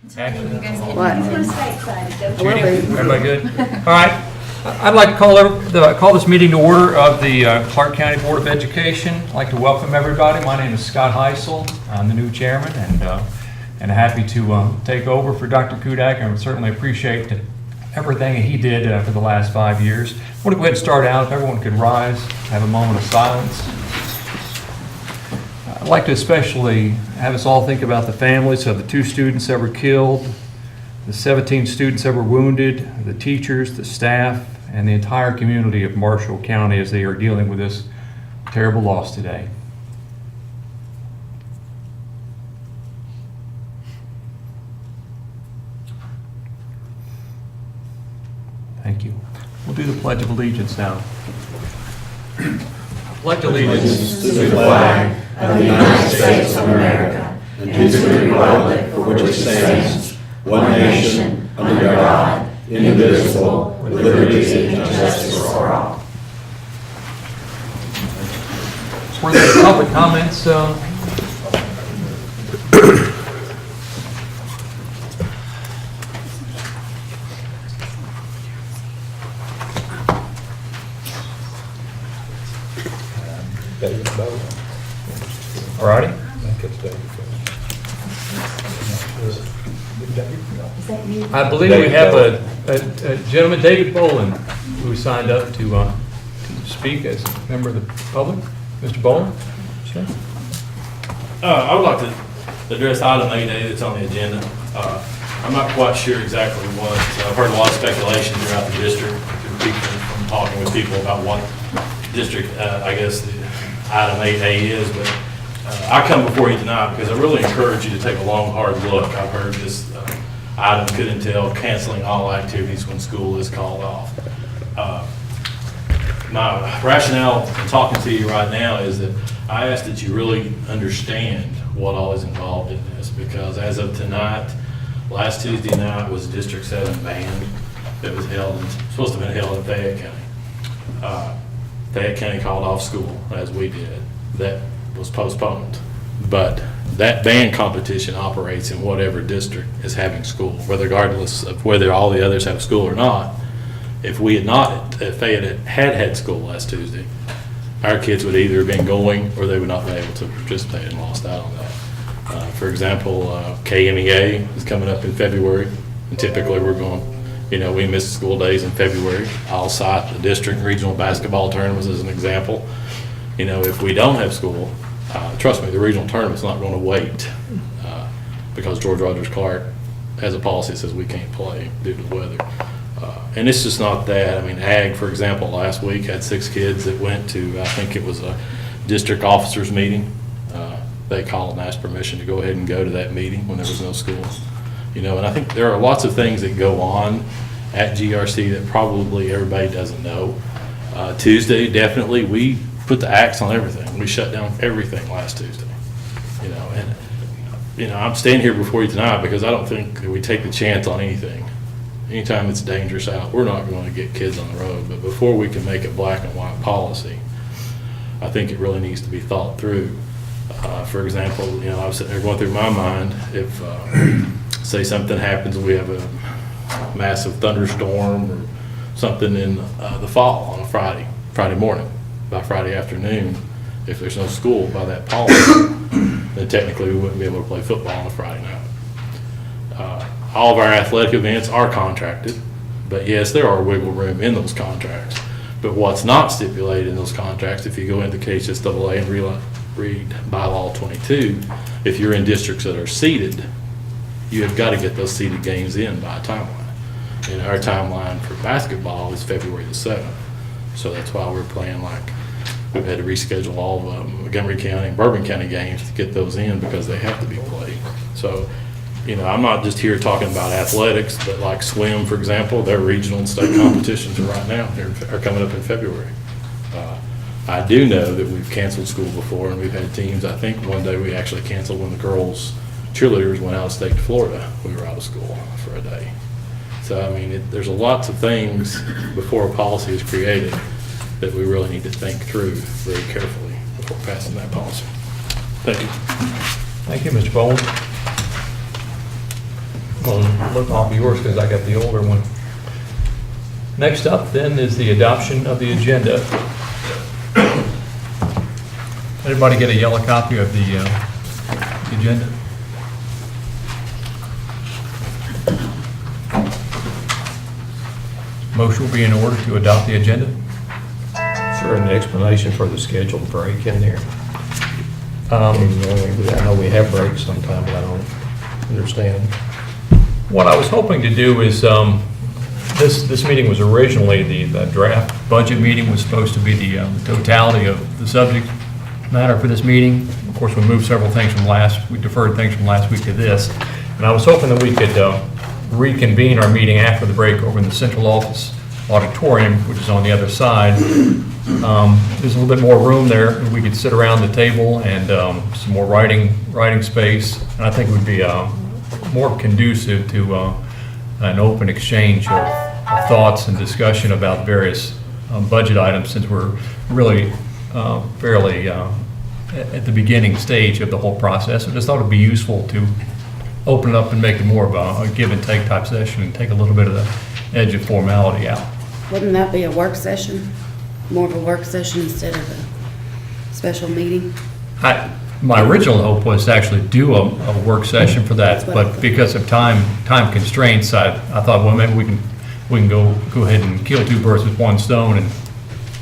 What? Judy, everybody good? All right. I'd like to call this meeting to order of the Clark County Board of Education. I'd like to welcome everybody. My name is Scott Heisel. I'm the new chairman and happy to take over for Dr. Kudak. I certainly appreciate everything he did for the last 5 years. I want to go ahead and start out. If everyone could rise, have a moment of silence. I'd like to especially have us all think about the families of the 2 students that were killed, the 17 students that were wounded, the teachers, the staff, and the entire community of Marshall County as they are dealing with this terrible loss today. Thank you. We'll do the Pledge of Allegiance now. Pledge allegiance to the flag of the United States of America and to the republic for which it stands, one nation, under God, indivisible, with liberty and justice for all. Were there public comments? All righty. I believe we have a gentleman, David Boland, who signed up to speak as a member of the public. Mr. Boland? Sure. I would like to address item 8A that's on the agenda. I'm not quite sure exactly what, I've heard a lot of speculation throughout the district from talking with people about what district, I guess, the item 8A is, but I come before you tonight because I really encourage you to take a long, hard look. I've heard this item could entail canceling all activities when school is called off. My rationale in talking to you right now is that I ask that you really understand what all is involved in this, because as of tonight, last Tuesday night was District 7 band that was supposed to have been held in Fayette County. Fayette County called off school, as we did. That was postponed. But that band competition operates in whatever district is having school, regardless of whether all the others have school or not. If we had not, if Fayette had school last Tuesday, our kids would either have been going or they would not be able to participate and lost out on that. For example, KMEA is coming up in February, and typically we're going, we miss school days in February. I'll cite the district regional basketball tournaments as an example. If we don't have school, trust me, the regional tournament's not going to wait because George Rogers Clark has a policy that says we can't play due to the weather. And it's just not that. Ag, for example, last week had 6 kids that went to, I think it was a district officers meeting. They called and asked permission to go ahead and go to that meeting when there was no school. And I think there are lots of things that go on at GRC that probably everybody doesn't know. Tuesday, definitely, we put the axe on everything. We shut down everything last Tuesday. I'm standing here before you tonight because I don't think that we take the chance on anything. Anytime it's dangerous out, we're not going to get kids on the road. But before we can make a black and white policy, I think it really needs to be thought through. For example, I was sitting there going through my mind, if say something happens and we have a massive thunderstorm or something in the fall on a Friday morning, by Friday afternoon, if there's no school by that policy, then technically we wouldn't be able to play football on a Friday night. All of our athletic events are contracted, but yes, there are wiggle room in those contracts. But what's not stipulated in those contracts, if you go into KHSAA and read bylaw 22, if you're in districts that are seeded, you have got to get those seeded games in by a timeline. And our timeline for basketball is February the 7th. So that's why we're playing we've had to reschedule all of Montgomery County and Bourbon County games to get those in because they have to be played. So, I'm not just here talking about athletics, but like swim, for example, their regional and state competitions are right now, are coming up in February. I do know that we've canceled school before, and we've had teams, I think one day we actually canceled when the girls cheerleaders went out of state to Florida. We were out of school for a day. So, there's lots of things before a policy is created that we really need to think through very carefully before passing that policy. Thank you. Thank you, Mr. Boland. gonna look off of yours because I got the older one. Next up then is the adoption of the agenda. Everybody get a yellow copy of the agenda? Motion will be in order to adopt the agenda. Is there an explanation for the scheduled break in there? I know we have breaks sometime, but I don't understand. What I was hoping to do is, this meeting was originally, the draft budget meeting was supposed to be the totality of the subject matter for this meeting. Of course, we moved several things we deferred things from last week to this. And I was hoping that we could reconvene our meeting after the break over in the central office auditorium, which is on the other side. There's a little bit more room there. We could sit around the table and some more writing space. And I think it would be more conducive to an open exchange of thoughts and discussion about various budget items, since we're really fairly at the beginning stage of the whole process. I just thought it'd be useful to open it up and make it more of a give and take type session and take a little bit of the edge of formality out. Wouldn't that be a work session? More of a work session instead of a special meeting? My original hope was to actually do a work session for that, but because of time constraints, I thought, well, maybe we can go ahead and kill two birds with one stone,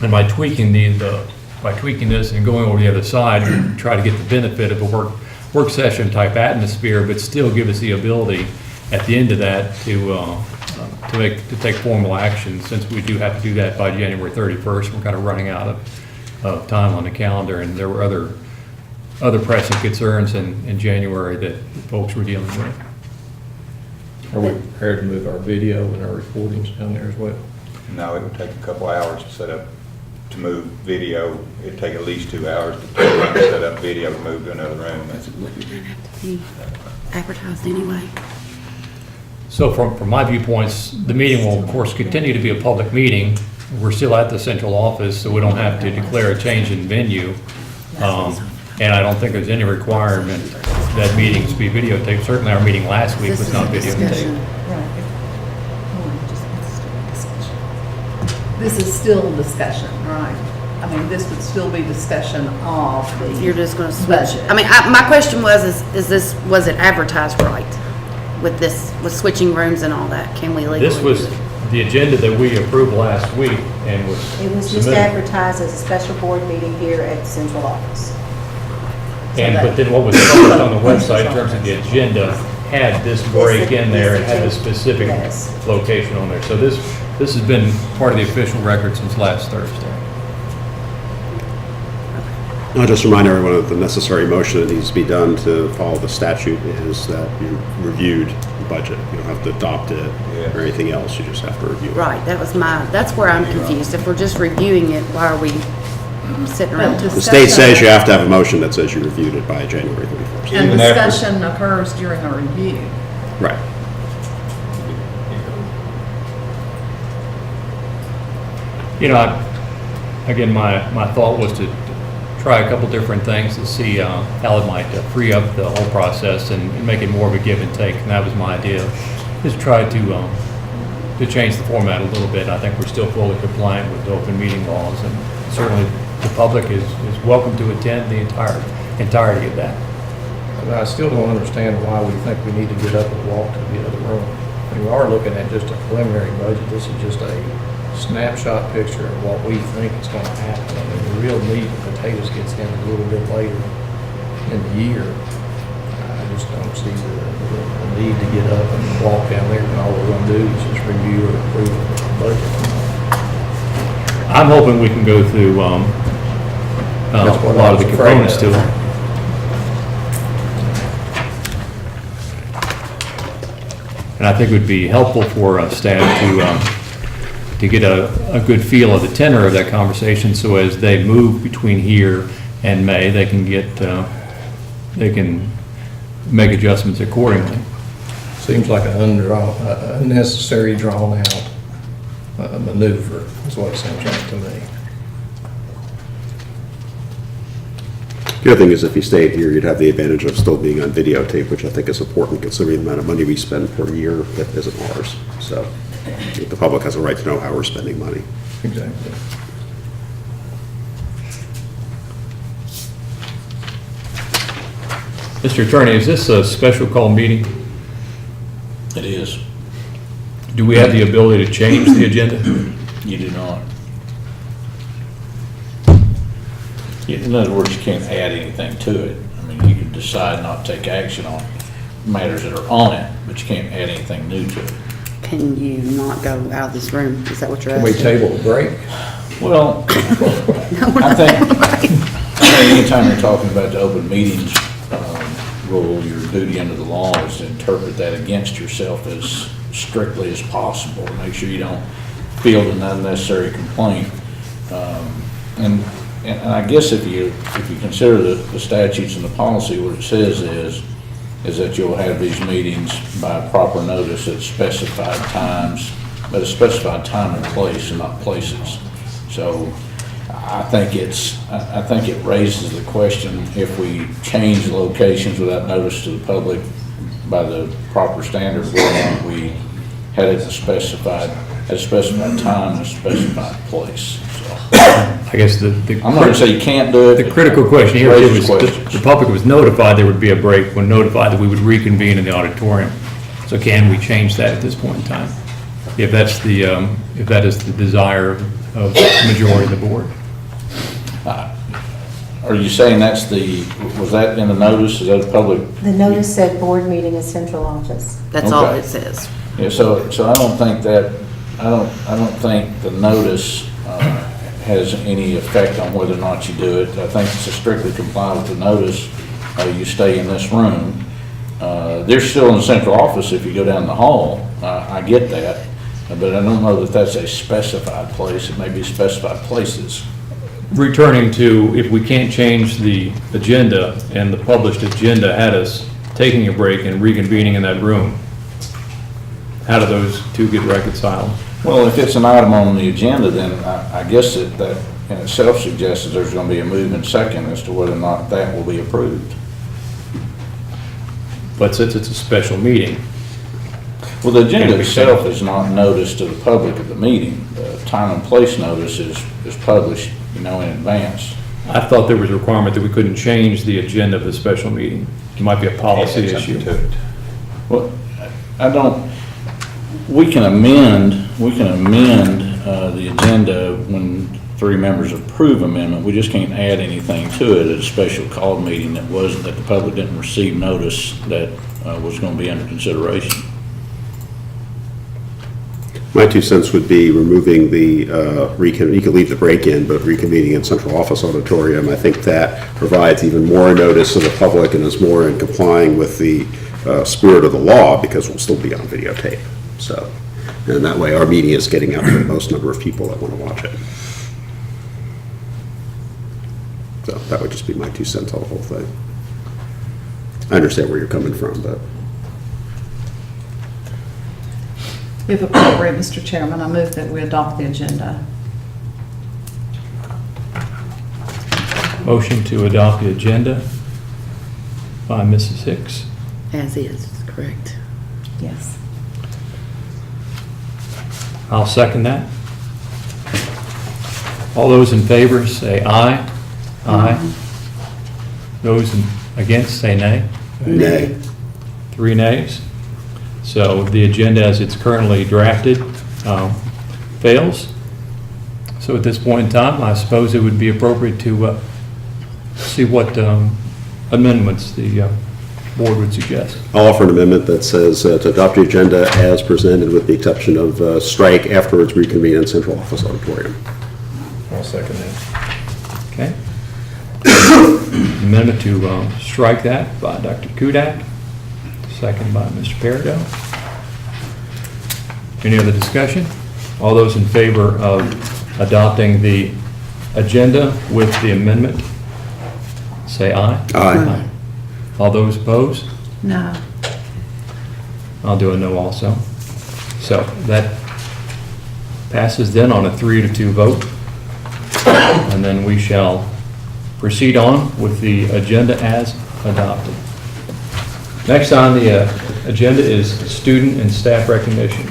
and by tweaking this and going over the other side, and try to get the benefit of a work session type atmosphere, but still give us the ability at the end of that to take formal action, since we do have to do that by January 31st. We're kind of running out of time on the calendar, and there were other pressing concerns in January that folks were dealing with. Are we prepared to move our video and our recordings down there as well? No, it would take a couple hours to set up, to move video. It'd take at least 2 hours to set up video to move to another room. Wouldn't that have to be advertised anyway? So from my viewpoints, the meeting will, of course, continue to be a public meeting. We're still at the central office, so we don't have to declare a change in venue. And I don't think there's any requirement that meetings be videotaped. Certainly our meeting last week was not videotaped. This is still discussion, right? I mean, this would still be discussion of the. You're just gonna switch budget. it. I mean, my question was, was it advertised right? With switching rooms and all that? Can we legally? This was the agenda that we approved last week and was It was just submitted. advertised as a special board meeting here at the central office. But then what was published on the website in terms of the agenda had this break in there and had the specific Yes. location on there. So this has been part of the official record since last Thursday. I'll just remind everyone of the necessary motion that needs to be done to follow the statute is that you reviewed the budget. You don't have to adopt it or anything else, you just have to review it. Right, that's where I'm confused. If we're just reviewing it, why are we sitting around? But The state says you have to have a motion that says you reviewed it by January 31st. And Even after- discussion occurs during a review. Right. You know, again, my thought was to try a couple different things to see how it might free up the whole process and make it more of a give and take. And that was my idea, just try to change the format a little bit. I think we're still fully compliant with the open meeting laws, and certainly the public is welcome to attend the entirety of that. And I still don't understand why we think we need to get up and walk to the other room. I mean, we are looking at just a preliminary budget. This is just a snapshot picture of what we think is going to happen. I mean, the real meat and potatoes gets in a little bit later in the year. I just don't see the need to get up and walk down there when all we're going to do is just review or approve the budget. I'm hoping we can go through a That's what lot I of the was afraid components of. to it. And I think it would be helpful for staff to get a good feel of the tenor of that conversation, so as they move between here and May, they can make adjustments accordingly. Seems like an unnecessary, drawn-out maneuver, is what it seems like to me. The other thing is if you stayed here, you'd have the advantage of still being on videotape, which I think is important considering the amount of money we spend per year that isn't ours. So the public has a right to know how we're spending money. Exactly. Mr. Attorney, is this a special call meeting? It is. Do we have the ability to change the agenda? You do not. In other words, you can't add anything to it. I mean, you can decide not to take action on matters that are on it, but you can't add anything new to it. Can you not go out of this room? Is that what you're Can we asking? table the break? Well, I think anytime you're talking about the open meetings rule, your duty under the law is to interpret that against yourself as strictly as possible, to make sure you don't field an unnecessary complaint. And I guess if you consider the statutes and the policy, what it says is that you'll have these meetings by proper notice at specified times, but a specified time and place and not places. So I think it raises the question, if we change locations without notice to the public by the proper standard, whether or not we had it at a specified time and a specified place. So I guess the I'm not gonna say you can't do it. the critical question here Raises is questions. the public was notified there would be a break, when notified that we would reconvene in the auditorium. So can we change that at this point in time? If that's if that is the desire of the majority of the board? Are you saying was that in the notice? Is that a public? The notice said board meeting in central office. That's all Okay. it says. Yeah, so I don't think I don't think the notice has any effect on whether or not you do it. I think to strictly comply with the notice, you stay in this room. They're still in the central office if you go down the hall. I get that, but I don't know that that's a specified place. It may be specified places. Returning to, if we can't change the agenda, and the published agenda had us taking a break and reconvening in that room, how do those two get reconciled? Well, if it's an item on the agenda, then I guess that in itself suggests that there's going to be a move in second as to whether or not that will be approved. But since it's a special meeting, Well, the agenda itself is not noticed to the public at the meeting. The time and place notice is published, in advance. I thought there was a requirement that we couldn't change the agenda of the special meeting. It might be a policy Add something issue. to it. Well, we can amend the agenda when three members approve amendment. We just can't add anything to it at a special call meeting that the public didn't receive notice that was going to be under consideration. My 2 cents would be removing the, you can leave the break in, but reconvening in central office auditorium, I think that provides even more notice to the public and is more in complying with the spirit of the law, because we'll still be on videotape. So, and that way our meeting is getting out to the most number of people that want to watch it. So that would just be my 2 cents on the whole thing. I understand where you're coming from, but. If appropriate, Mr. Chairman, I move that we adopt the agenda. Motion to adopt the agenda by Mrs. Hicks. As is, correct. Yes. I'll second that. All those in favor say aye. Aye. Those against say nay. Nay. 3 nays. So the agenda as it's currently drafted fails. So at this point in time, I suppose it would be appropriate to see what amendments the board would suggest. I'll offer an amendment that says to adopt the agenda as presented with the exception of strike afterwards reconvene in central office auditorium. I'll second that. Okay? Amendment to strike that by Dr. Kudak, second by Mr. Peridot. Any other discussion? All those in favor of adopting the agenda with the amendment, say aye. Aye. All those opposed? No. I'll do a no also. So that passes then on a 3-2 vote. And then we shall proceed on with the agenda as adopted. Next on the agenda is student and staff recognition.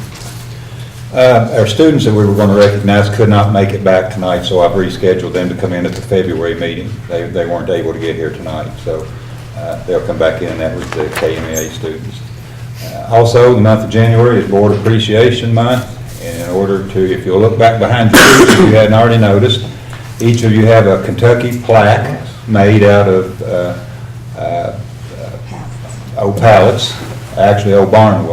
Our students that we were going to recognize could not make it back tonight, so I've rescheduled them to come in at the February meeting. They weren't able to get here tonight, so they'll come back in, and that was the KMEA students. Also, the month of January is Board Appreciation Month, and in order to, if you'll look back behind you, if you hadn't already noticed, each of you have a Kentucky plaque made out of old pallets, actually old barn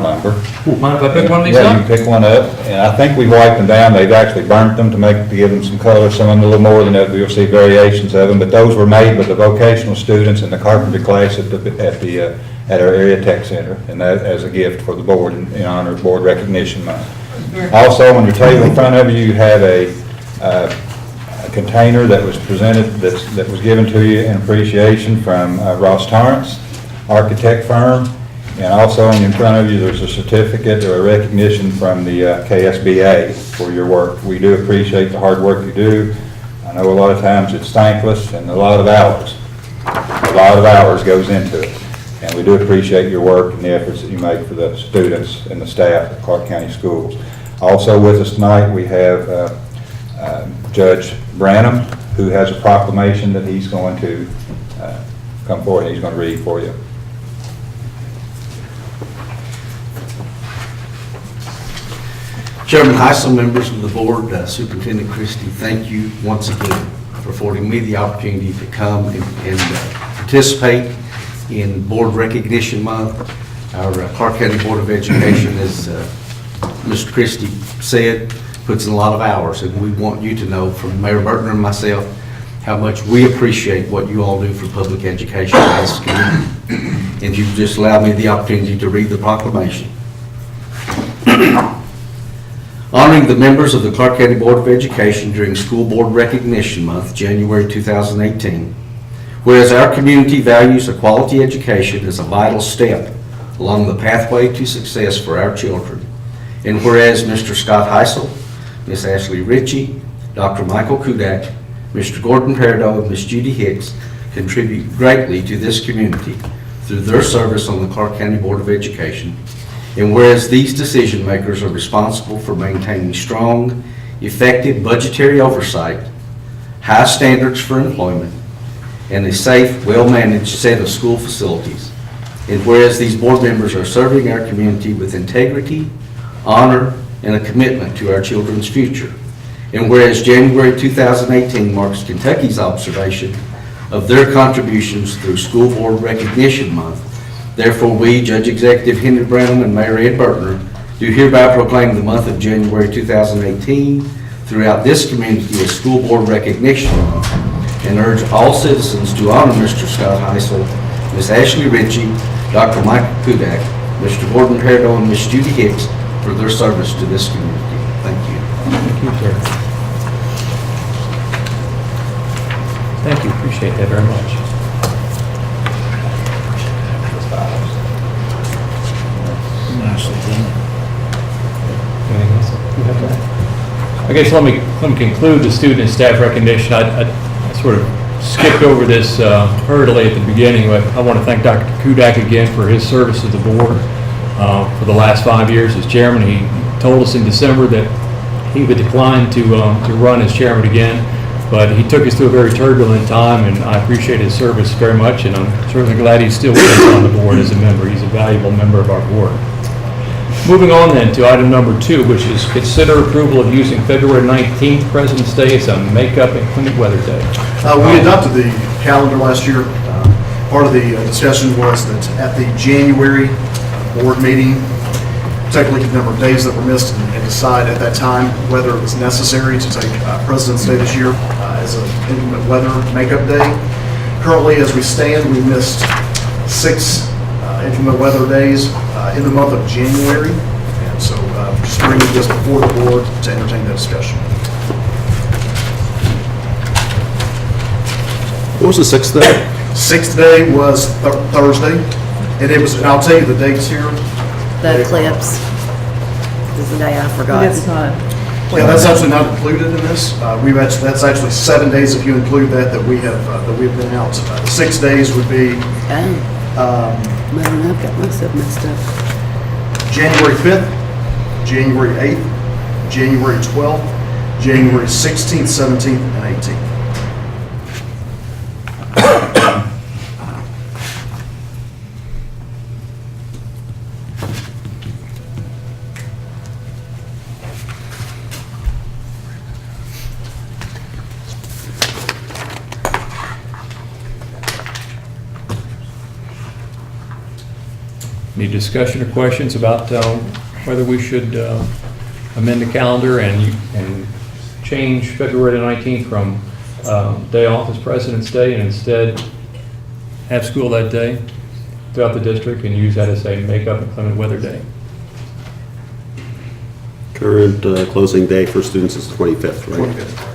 lumber. Mind if I pick one of these Yeah, you up? can pick one up, and I think we wiped them down. They've actually burnt them to give them some color, some of them a little more than that. You'll see variations of them, but those were made by the vocational students in the carpentry class at our area tech center, and that as a gift for the board in honor of Board Recognition Month. Also, on your table in front of you, you have a container that was presented, that was given to you in appreciation from Ross Torrance architect firm. And also in front of you, there's a certificate or a recognition from the KSBA for your work. We do appreciate the hard work you do. I know a lot of times it's thankless and a lot of hours. A lot of hours goes into it. And we do appreciate your work and the efforts that you make for the students and the staff at Clark County Schools. Also with us tonight, we have Judge Branham, who has a proclamation that he's going to come forward and he's going to read for you. Chairman Heisel, members of the board, Superintendent Christie, thank you once again for affording me the opportunity to come and participate in Board Recognition Month. Our Clark County Board of Education, as Mr. Christie said, puts in a lot of hours, and we want you to know from Mayor Burton and myself how much we appreciate what you all do for public education in this community. And if you just allow me the opportunity to read the proclamation. Honoring the members of the Clark County Board of Education during School Board Recognition Month, January 2018. Whereas our community values a quality education as a vital step along the pathway to success for our children. And whereas Mr. Scott Heisel, Ms. Ashley Ritchie, Dr. Michael Kudak, Mr. Gordon Peridot, and Ms. Judy Hicks contribute greatly to this community through their service on the Clark County Board of Education. And whereas these decision makers are responsible for maintaining strong, effective budgetary oversight, high standards for employment, and a safe, well-managed set of school facilities. And whereas these board members are serving our community with integrity, honor, and a commitment to our children's future. And whereas January 2018 marks Kentucky's observation of their contributions through School Board Recognition Month, therefore, we, Judge Executive Henry Branham and Mayor Ed Burtner, do hereby proclaim the month of January 2018 throughout this community as School Board Recognition Month, and urge all citizens to honor Mr. Scott Heisel, Ms. Ashley Ritchie, Dr. Michael Kudak, Mr. Gordon Peridot, and Ms. Judy Hicks for their service to this community. Thank you. Thank you, sir. Thank you, appreciate that very much. Nicely done. Anything else you have to add? I guess let me conclude the student and staff recognition. I sort of skipped over this hurriedly at the beginning, but I want to thank Dr. Kudak again for his service to the board for the last 5 years as chairman. He told us in December that he would decline to run as chairman again, but he took us through a very turbulent time, and I appreciate his service very much, and I'm certainly glad he's still with us on the board as a member. He's a valuable member of our board. Moving on then to item number 2, which is consider approval of using February 19th, President's Day, as a makeup and clinic weather day. We adopted the calendar last year. Part of the discussion was that at the January board meeting, take a look at the number of days that were missed and decide at that time whether it was necessary to take President's Day this year as an inclement weather makeup day. Currently, as we stand, we missed 6 inclement weather days in the month of January, and so just bringing this before the board to entertain that discussion. What was the 6th day? 6th day was Thursday, and it was, and I'll tell you the dates here. The eclipse is the day I forgot. It's not. Yeah, that's actually not included in this. That's actually 7 days if you include that we have been out. 6 days would be Oh, well, I've got myself messed up. January 5th, January 8th, January 12th, January 16th, 17th, and 18th. Any discussion or questions about whether we should amend the calendar and change February the 19th from day off as President's Day and instead have school that day throughout the district and use that as a make-up inclement weather day? Current closing day for students is the 25th, right? 25th.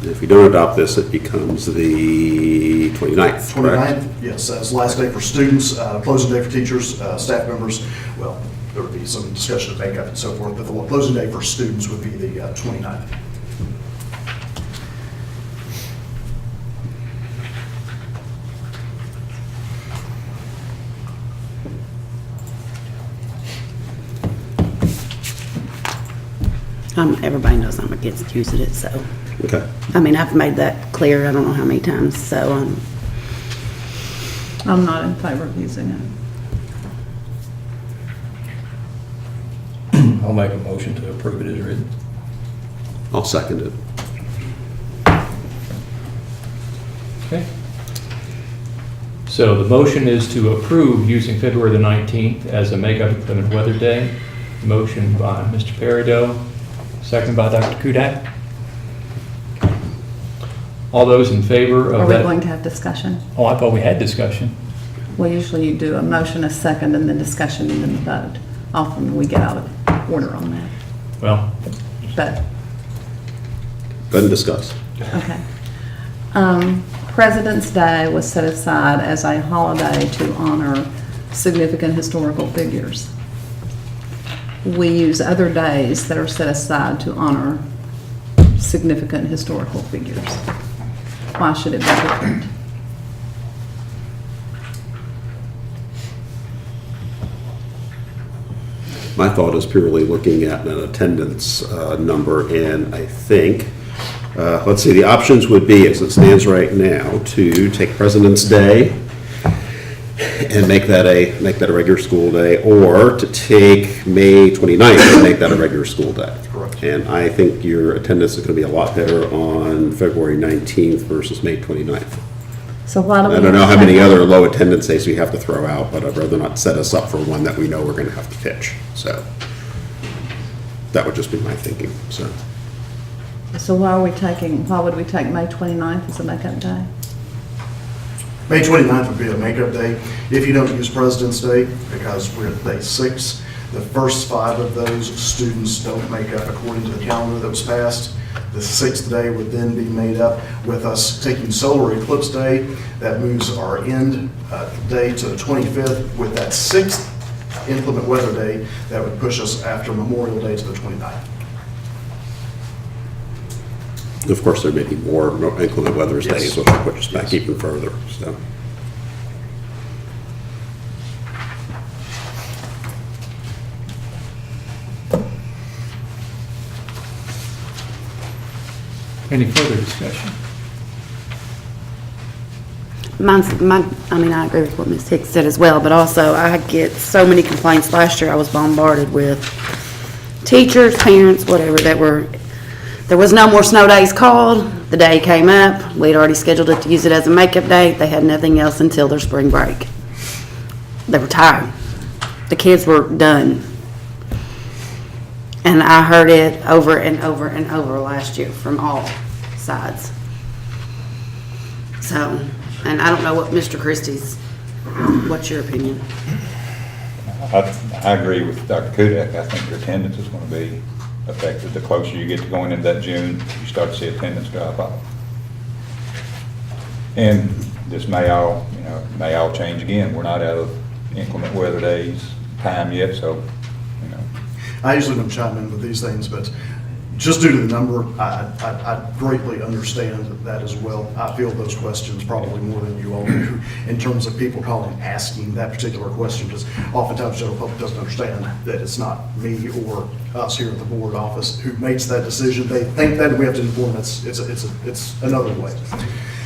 If we don't adopt this, it becomes the 29th, correct? 29th, yes, that's the last day for students, closing day for teachers, staff members. Well, there would be some discussion of makeup and so forth, but the closing day for students would be the 29th. Everybody knows I'm against using it, so. Okay. I mean, I've made that clear, I don't know how many times, so, I'm not in favor of using it. I'll make a motion to approve it as written. I'll second it. Okay. So the motion is to approve using February the 19th as a make-up inclement weather day. Motion by Mr. Peridot, second by Dr. Kudak. All those in favor Are of we that? going to have discussion? Oh, I thought we had discussion. Well, usually you do a motion, a second, and then discussion, and then the vote. Often we get out of order on that, Well, but, Go ahead and discuss. okay. President's Day was set aside as a holiday to honor significant historical figures. We use other days that are set aside to honor significant historical figures. Why should it be different? My thought is purely looking at an attendance number, and I think, let's see, the options would be, as it stands right now, to take President's Day and make that a regular school day, or to take May 29th and make that a regular school day. Correct. And I think your attendance is going to be a lot better on February 19th versus May 29th. So why do we? I don't know how many other low attendance days we have to throw out, but I'd rather not set us up for one that we know we're going to have to pitch. So that would just be my thinking, so. So why would we take May 29th as a makeup day? May 29th would be a makeup day. If you don't use President's Day, because we're at day 6, the first 5 of those students don't make up according to the calendar that was passed. The 6th day would then be made up with us taking Solar Eclipse Day. That moves our end day to the 25th. With that 6th inclement weather day, that would push us after Memorial Day to the 29th. Of course, there may be more inclement weather days, Yes. which will push us back even further, so. any further discussion? I agree with what Ms. Hicks said as well, but also I get so many complaints. Last year I was bombarded with teachers, parents, whatever, there was no more snow days called. The day came up, we'd already scheduled it to use it as a makeup day. They had nothing else until their spring break. They were tired. The kids were done. And I heard it over and over and over last year from all sides. So, and I don't know what Mr. Christie's, what's your opinion? I agree with Dr. Kudak. I think your attendance is going to be affected. The closer you get to going into that June, you start to see attendance drop off. And this may all change again. We're not out of inclement weather days time yet, so, I usually don't chime in with these things, but just due to the number, I greatly understand that as well. I feel those questions probably more than you all do in terms of people calling, asking that particular question, because oftentimes the general public doesn't understand that it's not me or us here at the board office who makes that decision. They think that we have to inform them it's another way.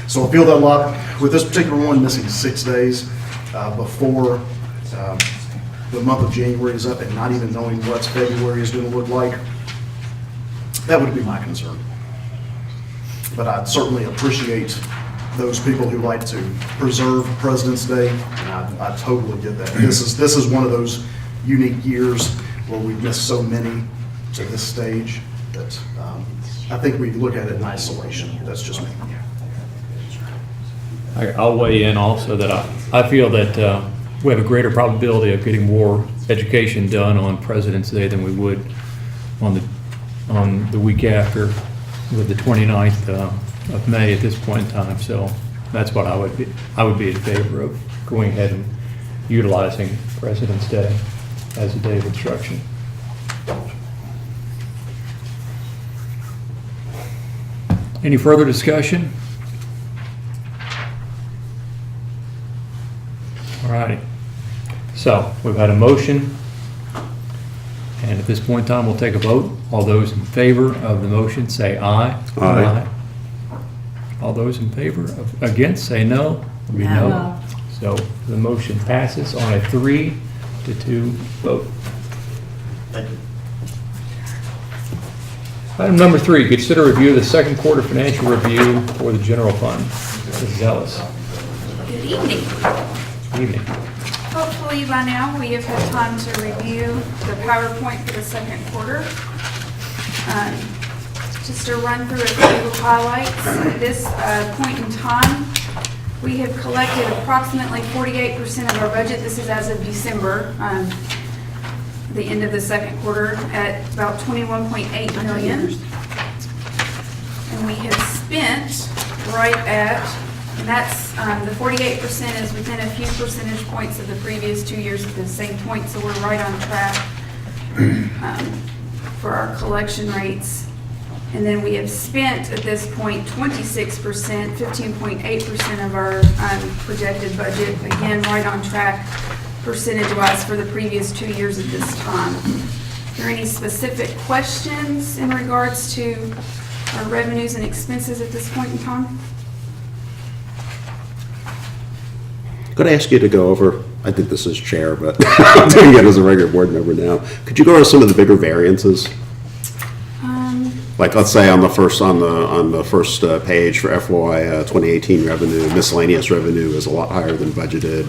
So I feel that a lot. With this particular one, missing 6 days before the month of January is up and not even knowing what February is going to look like, that would be my concern. But I certainly appreciate those people who like to preserve President's Day, and I totally get that. This is one of those unique years where we've missed so many to this stage that I think we look at it in isolation. That's just me. I'll weigh in also that I feel that we have a greater probability of getting more education done on President's Day than we would on the week after with the 29th of May at this point in time. So that's what I would be in favor of, going ahead and utilizing President's Day as a day of instruction. Any further discussion? All righty. So we've had a motion, and at this point in time, we'll take a vote. All those in favor of the motion, say aye. Aye. All those in favor of, against, say no. It'll be no. So the motion passes on a 3-2 vote. Thank you. Item number 3, consider review of the second quarter financial review for the general fund. Mrs. Ellis. Good evening. Evening. Hopefully by now we have had time to review the PowerPoint for the second quarter. Just to run through a few highlights. At this point in time, we have collected approximately 48% of our budget. This is as of December, the end of the second quarter, at about $21.8 million. And we have spent right at, and that's, the 48% is within a few percentage points of the previous 2 years at the same point, so we're right on track for our collection rates. And then we have spent at this point 26%, 15.8% of our projected budget, again, right on track percentage-wise for the previous 2 years at this time. Are there any specific questions in regards to our revenues and expenses at this point in time? Could I ask you to go over, I did this as chair, but I'm doing it as a regular board member now. Could you go over some of the bigger variances? Like, let's say on the first page for FY 2018 revenue, miscellaneous revenue is a lot higher than budgeted,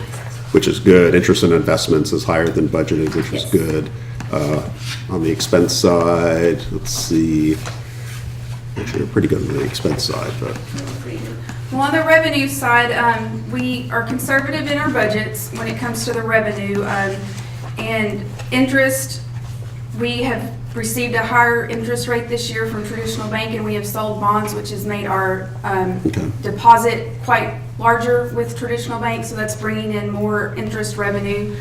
which is good. Interest and investments is higher than budgeted, which is good. On the expense side, let's see. Actually, we're pretty good on the expense side, but. Well, on the revenue side, we are conservative in our budgets when it comes to the revenue. And interest, we have received a higher interest rate this year from traditional bank, and we have sold bonds, which has made our deposit quite larger with traditional banks, so that's bringing in more interest revenue,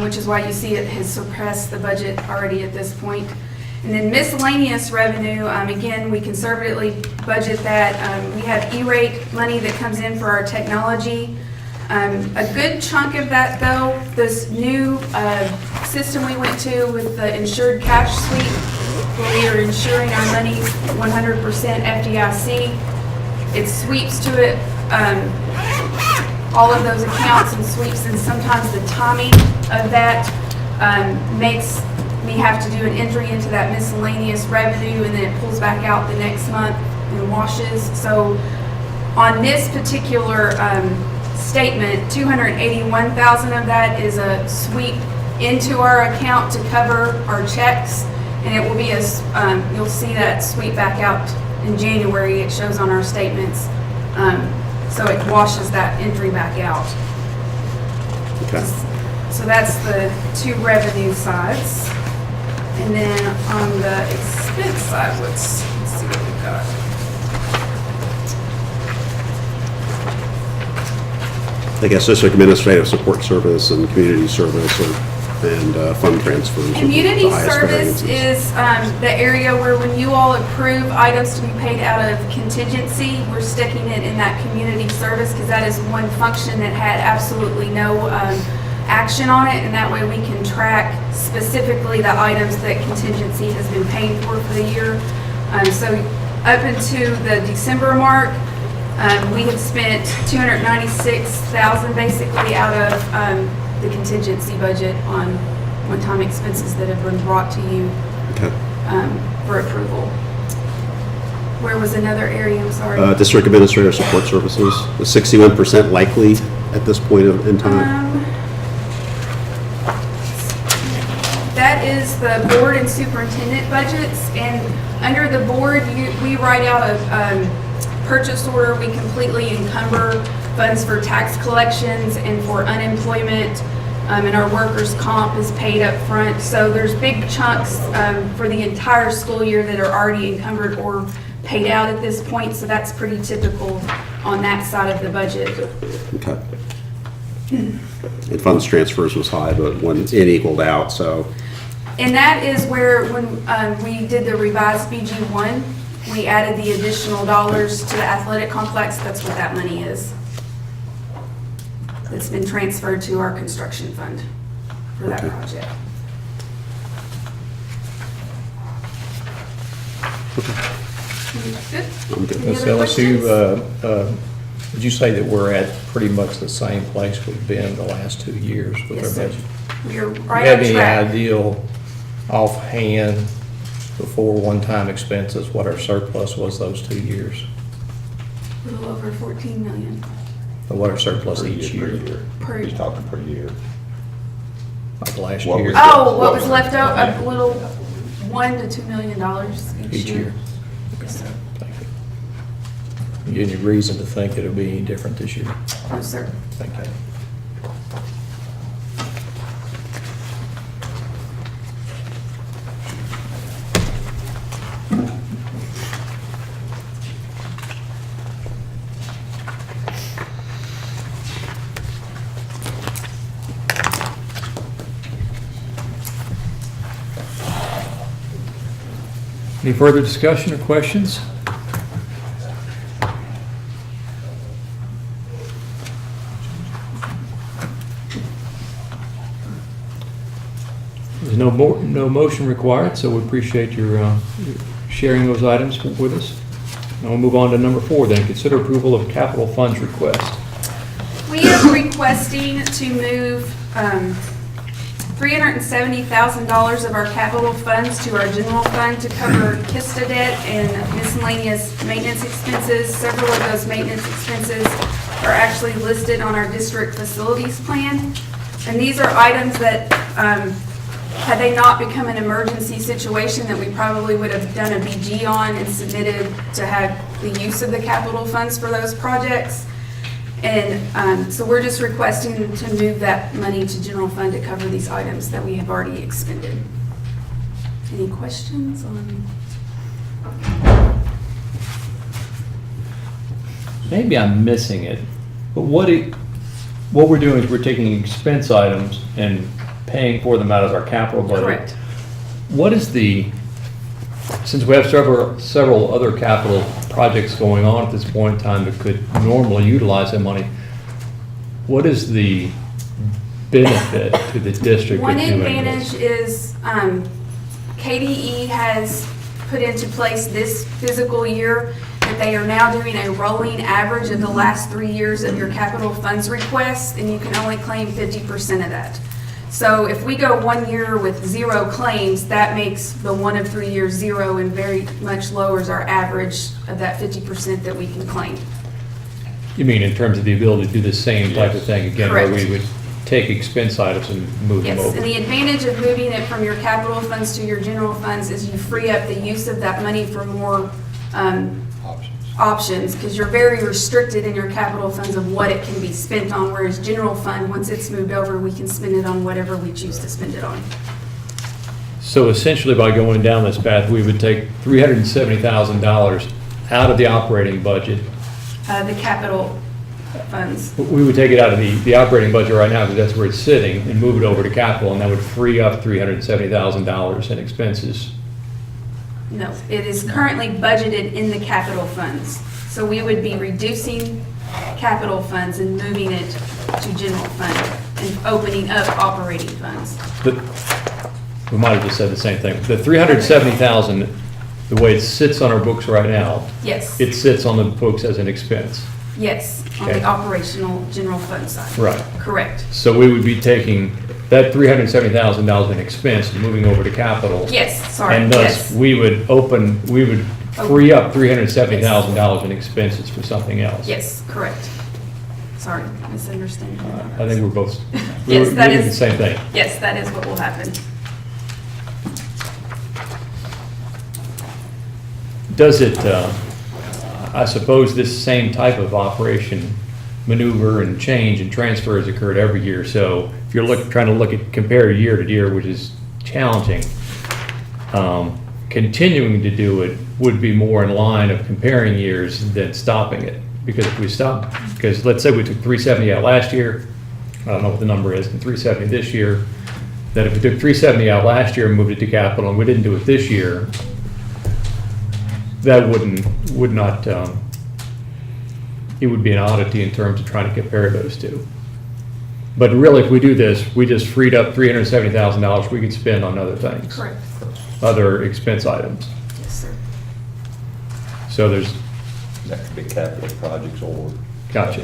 which is why you see it has surpassed the budget already at this point. And then miscellaneous revenue, again, we conservatively budget that. We have E-rate money that comes in for our technology. A good chunk of that, though, this new system we went to with the insured cash sweep, where we are insuring our money 100% FDIC. It sweeps to it all of those accounts and sweeps, and sometimes the timing of that makes me have to do an entry into that miscellaneous revenue, and then it pulls back out the next month and washes. So on this particular statement, $281,000 of that is a sweep into our account to cover our checks, and it will be as you'll see that sweep back out in January. It shows on our statements, so it washes that entry back out. Okay. So that's the two revenue sides, and then on the expense side, let's see what we've got. I guess just administrative support service and community service are and fund transfers. are the Community highest service variances. is the area where when you all approve items to be paid out of contingency, we're sticking it in that community service because that is one function that had absolutely no action on it, and that way we can track specifically the items that contingency has been paid for the year. So up into the December mark, we have spent $296,000 basically out of the contingency budget on one-time expenses that have been brought to you Okay. for approval. Where was another area, I'm sorry? District Administrator Support Services, is 61% likely at this point in time? That is the board and superintendent budgets, and under the board, we write out a purchase order. We completely encumber funds for tax collections and for unemployment, and our workers' comp is paid up front. So there's big chunks for the entire school year that are already encumbered or paid out at this point, so that's pretty typical on that side of the budget. Okay. And funds transfers was high, but when it equaled out, so. And that is where, when we did the revised BG1, we added the additional dollars to the athletic complex. That's what that money is. It's been transferred to our construction fund for that project. Good? I'm good. Any Ms. other Ellis, questions? would you say that we're at pretty much the same place we've been the last 2 years with Yes, our sir. budget? We're Do you right have on any track. ideal offhand before one-time expenses, what our surplus was those 2 years? A little over 14 million Or what our surplus each year, per. He's talking per year. like last What year? was- Oh, what was left over, a little $1 to $2 million Each year? Yes, sir. Thank you. Any reason to think it'll be any different this year? No, sir. Thank you. Any further discussion or questions? There's no motion required, so we appreciate your sharing those items with us. Now we'll move on to number 4 then. Consider approval of capital funds request. We are requesting to move $370,000 of our capital funds to our general fund to cover KISTA debt and miscellaneous maintenance expenses. Several of those maintenance expenses are actually listed on our district facilities plan. And these are items that, had they not become an emergency situation, that we probably would have done a BG on and submitted to have the use of the capital funds for those projects. And so we're just requesting to move that money to general fund to cover these items that we have already expended. Any questions on? Maybe I'm missing it, but what we're doing is we're taking expense items and paying for them out of our capital budget. Correct. What is since we have several other capital projects going on at this point in time that could normally utilize that money, what is the benefit to the district of One doing advantage this? is KDE has put into place this fiscal year that they are now doing a rolling average of the last 3 years of your capital funds requests, and you can only claim 50% of that. So if we go 1 year with 0 claims, that makes the 1 of 3 years 0 and very much lowers our average of that 50% that we can claim. You mean in terms of the ability to do the same type of thing again, where we Correct. would take expense items and move them Yes, over? and the advantage of moving it from your capital funds to your general funds is you free up the use of that money for more options, because you're very restricted in your capital funds of what it can be spent on, whereas general fund, once it's moved over, we can spend it on whatever we choose to spend it on. So essentially, by going down this path, we would take $370,000 out of the operating budget. The capital funds. We would take it out of the operating budget right now, because that's where it's sitting, and move it over to capital, and that would free up $370,000 in expenses. No, it is currently budgeted in the capital funds. So we would be reducing capital funds and moving it to general fund and opening up operating funds. We might have just said the same thing. The $370,000, the way it sits on our books right now, Yes, it sits on the books as an expense. yes, on Okay. the operational general fund side. Right. Correct. So we would be taking that $370,000 in expense and moving over to capital. Yes, sorry, And thus, yes. we would free up $370,000 in expenses for something else. Yes, correct. Sorry, misunderstanding. I think we're both, Yes, we're that doing the is- same thing. Yes, that is what will happen. Does it, I suppose this same type of operation, maneuver and change and transfer has occurred every year. So if you're trying to compare year to year, which is challenging, continuing to do it would be more in line of comparing years than stopping it. Because if we stop, because let's say we took 370 out last year, I don't know what the number is, and 370 this year, that if we took 370 out last year and moved it to capital and we didn't do it this year, that would not, it would be an oddity in terms of trying to compare those two. But really, if we do this, we just freed up $370,000 we could spend on other things. Correct. Other expense items. Yes, sir. So there's, That could be capital projects or. gotcha.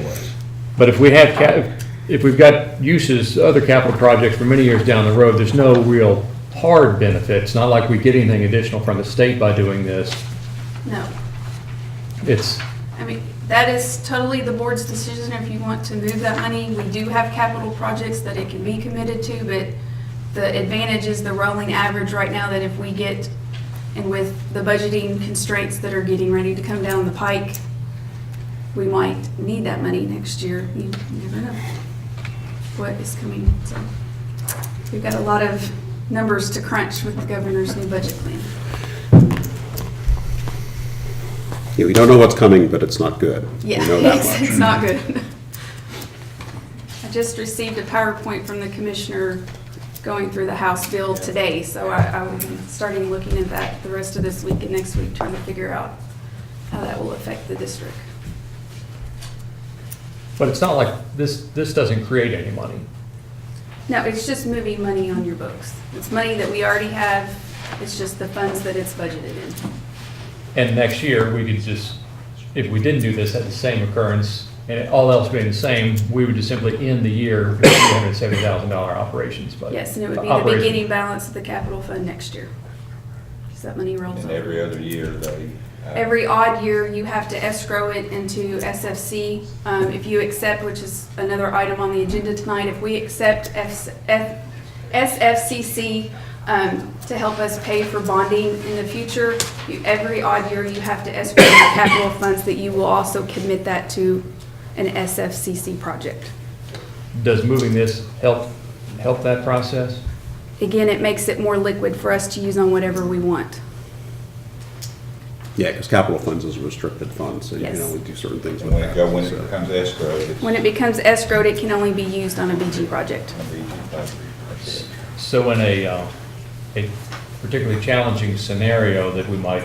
But if we have, if we've got uses, other capital projects for many years down the road, there's no real hard benefit. It's not like we get anything additional from the state by doing this. No. It's, I mean, that is totally the board's decision if you want to move that money. We do have capital projects that it can be committed to, but the advantage is the rolling average right now that if we get, and with the budgeting constraints that are getting ready to come down the pike, we might need that money next year. You never know what is coming. So we've got a lot of numbers to crunch with the governor's new budget plan. Yeah, we don't know what's coming, but it's not good. Yeah, We know that much. it's not good. I just received a PowerPoint from the commissioner going through the House bill today, so I will be starting looking at that the rest of this week and next week, trying to figure out how that will affect the district. but it's not like this doesn't create any money. No, it's just moving money on your books. It's money that we already have, it's just the funds that it's budgeted in. And next year, we could just, if we didn't do this at the same occurrence, and all else being the same, we would just simply end the year with $370,000 operations budget. Yes, and it would be the Operation. beginning balance of the capital fund next year. Because that money rolls And over. every other year, they. Every odd year, you have to escrow it into SFC. If you accept, which is another item on the agenda tonight, if we accept SFCC to help us pay for bonding in the future, every odd year, you have to escrow your capital funds that you will also commit that to an SFCC project. Does moving this help that process? Again, it makes it more liquid for us to use on whatever we want. Yeah, because capital funds is a restricted fund, so you can Yes. only do certain things with When that. when it so. becomes escrow, it's. When it becomes escrowed, it can only be used on a BG project. So in a particularly challenging scenario that we might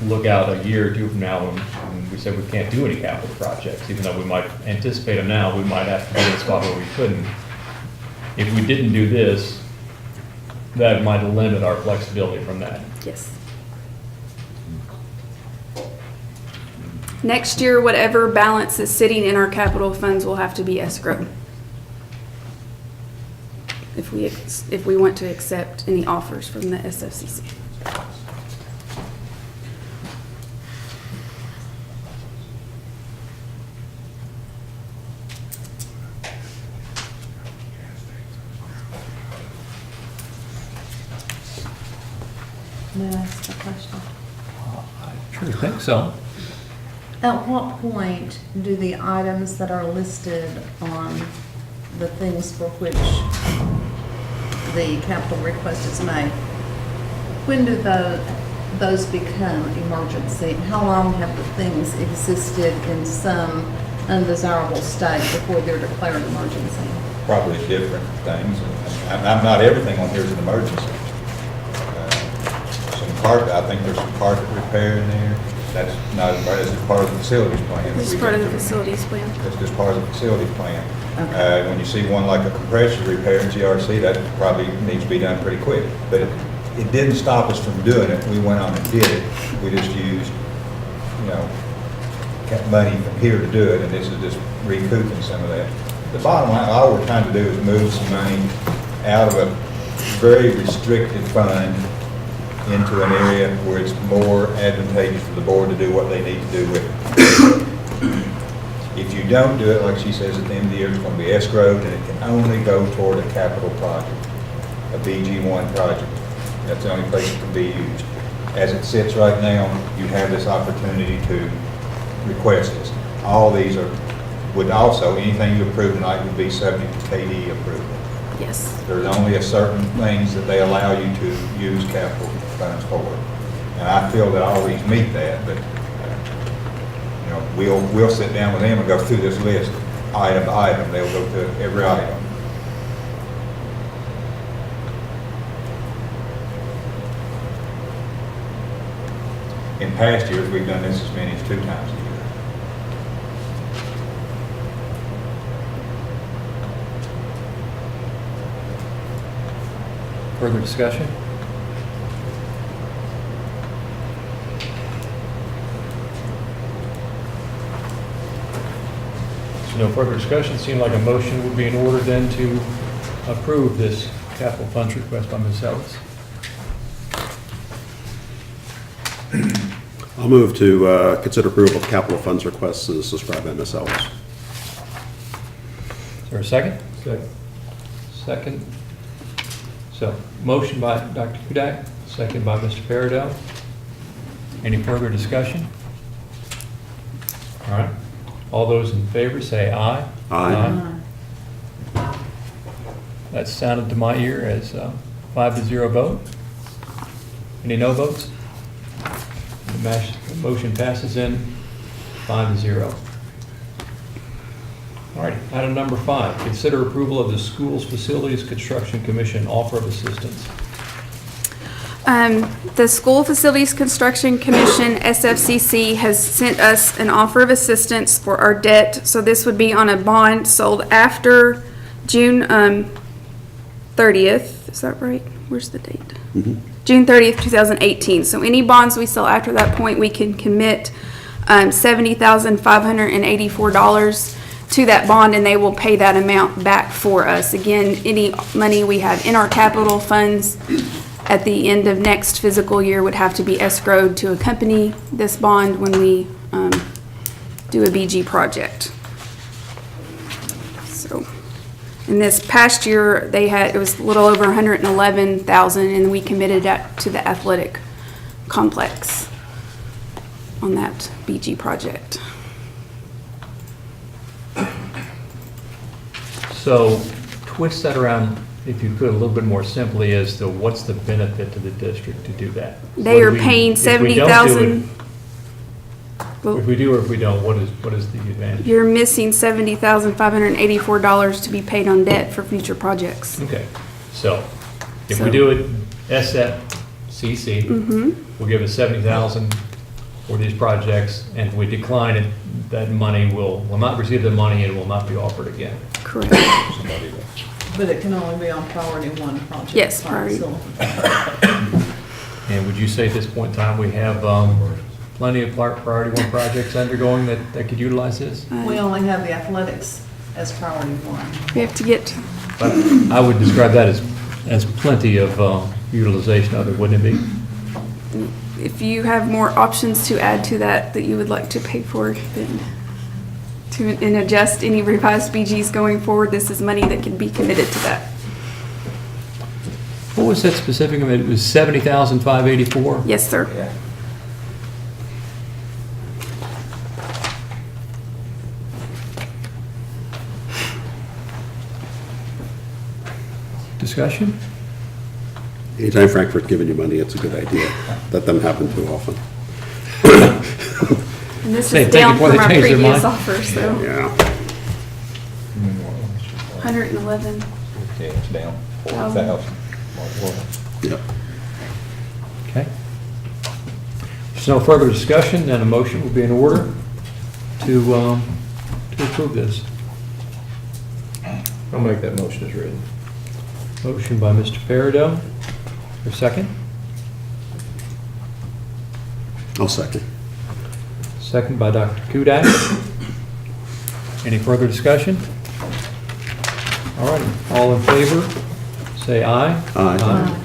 look out a year or two from now when we said we can't do any capital projects, even though we might anticipate them now, we might have to be in a spot where we couldn't. If we didn't do this, that might limit our flexibility from that. Yes. Next year, whatever balance is sitting in our capital funds will have to be escrowed. If we want to accept any offers from the SFCC. May I ask a question? I sure think so. At what point do the items that are listed on the things for which the capital request is made, when do those become emergency? How long have the things existed in some undesirable state before they're declared emergency. Probably different things. I'm not, everything on here is an emergency. Some carpet, I think there's some carpet repair in there. That's not, as part of the facilities plan. It's part of the facilities plan. That's just part of the facilities plan. When you see one like a compressor repair in GRC, that probably needs to be done pretty quick. But it didn't stop us from doing it. We went on and did it. We just used, kept money from here to do it, and this is just recouping some of that. The bottom line, all we're trying to do is move some money out of a very restricted fund into an area where it's more advantageous for the board to do what they need to do with it. If you don't do it, like she says, at the end of the year, it's going to be escrowed, and it can only go toward a capital project, a BG1 project. That's the only place it can be used. As it sits right now, you have this opportunity to request this. All these would also, anything you approve tonight would be subject to KD approval. Yes. There's only a certain things that they allow you to use capital funds for. And I feel that all these meet that, but we'll sit down with them and go through this list item by item. They'll go through every item. In past years, we've done this as many as 2 times a year. Further discussion? So no further discussion. Seemed like a motion would be in order then to approve this capital funds request by Ms. Ellis. I'll move to consider approval of capital funds requests as described by Ms. Ellis. Is there a second? Second. So, motion by Dr. Kudak, second by Mr. Peridot. Any further discussion? All right. All those in favor say aye. Aye. That sounded to my ear as a 5-0 vote. Any no votes? The motion passes in 5-0. All right, item number 5, consider approval of the Schools Facilities Construction Commission offer of assistance. The School Facilities Construction Commission, SFCC, has sent us an offer of assistance for our debt. So this would be on a bond sold after June 30th. Is that right? Where's the date? June 30th, 2018. So any bonds we sell after that point, we can commit $70,584 to that bond, and they will pay that amount back for us. Again, any money we have in our capital funds at the end of next fiscal year would have to be escrowed to accompany this bond when we do a BG project. So, in this past year, it was a little over $111,000, and we committed that to the athletic complex on that BG project. So twist that around, if you could, a little bit more simply as to what's the benefit to the district to do that? They are paying $70,000. If we do or if we don't, what is the advantage? You're missing $70,584 to be paid on debt for future projects. Okay, so if we do it SFCC, we'll give us $70,000 for these projects, and if we decline it, that money will not receive the money and will not be offered again. Correct. But it can only be on priority 1 project. Yes, priority. And would you say at this point in time, we have plenty of priority 1 projects undergoing that could utilize this? We only have the athletics as priority 1. We have to get, But I would describe that as plenty of utilization of it, wouldn't it be? if you have more options to add to that you would like to pay for, then and adjust any revised BGs going forward, this is money that can be committed to that. What was that specific amount? It was $70,584? Yes, sir. Yeah. Discussion? Anytime Frankfurt's giving you money, it's a good idea. Let them happen too often. And this Say is thank you down before from they our change their previous mind. offer, so Yeah. 111. Yeah, it's down 40,000. Yep. Okay. There's no further discussion, then a motion will be in order to approve this. I'll make that motion as written. Motion by Mr. Peridot. Your second? I'll second. Second by Dr. Kudak. Any further discussion? All right, all in favor, say aye. Aye.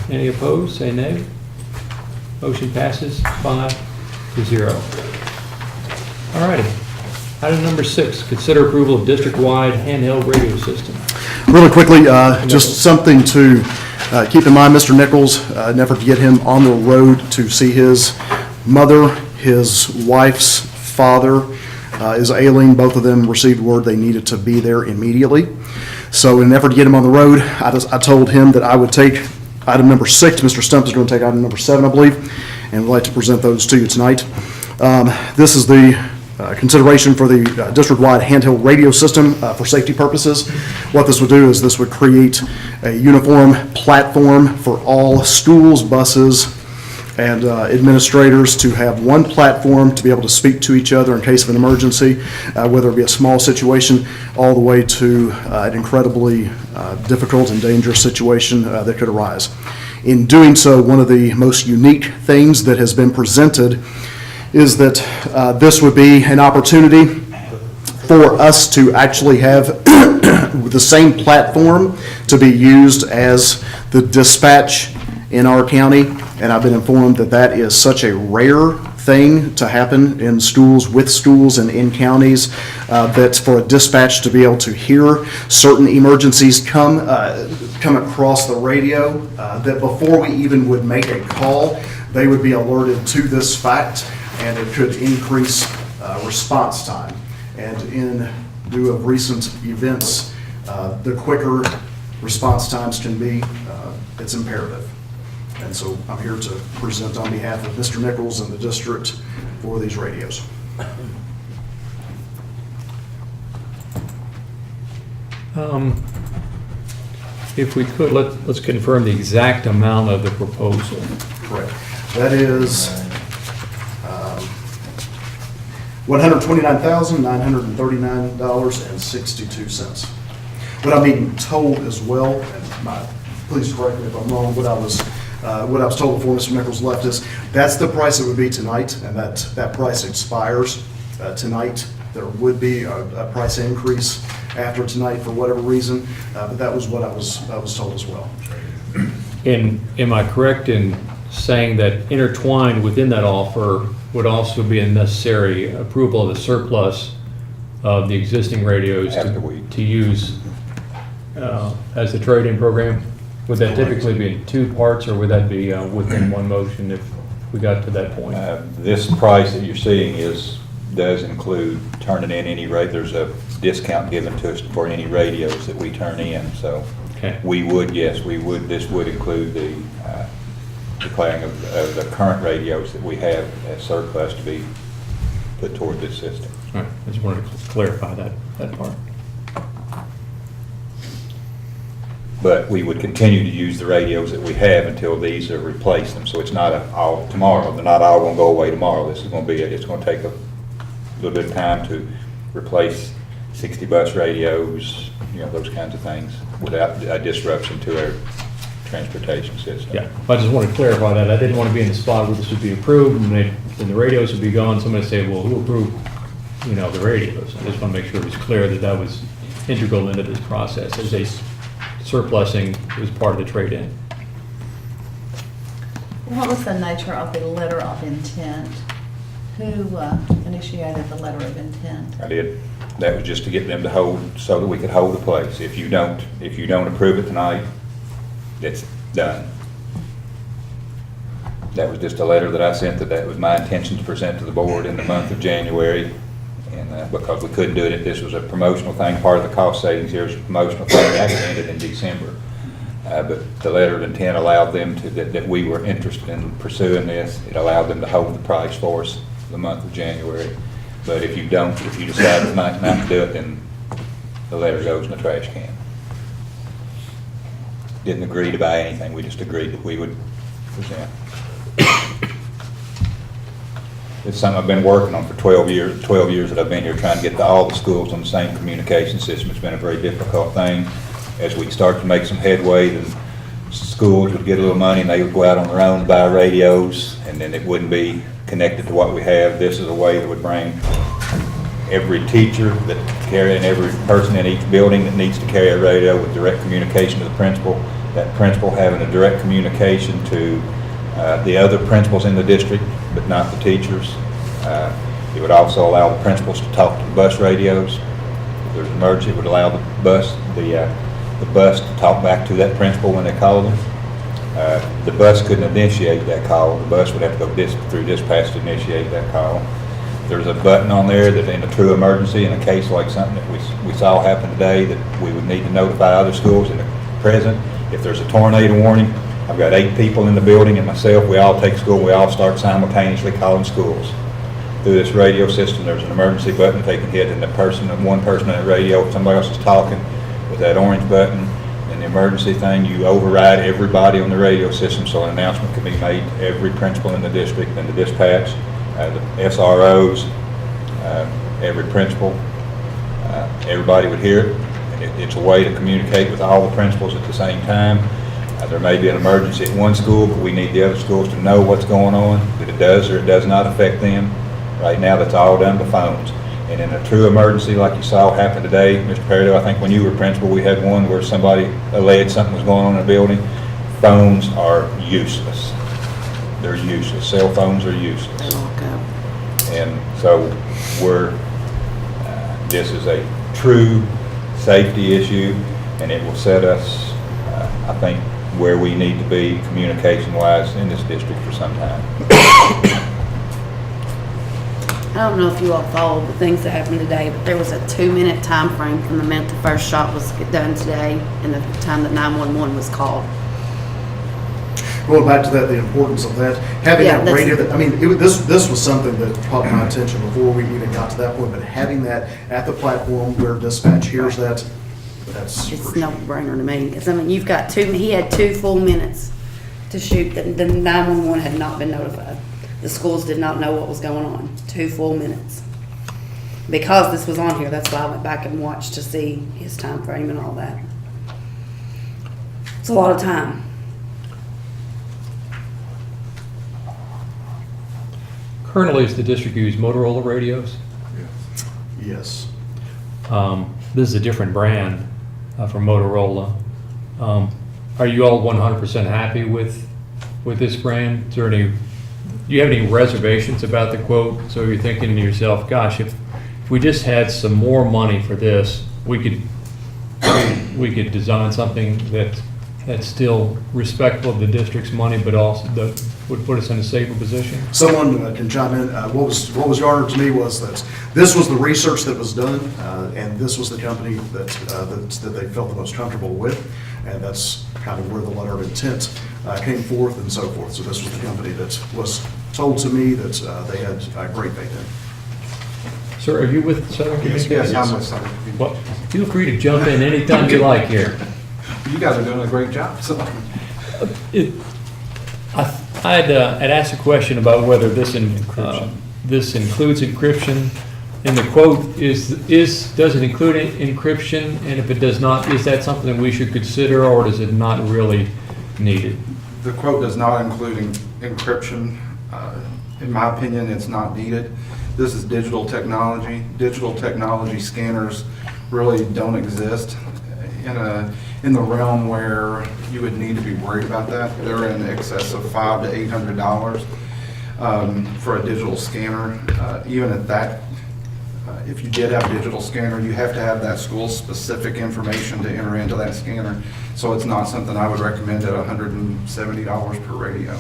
Any opposed, say nay. Motion passes 5-0. All righty. Item number 6, consider approval of district-wide handheld radio system. Really quickly, just something to keep in mind, Mr. Nichols, an effort to get him on the road to see his mother, his wife's father is ailing. Both of them received word they needed to be there immediately. So in an effort to get him on the road, I told him that I would take item number 6. Mr. Stump is going to take item number 7, I believe, and would like to present those to you tonight. This is the consideration for the district-wide handheld radio system for safety purposes. What this would do is this would create a uniform platform for all schools, buses, and administrators to have one platform to be able to speak to each other in case of an emergency, whether it be a small situation all the way to an incredibly difficult and dangerous situation that could arise. In doing so, one of the most unique things that has been presented is that this would be an opportunity for us to actually have the same platform to be used as the dispatch in our county. And I've been informed that that is such a rare thing to happen in schools, with schools, and in counties, that for a dispatch to be able to hear certain emergencies come across the radio, that before we even would make a call, they would be alerted to this fact, and it could increase response time. And in lieu of recent events, the quicker response times can be, it's imperative. And so I'm here to present on behalf of Mr. Nichols and the district for these radios. If we could, let's confirm the exact amount of the proposal. Correct. That is $129,939.62. What I'm being told as well, and please correct me if I'm wrong, what I was told before Mr. Nichols left is, that's the price it would be tonight, and that price expires tonight. There would be a price increase after tonight for whatever reason, but that was what I was told as well. And am I correct in saying that intertwined within that offer would also be a necessary approval of the surplus of the existing radios to use as the trade-in program? Would that typically be in 2 parts, or would that be within one motion if we got to that point? This price that you're seeing does include turning in any there's a discount given to us for any radios that we turn in, so Okay. this would include the declaring of the current radios that we have as surplus to be put toward this system. All right, I just wanted to clarify that part. But we would continue to use the radios that we have until these are replaced them, so it's not all tomorrow. They're not all going to go away tomorrow. This is going to be, it's going to take a little bit of time to replace 60 bus radios, those kinds of things, without a disruption to our transportation system. Yeah, I just wanted to clarify that. I didn't want to be in the spot where this would be approved and the radios would be gone. Somebody say, well, who approved, the radios? I just want to make sure it was clear that was integral into this process. As a surplusing was part of the trade-in. What was the nature of the letter of intent? Who initiated the letter of intent? I did. That was just to get them to hold, so that we could hold the place. If you don't approve it tonight, it's done. That was just a letter that I sent that was my intention to present to the board in the month of January. And because we couldn't do it if this was a promotional thing, part of the cost savings here is a promotional thing that ended in December. But the letter of intent allowed them to, that we were interested in pursuing this. It allowed them to hold the price for us the month of January. But if you decide tonight not to do it, then the letter goes in the trash can. Didn't agree to buy anything, we just agreed that we would present. It's something I've been working on for 12 years that I've been here, trying to get all the schools on the same communication system. It's been a very difficult thing. As we start to make some headway, then schools would get a little money and they would go out on their own to buy radios, and then it wouldn't be connected to what we have. This is a way that would bring every teacher and every person in each building that needs to carry a radio with direct communication to the principal, that principal having a direct communication to the other principals in the district, but not the teachers. It would also allow the principals to talk to the bus radios. If there's an emergency, it would allow the bus to talk back to that principal when they call them. The bus couldn't initiate that call. The bus would have to go through dispatch to initiate that call. There's a button on there that in a true emergency, in a case like something that we saw happen today, that we would need to notify other schools in the present. If there's a tornado warning, I've got 8 people in the building and myself, we all take school, we all start simultaneously calling schools. Through this radio system, there's an emergency button that they can hit, and one person on the radio, if somebody else is talking, with that orange button and the emergency thing, you override everybody on the radio system, so an announcement can be made to every principal in the district and the dispatch, the SROs, every principal, everybody would hear it. And it's a way to communicate with all the principals at the same time. There may be an emergency at one school, but we need the other schools to know what's going on, that it does or it does not affect them. Right now, that's all done by phones. And in a true emergency like you saw happen today, Mr. Peridot, I think when you were principal, we had one where somebody alleged something was going on in the building. Phones are useless. They're useless. Cell phones are useless. They lock up. And so this is a true safety issue, and it will set us, I think, where we need to be communication-wise in this district for some time. I don't know if you all followed the things that happened today, but there was a 2-minute time frame from the minute the first shot was done today and the time that 911 was called. Going back to that, the importance of that, having Yeah, that radio, this was something that caught my attention before we even got to that point, but having that at the platform where dispatch hears that, that's. It's no brainer to me, because you've got he had 2 full minutes to shoot, the 911 had not been notified. The schools did not know what was going on, 2 full minutes. Because this was on here, that's why I went back and watched to see his time frame and all that. It's a lot of time. Currently, does the district use Motorola radios? Yes. This is a different brand from Motorola. Are you all 100% happy with this brand? Is there do you have any reservations about the quote? So you're thinking to yourself, gosh, if we just had some more money for this, we could design something that's still respectful of the district's money, but also that would put us in a safer position? Someone can chime in. What was garnered to me was that this was the research that was done, and this was the company that they felt the most comfortable with, and that's kind of where the letter of intent came forth and so forth. So this was the company that was told to me that they had great faith in. Sir, are you with Southern Communications? Yes, I'm with Southern Communications. Well, feel free to jump in anytime you like here. You guys are doing a great job, so. I'd asked a question about whether this includes encryption, and the quote does it include encryption, and if it does not, is that something that we should consider, or is it not really needed? The quote does not include encryption. In my opinion, it's not needed. This is digital technology. Digital technology scanners really don't exist in the realm where you would need to be worried about that. They're in excess of $500 to $800 for a digital scanner. Even at that, if you did have a digital scanner, you have to have that school's specific information to enter into that scanner. So it's not something I would recommend at $170 per radio.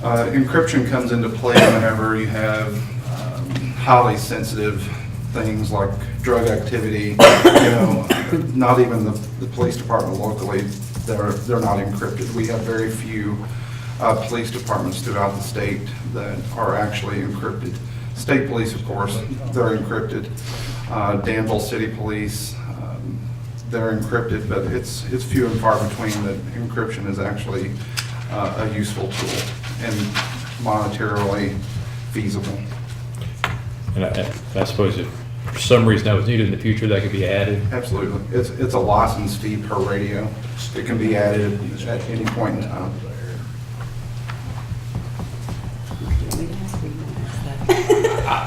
Encryption comes into play whenever you have highly sensitive things like drug activity, not even the police department locally, they're not encrypted. We have very few police departments throughout the state that are actually encrypted. State police, of course, they're encrypted. Danville City Police, they're encrypted, but it's few and far between that encryption is actually a useful tool and monetarily feasible. And I suppose if for some reason that was needed in the future, that could be added. Absolutely. It's a license fee per radio. It can be added at any point in time.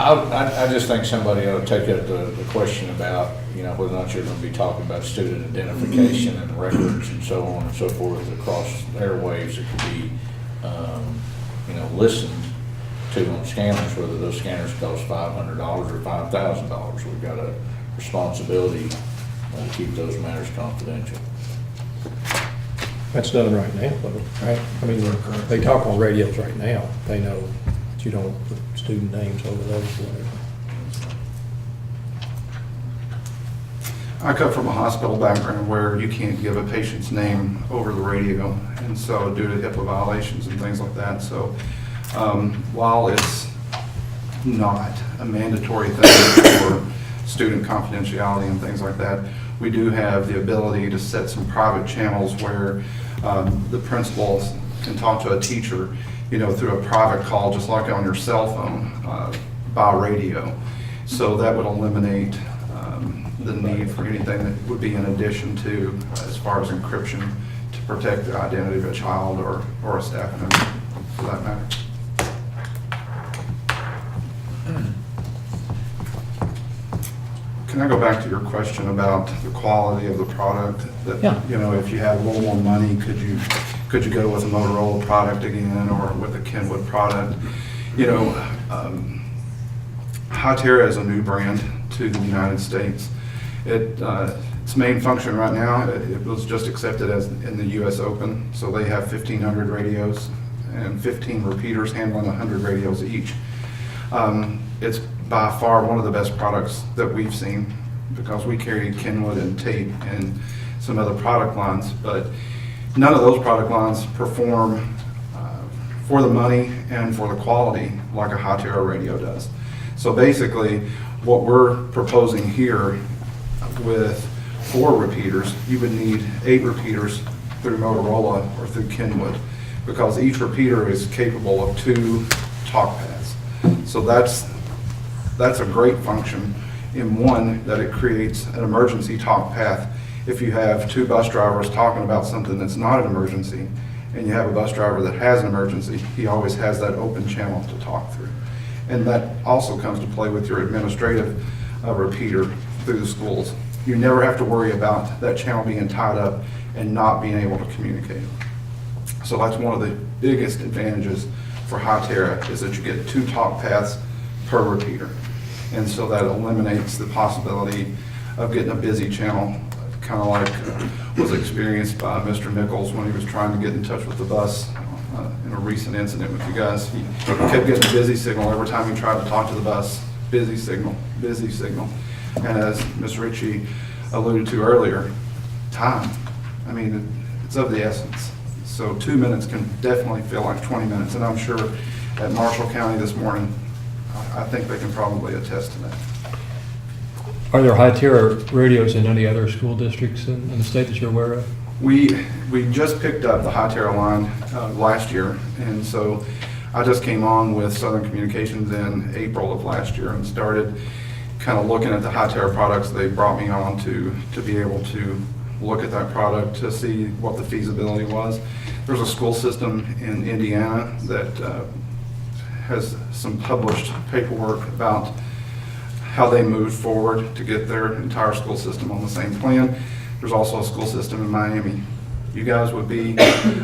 I just think somebody ought to take up the question about, whether or not you're going to be talking about student identification and records and so on and so forth across airwaves that could be, listened to on scanners, whether those scanners cost $500 or $5,000. We've got a responsibility to keep those matters confidential. That's done right now, though, right? I mean, they talk on radios right now. They know that you don't put student names over those or whatever. I come from a hospital background where you can't give a patient's name over the radio, and so due to HIPAA violations and things like that. So while it's not a mandatory thing for student confidentiality and things like that, we do have the ability to set some private channels where the principals can talk to a teacher, through a private call, just like on your cell phone, by radio. So that would eliminate the need for anything that would be in addition to, as far as encryption, to protect the identity of a child or a staff member, for that matter. Can I go back to your question about the quality of the product? That, if you had a little more money, could you go with a Motorola product again or with a Kenwood product? Hytera is a new brand to the United States. Its main function right now, it was just accepted as in the U.S. Open, so they have 1,500 radios and 15 repeaters handling 100 radios each. It's by far one of the best products that we've seen because we carry Kenwood and Tate and some other product lines, but none of those product lines perform for the money and for the quality like a Hytera radio does. So basically, what we're proposing here with 4 repeaters, you would need 8 repeaters through Motorola or through Kenwood because each repeater is capable of 2 talk paths. So that's a great function in one, that it creates an emergency talk path. If you have 2 bus drivers talking about something that's not an emergency, and you have a bus driver that has an emergency, he always has that open channel to talk through. And that also comes to play with your administrative repeater through the schools. You never have to worry about that channel being tied up and not being able to communicate. So that's one of the biggest advantages for Hytera, is that you get 2 talk paths per repeater. And so that eliminates the possibility of getting a busy channel, kind of like was experienced by Mr. Nichols when he was trying to get in touch with the bus in a recent incident with you guys. He kept getting a busy signal every time he tried to talk to the bus. Busy signal, busy signal. And as Ms. Ritchie alluded to earlier, time. I mean, it's of the essence. So 2 minutes can definitely feel like 20 minutes. And I'm sure at Marshall County this morning, I think they can probably attest to that. Are there Hytera radios in any other school districts in the state that you're aware of? We just picked up the Hytera line last year, and so I just came on with Southern Communications in April of last year and started kind of looking at the Hytera products. They brought me on to be able to look at that product to see what the feasibility was. There's a school system in Indiana that has some published paperwork about how they moved forward to get their entire school system on the same plan. There's also a school system in Miami. You guys would be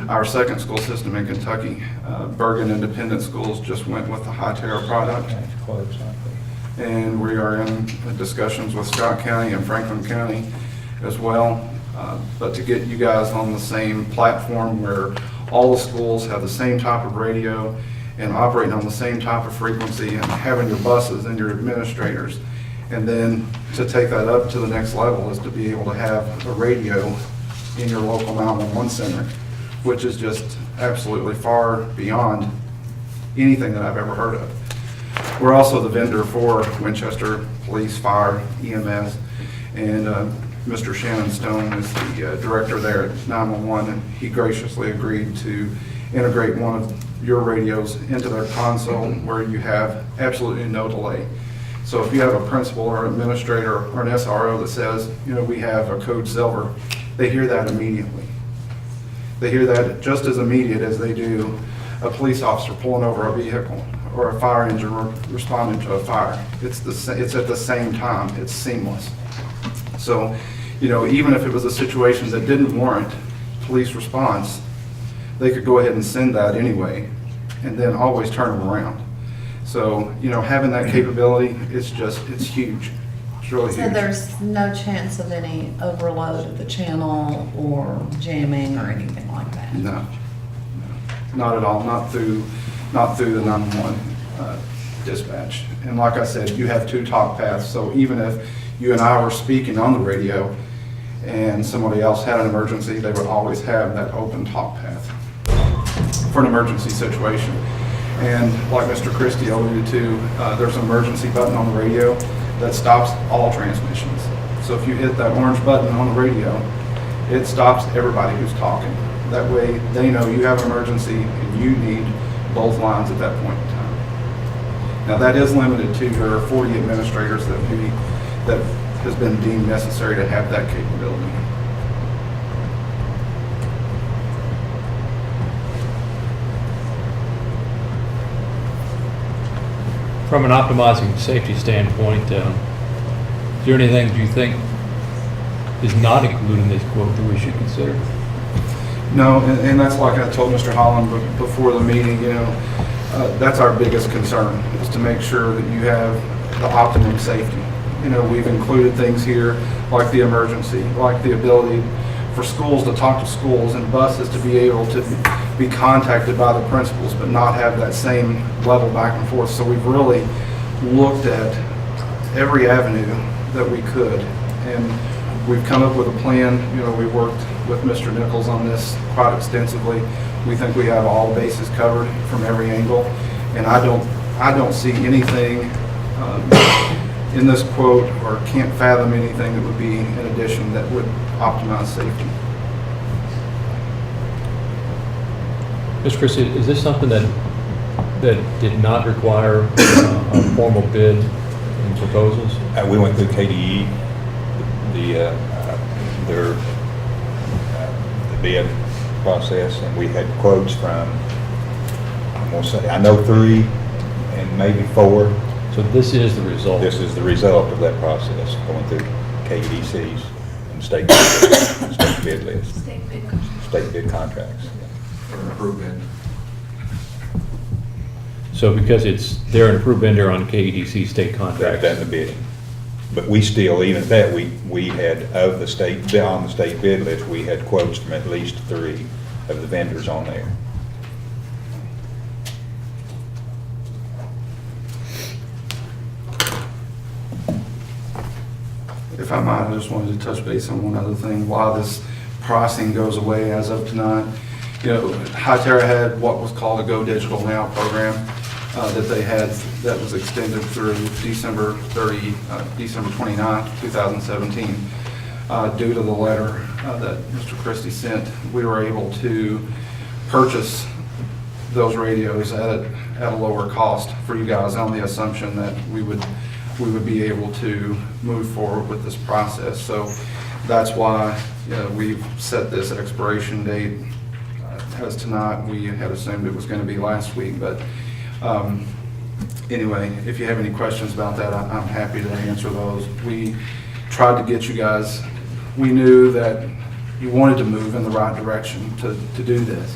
our second school system in Kentucky. Bergen Independent Schools just went with the Hytera product. And we are in discussions with Scott County and Franklin County as well. But to get you guys on the same platform where all the schools have the same type of radio and operating on the same type of frequency and having your buses and your administrators And then to take that up to the next level is to be able to have a radio in your local 911 center, which is just absolutely far beyond anything that I've ever heard of. We're also the vendor for Winchester Police, Fire, EMS, and Mr. Shannon Stone is the director there at 911, and he graciously agreed to integrate one of your radios into their console where you have absolutely no delay. So if you have a principal or administrator or an SRO that says, you know, we have a code silver, they hear that immediately. They hear that just as immediate as they do a police officer pulling over a vehicle or a fire engine responding to a fire. It's at the same time. It's seamless. So, you know, even if it was a situation that didn't warrant police response, they could go ahead and send that anyway, and then always turn them around. So, you know, having that capability, it's huge. It's really So huge. there's no chance of any overload of the channel or jamming or anything like that? No, not at all, not through the 911 dispatch. And like I said, you have two talk paths, so even if you and I were speaking on the radio and somebody else had an emergency, they would always have that open talk path for an emergency situation. And like Mr. Christie alluded to, there's an emergency button on the radio that stops all transmissions. So if you hit that orange button on the radio, it stops everybody who's talking. That way they know you have an emergency and you need both lines at that point in time. Now that is limited to your 40 administrators that has been deemed necessary to have that capability. From an optimizing safety standpoint, is there anything that you think is not included in this quote that we should consider? No, and that's like I told Mr. Holland before the meeting, you know, that's our biggest concern, is to make sure that you have the optimum safety. You know, we've included things here like the emergency, like the ability for schools to talk to schools and buses to be able to be contacted by the principals but not have that same level back and forth. So we've really looked at every avenue that we could, and we've come up with a plan. You know, we worked with Mr. Nichols on this quite extensively. We think we have all bases covered from every angle, and I don't see anything in this quote, or can't fathom anything that would be in addition that would optimize safety. Mr. Christie, is this something that did not require a formal bid and proposals? We went through KDE, the bid process, and we had quotes from, I'm gonna say, I know 3 and maybe 4. So this is the result? This is the result of that process, going through KEDCs and state bid lists. State bid contracts. So because they're an approved vendor on KEDC state They've contracts? done the bidding. But we still, even at that, we had, of the state, on the state bid list, we had quotes from at least 3 of the vendors on there. If I might, I just wanted to touch base on one other thing. While this pricing goes away as of tonight, you know, Hyterra had what was called a Go Digital Now program that they had that was extended through December 29th, 2017. Due to the letter that Mr. Christie sent, we were able to purchase those radios at a lower cost for you guys, on the assumption that we would be able to move forward with this process. So that's why we've set this expiration date as tonight. We had assumed it was going to be last week, but anyway, if you have any questions about that, I'm happy to answer those. We tried to get you guys, we knew that you wanted to move in the right direction to do this.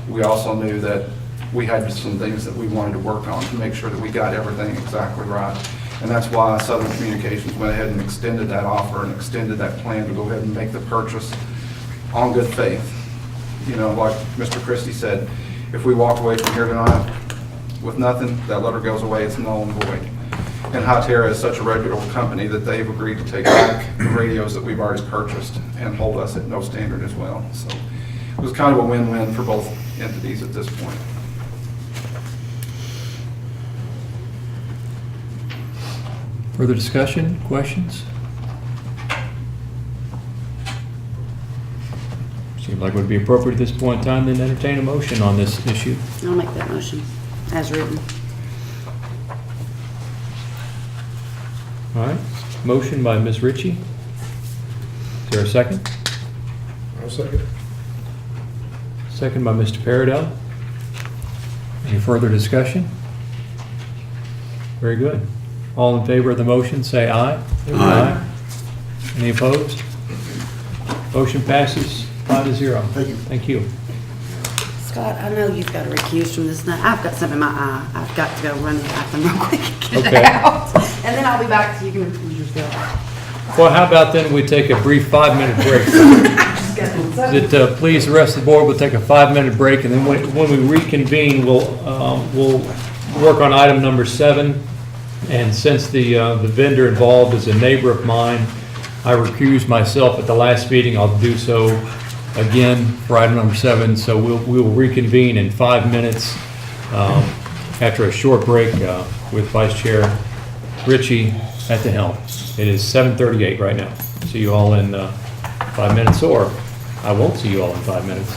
We also knew that we had some things that we wanted to work on to make sure that we got everything exactly right. And that's why Southern Communications went ahead and extended that offer and extended that plan to go ahead and make the purchase on good faith. You know, like Mr. Christie said, if we walk away from here tonight with nothing, that letter goes away, it's null and void. And Hytera is such a reputable company that they've agreed to take back the radios that we've already purchased and hold us at no standard as well. So it was kind of a win-win for both entities at this point. Further discussion, questions? Seems like it would be appropriate at this point in time then to entertain a motion on this issue. I'll make that motion as written. All right, motion by Ms. Ritchie. Is there a second? I'll second. Second by Mr. Paradell. Any further discussion? Very good. All in favor of the motion, say aye. Aye. Any opposed? Motion passes 5-0. Thank you. Thank you. Scott, I know you've got to recuse from this now. I've got something in my eye. I've got to go run the bathroom real quick and get Okay. it out. And then I'll be back so you can recuse yourself. Well, how about then we take a brief 5-minute break? That please the rest of the board will take a 5-minute break, and then when we reconvene, we'll work on item number 7. And since the vendor involved is a neighbor of mine, I recused myself at the last meeting. I'll do so again for item number 7. So we will reconvene in 5 minutes after a short break with Vice Chair Ritchie at the helm. It is 7:38 right now. See you all in 5 minutes, or I won't see you all in 5 minutes.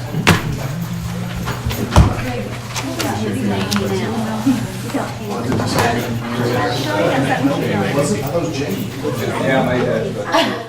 Yeah, I made that.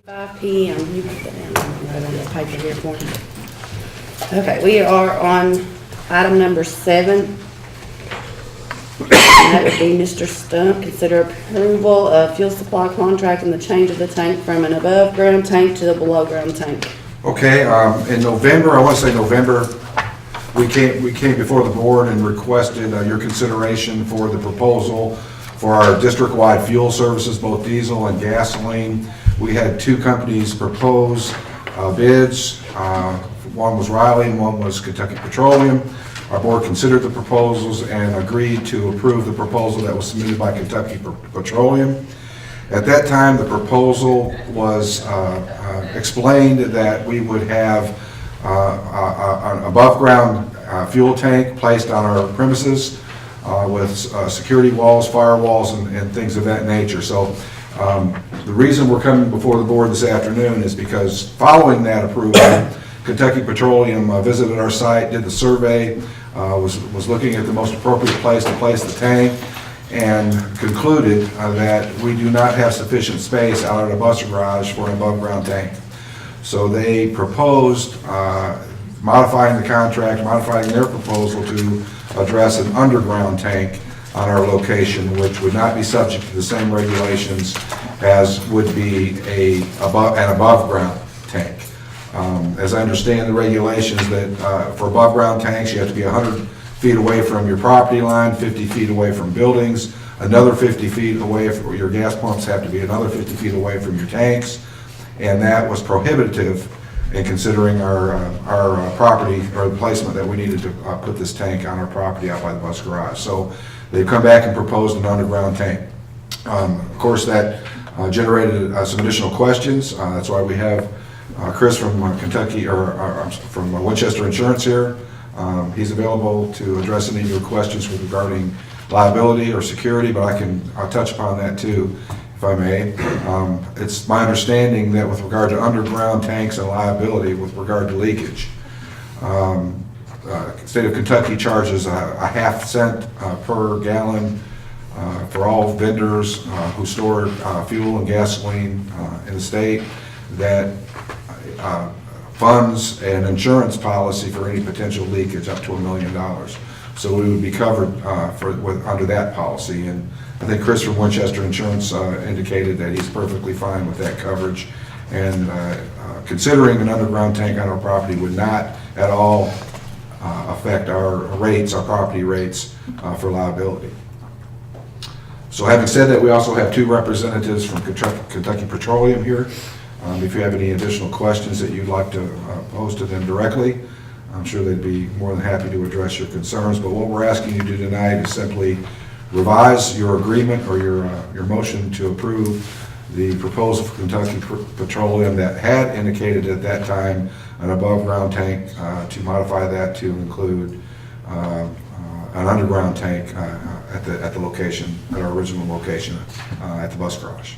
5 PM, you put that down right on this paper here for me. Okay, we are on item number 7. And that would be Mr. Stump, consider approval of fuel supply contract and the change of the tank from an above-ground tank to a below-ground tank. Okay, in November, I want to say November, we came before the board and requested your consideration for the proposal for our district-wide fuel services, both diesel and gasoline. We had 2 companies propose bids. One was Riley and one was Kentucky Petroleum. Our board considered the proposals and agreed to approve the proposal that was submitted by Kentucky Petroleum. At that time, the proposal was explained that we would have an above-ground fuel tank placed on our premises with security walls, firewalls, and things of that nature. So the reason we're coming before the board this afternoon is because following that approval, Kentucky Petroleum visited our site, did the survey, was looking at the most appropriate place to place the tank, and concluded that we do not have sufficient space out at a bus garage for an above-ground tank. So they proposed modifying the contract, modifying their proposal to address an underground tank on our location, which would not be subject to the same regulations as would be an above-ground tank. As I understand the regulations, that for above-ground tanks, you have to be 100 feet away from your property line, 50 feet away from buildings, another 50 feet away from your gas pumps, have to be another 50 feet away from your tanks, and that was prohibitive in considering our property, or the placement that we needed to put this tank on our property out by the bus garage. So they've come back and proposed an underground tank. Of course, that generated some additional questions. That's why we have Chris from Kentucky, or from Winchester Insurance here. He's available to address any of your questions regarding liability or security, but I'll touch upon that too, if I may. It's my understanding that with regard to underground tanks and liability with regard to leakage, state of Kentucky charges a half cent per gallon for all vendors who store fuel and gasoline in the state, that funds an insurance policy for any potential leakage up to $1 million. So we would be covered under that policy. And I think Chris from Winchester Insurance indicated that he's perfectly fine with that coverage. And considering an underground tank on our property would not at all affect our rates, our property rates for liability. So having said that, we also have 2 representatives from Kentucky Petroleum here. If you have any additional questions that you'd like to pose to them directly, I'm sure they'd be more than happy to address your concerns. But what we're asking you to do tonight is simply revise your agreement or your motion to approve the proposal for Kentucky Petroleum that had indicated at that time an above-ground tank, to modify that to include an underground tank at the location, at our original location at the bus garage.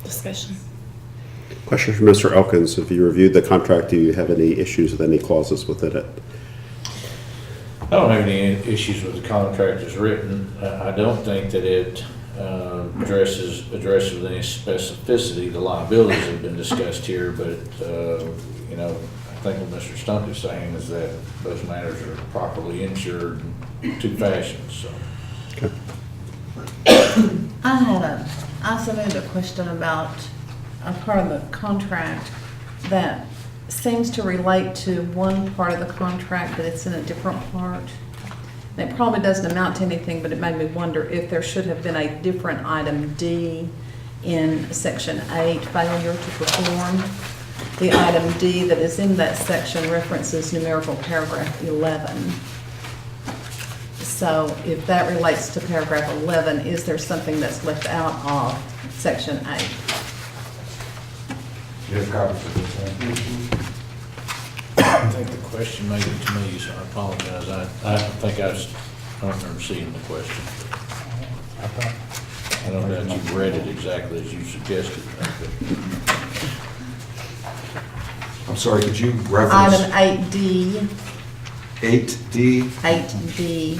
Discussion. Question for Mr. Elkins. If you reviewed the contract, do you have any issues with any clauses within it? I don't have any issues with the contract as written. I don't think that it addresses with any specificity the liabilities that have been discussed here, but, you know, I think what Mr. Stump is saying is that those matters are properly insured in 2 fashions, so. I submitted a question about a part of the contract that seems to relate to one part of the contract, but it's in a different part. And it probably doesn't amount to anything, but it made me wonder if there should have been a different item D in section 8, failure to perform. The item D that is in that section references numerical paragraph 11. So if that relates to paragraph 11, is there something that's left out of section 8? You have copies of this, I think the question made it to me, so I apologize. I think I don't remember seeing the question. I don't know that you read it exactly as you suggested. I'm sorry, could you reference? Item 8D. 8D? 8D.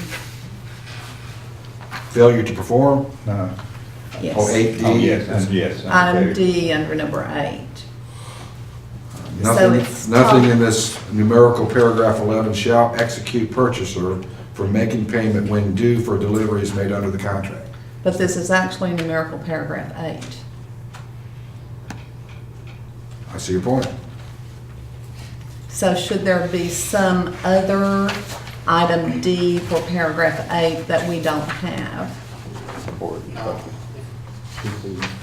Failure to perform? No. Yes. Oh, 8D? Oh, yes, yes. Item D under number 8. So Nothing, it's nothing top- in this numerical paragraph 11 shall execute purchaser for making payment when due for deliveries made under the contract. But this is actually numerical paragraph 8. I see your point. So should there be some other item D for paragraph 8 that we don't have?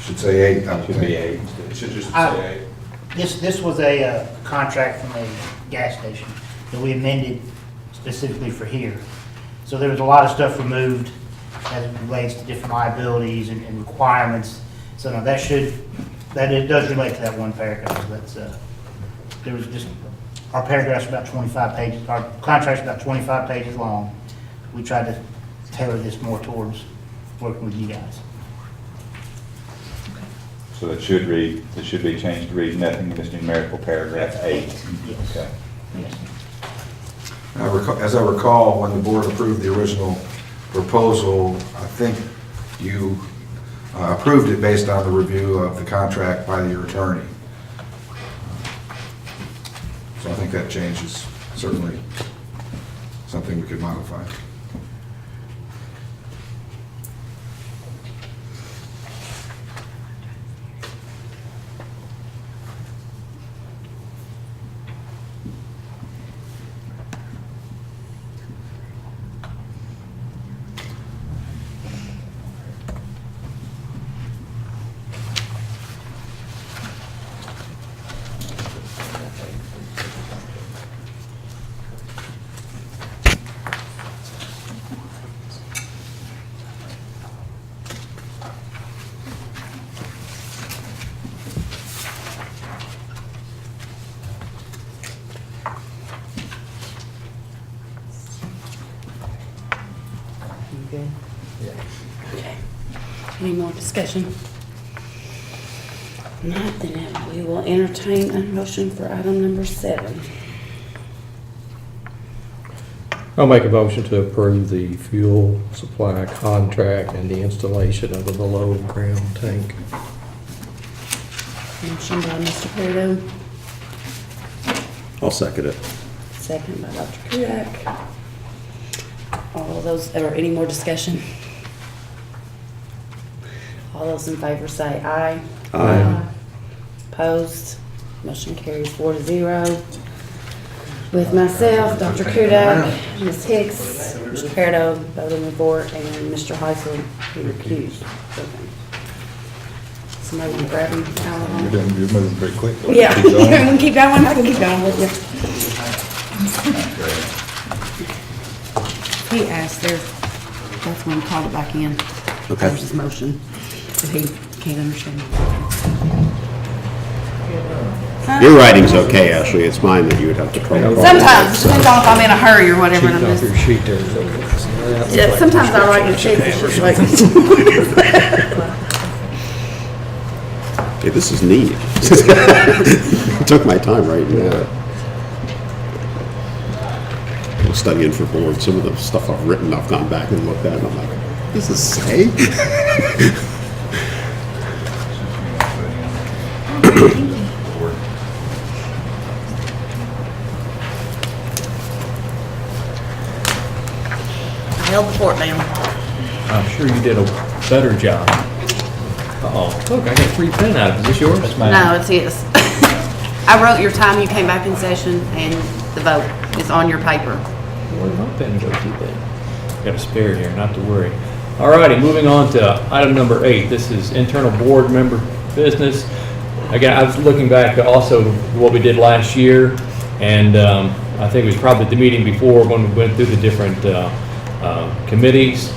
Should say 8. I would Should be think. 8. It should just I- say 8. This was a contract from a gas station that we amended specifically for here. So there was a lot of stuff removed as it relates to different liabilities and requirements. So now it does relate to that one paragraph. So that's, there was just, our paragraph's about 25 pages, our contract's about 25 pages long. We tried to tailor this more towards working with you guys. So it should be changed to read nothing in this numerical paragraph 8. Yes. Okay. Yes. As I recall, when the board approved the original proposal, I think you approved it based on the review of the contract by your attorney. So I think that change is certainly something we could modify. Any more discussion? Not, then we will entertain a motion for item number 7. I'll make a motion to approve the fuel supply contract and the installation of a below-ground tank. Motion by Mr. Pedo, I'll second it. second by Dr. Kudak. All those, or any more discussion? All those in favor say aye. Aye. Opposed? Motion carries 4-0. With myself, Dr. Kudak, Ms. Hicks, Mr. Pedo, voting report, and Mr. Heisel, who recused. Somebody want to grab him? You're moving pretty quick. Yeah, Keep going. we can keep going, I can keep going with you. He asked there, that's when he called it back in. Okay. There's his motion, but he can't understand. Your writing's okay, Ashley. It's mine that you would have to trouble. Sometimes, depends on if I'm in a hurry or whatever. And I'm Cheating off just, your sheet there. yeah, sometimes I write in sheets, it's just like. Hey, this is neat. I took my time writing that. I'm studying for board. Some of the stuff I've written, I've gone back and looked at, and I'm like, does this say? I held the fort down. I'm sure you did a better job. Uh-oh, look, I got 3 pen out of it. Is this yours? No, it's his. I wrote your time you came back in session and the vote is on your paper. Where'd my pen go to then? Got a spare here, not to worry. All righty, moving on to item number 8. This is internal board member business. Again, I was looking back also to what we did last year, and I think it was probably the meeting before when we went through the different committees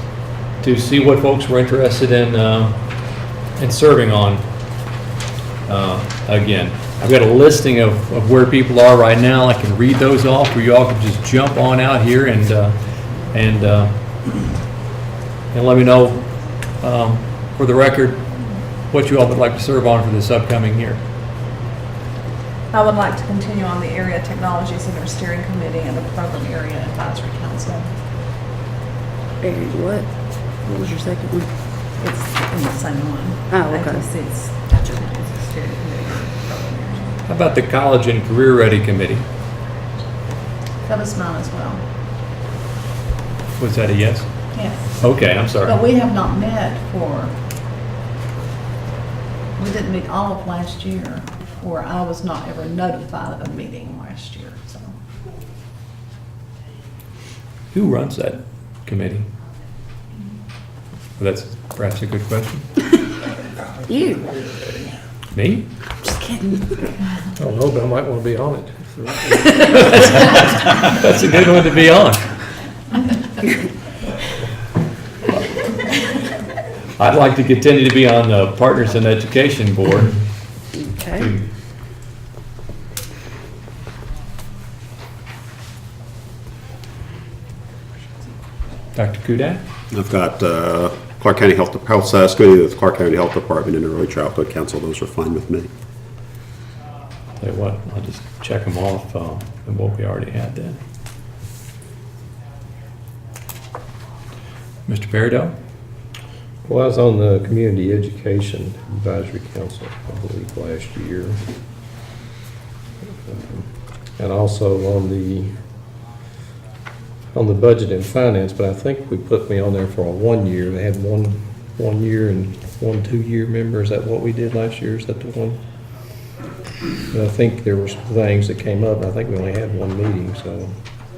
to see what folks were interested in serving on. Again, I've got a listing of where people are right now. I can read those off, or you all can just jump on out here and let me know, for the record, what you all would like to serve on for this upcoming year. I would like to continue on the Area Technology Center Steering Committee and the Program Area Advisory Council. What? What was your second one? It's in the same one. Oh, okay. ATC's steering committee. How about the College and Career Ready Committee? That was mine as well. Was that a yes? Yes. Okay, I'm sorry. But we have not met we didn't meet all of last year, or I was not ever notified of a meeting last year, so. Who runs that committee? Well, that's perhaps a good question. You. Me? Just kidding. I don't know, but I might want to be on it. That's a good one to be on. I'd like to continue to be on the Partners in Education Board. Okay. Dr. Kudak? I've got Clark County Health Science Committee, the Clark County Health Department, and the Early Childhood Council. Those are fine with me. Tell you what, I'll just check them off and what we already had then. Mr. Peridot? Well, I was on the Community Education Advisory Council, I believe, last year. And also on the Budget and Finance, but I think we put me on there for a 1 year. They had one year and 1 2-year member. Is that what we did last year? Is that the one? And I think there were some things that came up. I think we only had one meeting, so,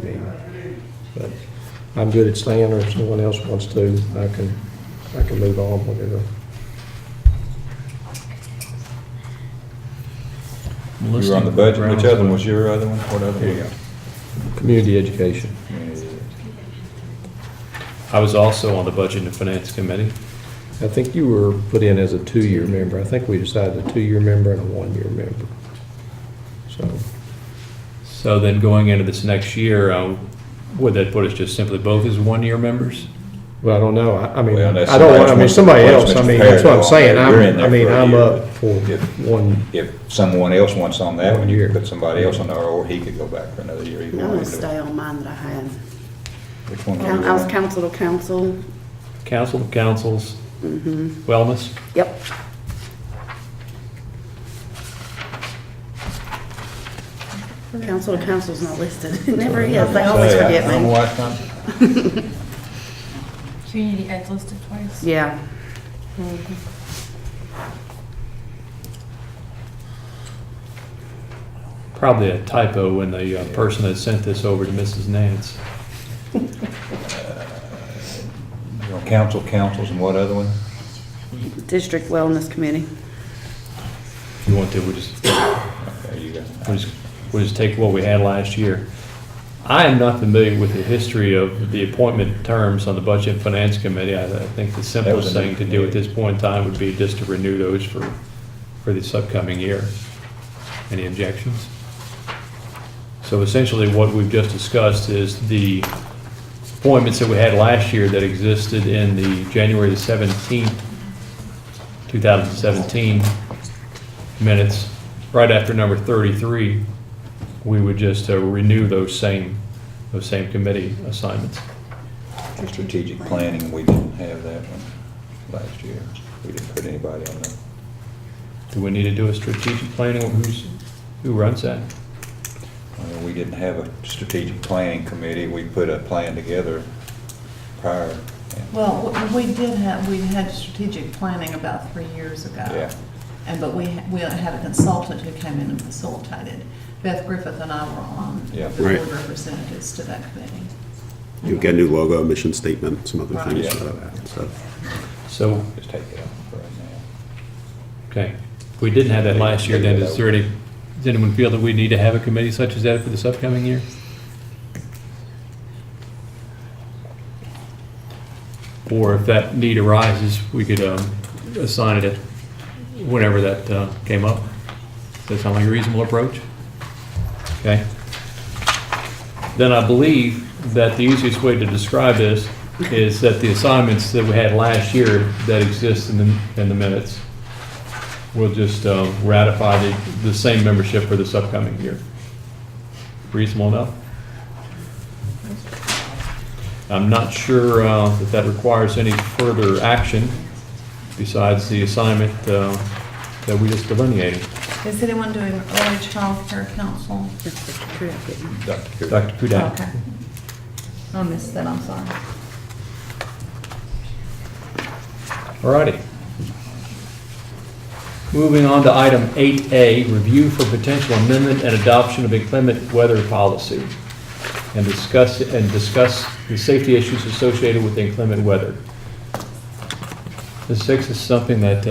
I mean, but I'm good at staying, or if someone else wants to, I can move on, whatever. You were on the budget. Which other one was your other one? What other? Here you go. Community education. I was also on the Budget and Finance Committee. I think you were put in as a 2-year member. I think we decided a 2-year member and a 1-year member. So then going into this next year, would that put us just simply both as 1-year members? Well, I don't know. I mean, Well, that's I don't want, I mean, somebody somebody else, else, I mean, Mr. that's what I'm Fairwell, saying. you're in there I mean, for a I'm year. up for one. If someone else wants on that one, you 1 could year. put somebody else on there, or he could go back for another year. Either I'm one. gonna stay on mine that I had. Which one? I was council to council. Council of Councils, Wellness? Yep. Council to council's not listed. It never is. They always forget I don't know me. why it's not. Community Ed's listed twice. Yeah. Probably a typo in the person that sent this over to Mrs. Nance. You're on councils, and what other one? District Wellness Committee. If you want to, we'll There you go. just take what we had last year. I am not familiar with the history of the appointment terms on the Budget and Finance Committee. I think the simplest thing to do at this point in time would be just to renew those for this upcoming year. Any objections? So essentially what we've just discussed is the appointments that we had last year that existed in the January the 17th, 2017 minutes, right after number 33, we would just renew those same committee assignments. Strategic planning, we didn't have that one last year. We didn't put anybody on that. Do we need to do a strategic planning? Who runs that? We didn't have a strategic planning committee. We put a plan together prior. Well, we had strategic planning about 3 years ago. Yeah. But we had a consultant who came in and facilitated. Beth Griffith and I were on Yeah. the Right. board representatives to that committee. You've got a new logo, mission statement, some other Right. things. Yeah. So, Just take it off for right now. okay, if we didn't have that last year, then does anyone feel that we need to have a committee such as that for this upcoming year? Or if that need arises, we could assign it whenever that came up. Does that sound like a reasonable approach? Okay. Then I believe that the easiest way to describe this is that the assignments that we had last year that exist in the minutes, we'll just ratify the same membership for this upcoming year. Reasonable enough? I'm not sure that requires any further action. besides the assignment that we just delineated. Is anyone doing early child care council? Dr. Kudak. Okay. I missed that, I'm sorry. All righty. Moving on to item 8A, review for potential amendment and adoption of inclement weather policy, and discuss the safety issues associated with inclement weather. Ms. Six is something that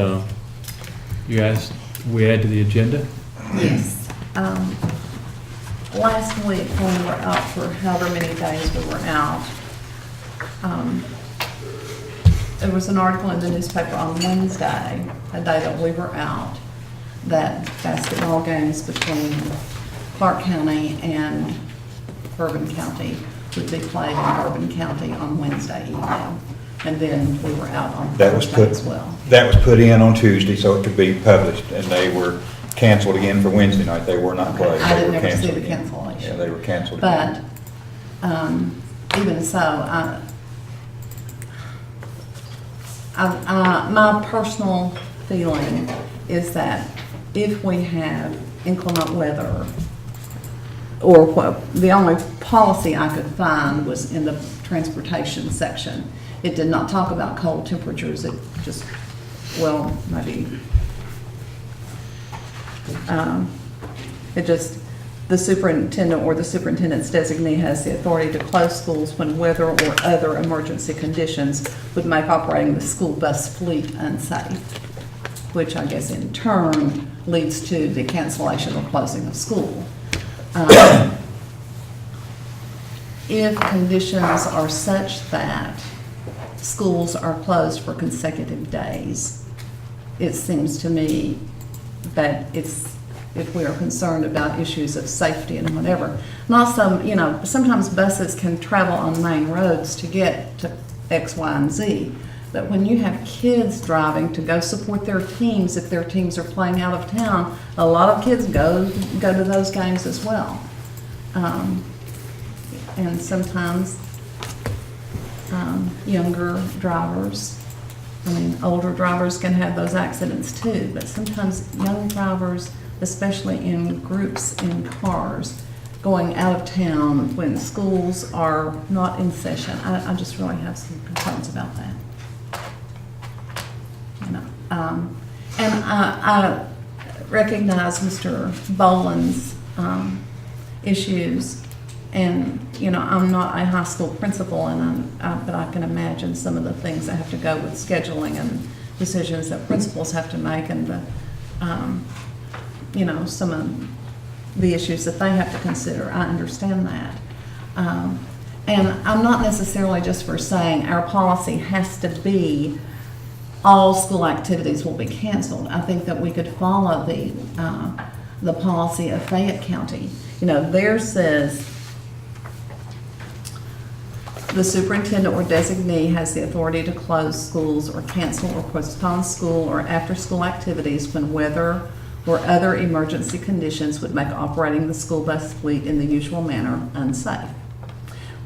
you asked we add to the agenda. Yes. Last week, when we were out for however many days we were out, there was an article in the newspaper on Wednesday, a day that we were out, that basketball games between Clark County and Bourbon County would be played in Bourbon County on Wednesday evening. And then we were out on Thursday as well. That was put in on Tuesday so it could be published, and they were canceled again for Wednesday night. They were not played. I They were didn't ever see canceled the again. cancellation. Yeah, they were canceled But, again. even so, my personal feeling is that if we have inclement weather, or what, the only policy I could find was in the transportation section. It did not talk about cold temperatures, it just, well, maybe, it just, the superintendent or the superintendent's designee has the authority to close schools when weather or other emergency conditions would make operating the school bus fleet unsafe, which I guess in turn leads to the cancellation or closing of school. If conditions are such that schools are closed for consecutive days, it seems to me that it's, if we are concerned about issues of safety and whatever. And also, you know, sometimes buses can travel on main roads to get to X, Y, and Z. But when you have kids driving to go support their teams, if their teams are playing out of town, a lot of kids go to those games as well. And sometimes younger drivers, I mean, older drivers can have those accidents too, but sometimes young drivers, especially in groups in cars, going out of town when schools are not in session, I just really have some concerns about that. You know, and I recognize Mr. Boland's issues. And, you know, I'm not a high school principal, and but I can imagine some of the things that have to go with scheduling and decisions that principals have to make, and the, you know, some of the issues that they have to consider. I understand that. And I'm not necessarily just for saying our policy has to be all school activities will be canceled. I think that we could follow the policy of Fayette County. You know, theirs says, the superintendent or designee has the authority to close schools or cancel or postpone school or after-school activities when weather or other emergency conditions would make operating the school bus fleet in the usual manner unsafe.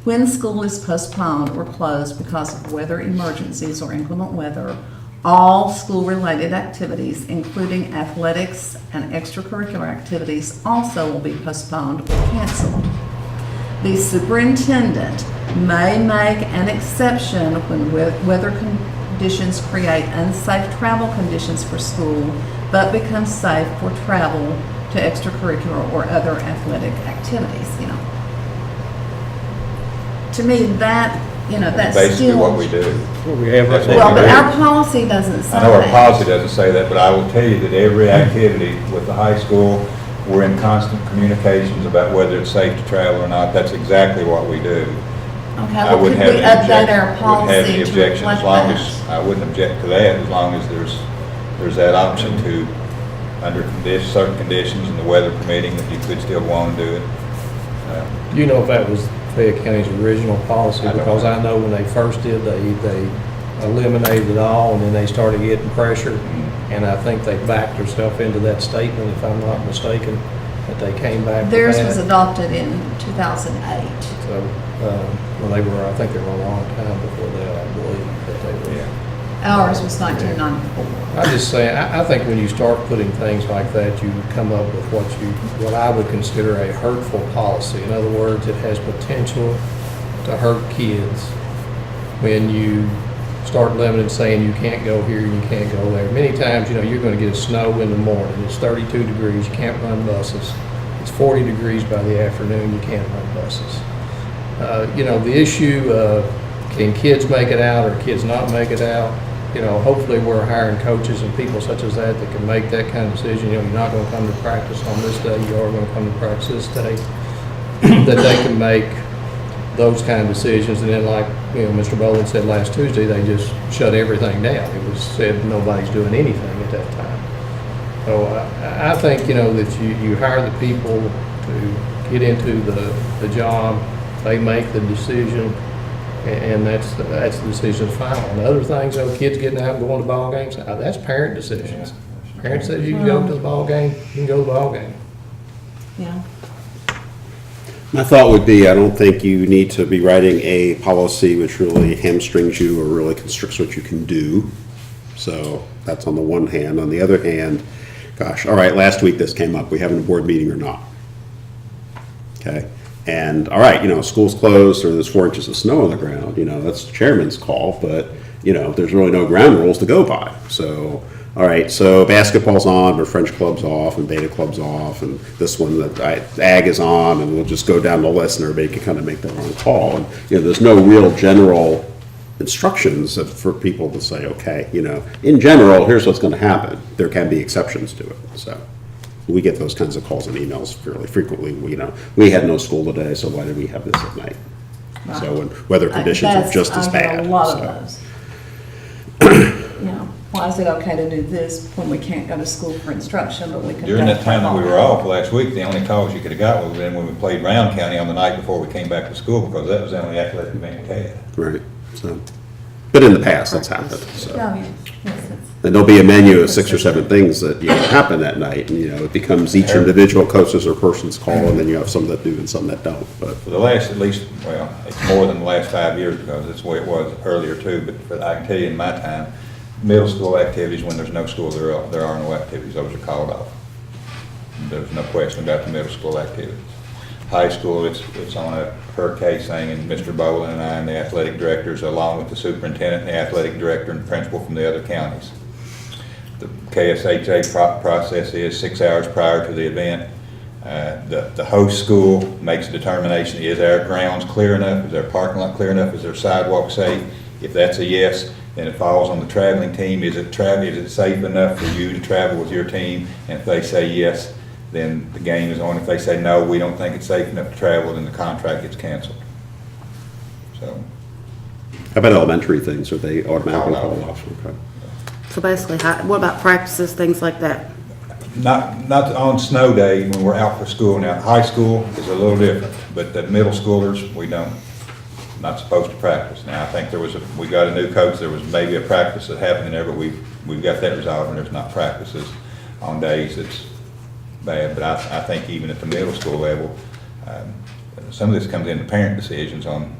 When school is postponed or closed because of weather emergencies or inclement weather, all school-related activities, including athletics and extracurricular activities, also will be postponed or canceled. The superintendent may make an exception when weather conditions create unsafe travel conditions for school, but become safe for travel to extracurricular or other athletic activities, you know. To me, that, you know, that's Basically still what we do. What we have right That's what well, we but do. our policy doesn't say I know our that. policy doesn't say that, but I will tell you that every activity with the high school, we're in constant communications about whether it's safe to travel or not. That's exactly what we do. Okay, I well, wouldn't could we have any update our objection- wouldn't have any policy to objection reflect as long that? as, I wouldn't object to that as long as there's that option to, under certain conditions and the weather permitting, that you could still go on and do it. Do you know if that was Fayette County's original policy? I don't Because know. I know when they first did, they eliminated it all, and then they started getting pressure, and I think they backed themselves into that statement, if I'm not mistaken, that they came back with Theirs that. was adopted in 2008. So, well, I think they were a long time before that, I believe, that they were. Yeah. Ours was 1994. I just say, I think when you start putting things like that, you come up with what I would consider a hurtful policy. In other words, it has potential to hurt kids when you start limiting, saying you can't go here, you can't go there. Many times, you're going to get snow in the morning. It's 32 degrees, you can't run buses. It's 40 degrees by the afternoon, you can't run buses. The issue of can kids make it out or kids not make it out? Hopefully we're hiring coaches and people such as that can make that kind of decision. You're not going to come to practice on this day, you are going to come to practice this day. That they can make those kind of decisions. And then like, Mr. Boland said last Tuesday, they just shut everything down. It was said nobody's doing anything at that time. So I think, that you hire the people to get into the job, they make the decision, and that's the decision final. And other things, kids getting out and going to ball games, that's parent decisions. Parent says you can go to the ball game, you can go to the ball game. Yeah. My thought would be, I don't think you need to be writing a policy which really hamstrings you or really constricts what you can do. So that's on the one hand. On the other hand, gosh, all right, last week this came up. We having a board meeting or not? Okay. And all right, school's closed or there's 4 inches of snow on the ground, that's the chairman's call, but, there's really no ground rules to go by. So, all right, so basketball's on, but French club's off and beta club's off, and this one, ag is on, and we'll just go down the list and everybody can kind of make their own call. And, there's no real general instructions for people to say, okay, in general, here's what's going to happen. There can be exceptions to it, so. We get those kinds of calls and emails fairly frequently. We had no school today, so why did we have this at night? Right. So when weather conditions are just as I get bad. a lot so. of those. Why is it okay to do this when we can't go to school for instruction, but we can? During that time that we were off last week, the only calls you could have got was when we played Brown County on the night before we came back to school, because that was the only athletic event we had. Right. So, but in the past, that's happened. So. Oh, yes, yes, And there'll be a menu of 6 or 7 things that happen that night, and it becomes each individual coach's or person's call, and then you have some that do and some that don't. But For the last, at least, well, it's more than the last 5 years, because it's the way it was earlier too, but I can tell you in my time, middle school activities, when there's no school, there are no activities, those are called off. There's no question about the middle school activities. High school, it's on a per case thing, and Mr. Boland and I and the athletic directors, along with the superintendent and the athletic director and principal from the other counties. The KSHA process is 6 hours prior to the event. The host school makes a determination, is our grounds clear enough? Is our parking lot clear enough? Is our sidewalk safe? If that's a yes, then it falls on the traveling team. Is it safe enough for you to travel with your team? And if they say yes, then the game is on. If they say no, we don't think it's safe enough to travel, then the contract gets canceled. So. how about elementary things? Are they automatically called off? Okay. So basically, what about practices, things like that? Not on snow day when we're out for school. Now, high school is a little different, but the middle schoolers, not supposed to practice. Now, I think we got a new coach, there was maybe a practice that happened in there, but we've got that resolved, and there's not practices on days it's bad. But I think even at the middle school level, some of this comes into parent decisions on,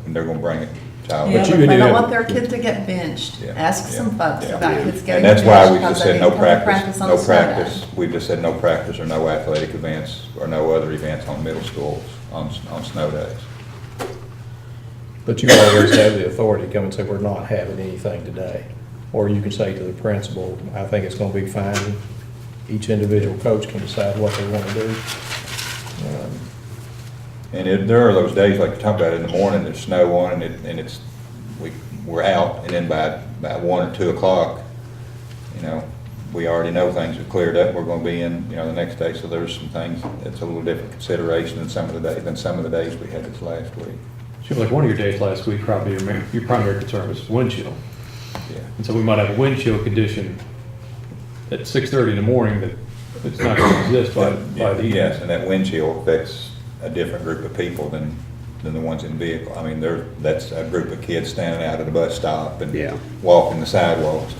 when they're gonna bring it. Child. Yeah, but they don't want their kid to get benched. Yeah. Ask some folks Yeah. about kids getting And that's benched why we because just they said no didn't come to practice, on no a Sunday. practice. We just said no practice or no athletic events or no other events on middle schools on snow days. But you always have the authority to come and say, we're not having anything today. Or you can say to the principal, I think it's going to be fine. Each individual coach can decide what they want to do. And there are those days, like you talked about, in the morning, there's snow on, and we're out, and then by 1 or 2 o'clock, we already know things have cleared up, we're gonna be in, the next day, so there's some things, it's a little different consideration than some of the days we had this last week. Seems like one of your days last week, probably your primary concern was wind chill. Yeah. And so we might have a wind chill condition at 6:30 in the morning that it's not going to exist by the evening. Yes, and that wind chill affects a different group of people than the ones in the vehicle. I mean, that's a group of kids standing out at the bus stop and walking the sidewalks,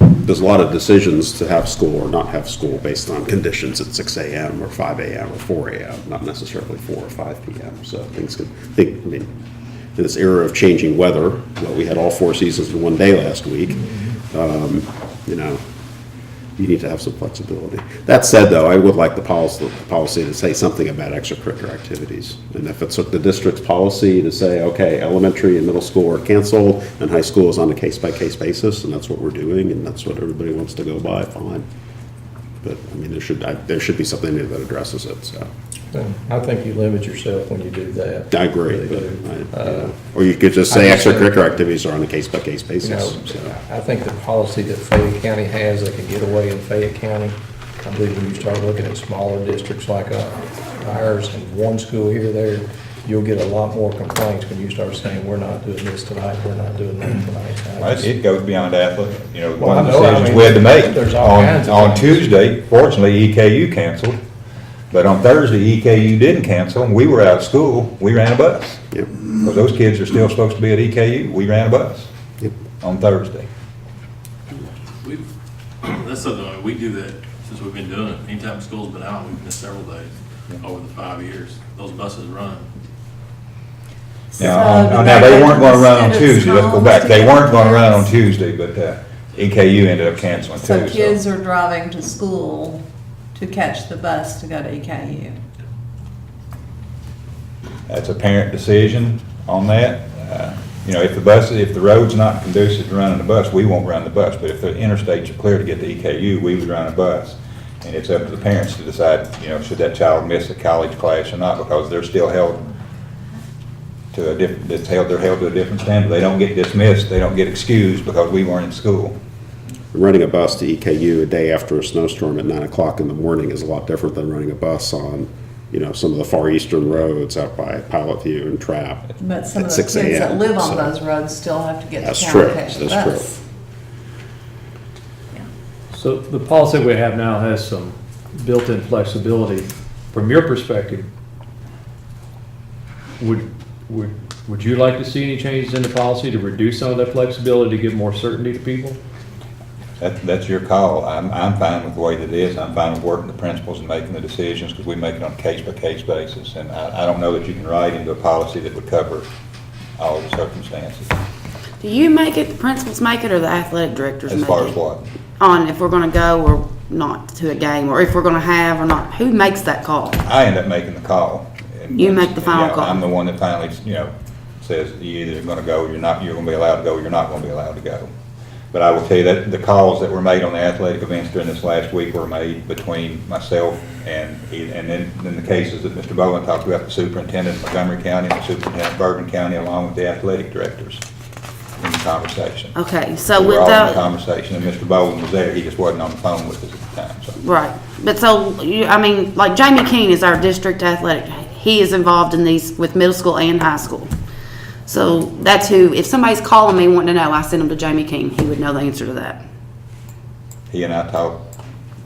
There's a lot of decisions to have school or not have school based on conditions at 6 a.m. or 5 a.m. or 4 a.m., not necessarily 4 or 5 p.m. So things in this era of changing weather, well, we had all 4 seasons in one day last week, you know, you need to have some flexibility. That said, though, I would like the policy to say something about extracurricular activities. And if it's the district's policy to say, okay, elementary and middle school are canceled, and high school is on a case-by-case basis, and that's what we're doing, and that's what everybody wants to go by, fine. But, I mean, there should be something that addresses it, so. I think you limit yourself when you do that. I agree, Really do. but, or you could just say I just think- extracurricular activities are on a case-by-case You basis. know, so. I think the policy that Fayette County has, they can get away in Fayette County. I believe when you start looking at smaller districts like ours and one school here or there, you'll get a lot more complaints when you start saying, we're not doing this tonight, we're not doing that tonight. Well, it goes beyond athletic, you know, Well, one of the I know, I decisions mean, we had to make. there's all kinds of On things. Tuesday, fortunately, EKU canceled, but on Thursday, EKU didn't cancel, and we were out of school, we ran a bus. Yep. Because those kids are still supposed to be at EKU, we ran a bus Yep. on Thursday. That's something, I mean, we do that since we've been doing it. Anytime school's been out, we've missed several days over the 5 years. Those buses run. Now, they weren't gonna run on Tuesday, let's go back, they weren't gonna run on Tuesday, but EKU ended up canceling too. So kids are driving to school to catch the bus to go to EKU. That's a parent decision on that. You know, if the road's not conducive to running the bus, we won't run the bus. But if the interstates are clear to get to EKU, we would run a bus. And it's up to the parents to decide, you know, should that child miss a college class or not, because they're still held to a different, they're held to a different standard. They don't get dismissed, they don't get excused because we weren't in school. Running a bus to EKU a day after a snowstorm at 9 o'clock in the morning is a lot different than running a bus on, you know, some of the far eastern roads out by Pilot View and Trapp But some at of the 6 kids that a.m. live on So, those roads still have to get to That's town true, to catch the that's bus. So the policy we have now has some built-in flexibility. From your perspective, would you like to see any changes in the policy to reduce some of that flexibility to give more certainty to people? That's your call. I'm fine with the way that it is. I'm fine with working the principals and making the decisions, because we make it on a case-by-case basis. And I don't know that you can write into a policy that would cover all the circumstances. Do you make it, the principals make it, or the athletic directors make it? As far as what? On if we're gonna go or not to a game, or if we're gonna have or not, who makes that call? I end up making the call. And- You make the final yeah, call. I'm the one that finally, you know, says you're either gonna go, you're gonna be allowed to go, or you're not gonna be allowed to go. But I will tell you that the calls that were made on the athletic events during this last week were made between myself and then in the cases that Mr. Bowen talked about, the superintendent of Montgomery County and the superintendent of Bourbon County, along with the athletic directors in the conversation. Okay, so We with were all in the the, conversation, and Mr. Bowen was there, he just wasn't on the phone with us at the time, so. right, but so, I mean, like Jamie King is our district athletic, he is involved in these with middle school and high school. So that's who, if somebody's calling me wanting to know, I send them to Jamie King, he would know the answer to that. He and I talked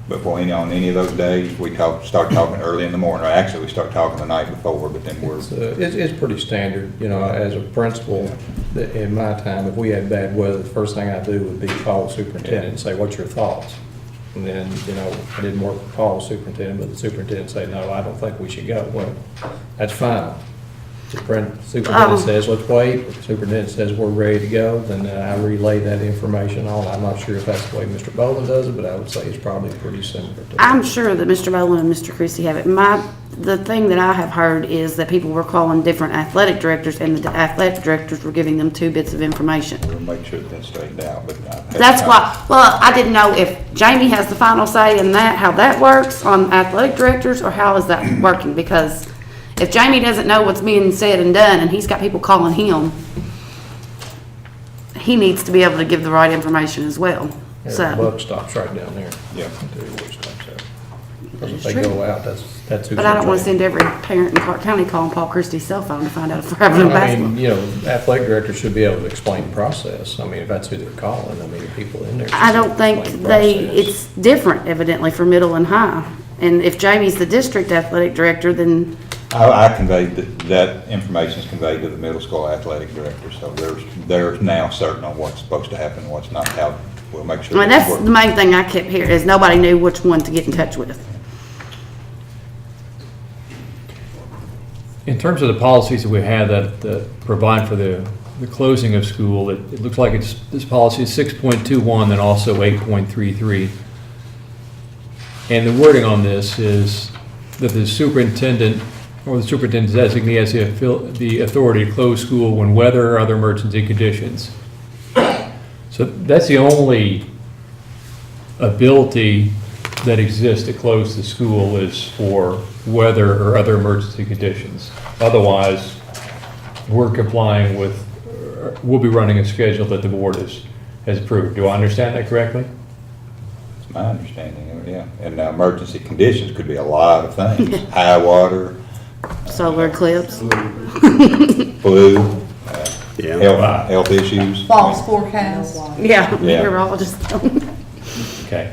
before, on any of those days, we start talking early in the morning, or actually, we start talking the night before, but then It's pretty standard, you know, as a principal, that in my time, if we had bad weather, the first thing I do would be call the superintendent and say, what's your thoughts? And then, you know, I didn't work with Paul, the superintendent, but the superintendent said, no, I don't think we should go. Well, that's fine. The superintendent says, let's wait, if the superintendent says we're ready to go, then I relay that information on. I'm not sure if that's the way Mr. Boland does it, but I would say it's probably pretty similar to that. I'm sure that Mr. Boland and Mr. Christie have it. The thing that I have heard is that people were calling different athletic directors, and the athletic directors were giving them 2 bits of information. we'll make sure that that's straightened out, but. That's why, well, I didn't know if Jamie has the final say in that, how that works on athletic directors, or how is that working? Because if Jamie doesn't know what's being said and done, and he's got people calling him, he needs to be able to give the right information as well, Yeah, so. the buck stops right down there. Yeah. I'll tell you where it stops at. Because if That's they true. go out, that's who's. But I don't in want to charge. send every parent in Clark County calling Paul Christie's cell phone to find out if we're having a I basketball. mean, you know, athletic directors should be able to explain the process. I mean, if that's who they're calling, I mean, the people in there. should I don't think explain the process. it's different evidently for middle and high. And if Jamie's the district athletic director, then, I conveyed that information is conveyed to the middle school athletic director, so they're now certain on what's supposed to happen and what's not, how we'll make sure. I mean, that's the main thing I kept hearing, is nobody knew which one to get in touch with. In terms of the policies that we have that provide for the closing of school, it looks like this policy is 6.21, then also 8.33. And the wording on this is that the superintendent or the superintendent designee has the authority to close school when weather or other emergency conditions. So that's the only ability that exists to close the school is for weather or other emergency conditions. Otherwise, we're complying with, we'll be running a schedule that the board has approved. Do I understand that correctly? It's my understanding, yeah. And emergency conditions could be a lot of things. High water, Solar eclipse. flu, Yeah. health issues. False forecast. Yeah, Yeah. meteorologist. Okay.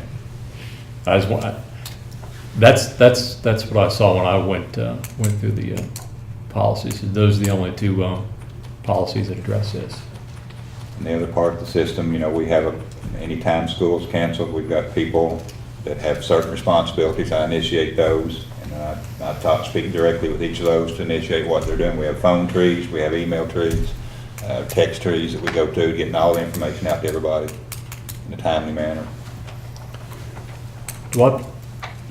I just want, that's what I saw when I went through the policies. Those are the only two policies that address this. And the other part of the system, you know, we have, anytime school's canceled, we've got people that have certain responsibilities. I initiate those, and I speak directly with each of those to initiate what they're doing. We have phone trees, we have email trees, text trees that we go to, getting all the information out to everybody in a timely manner.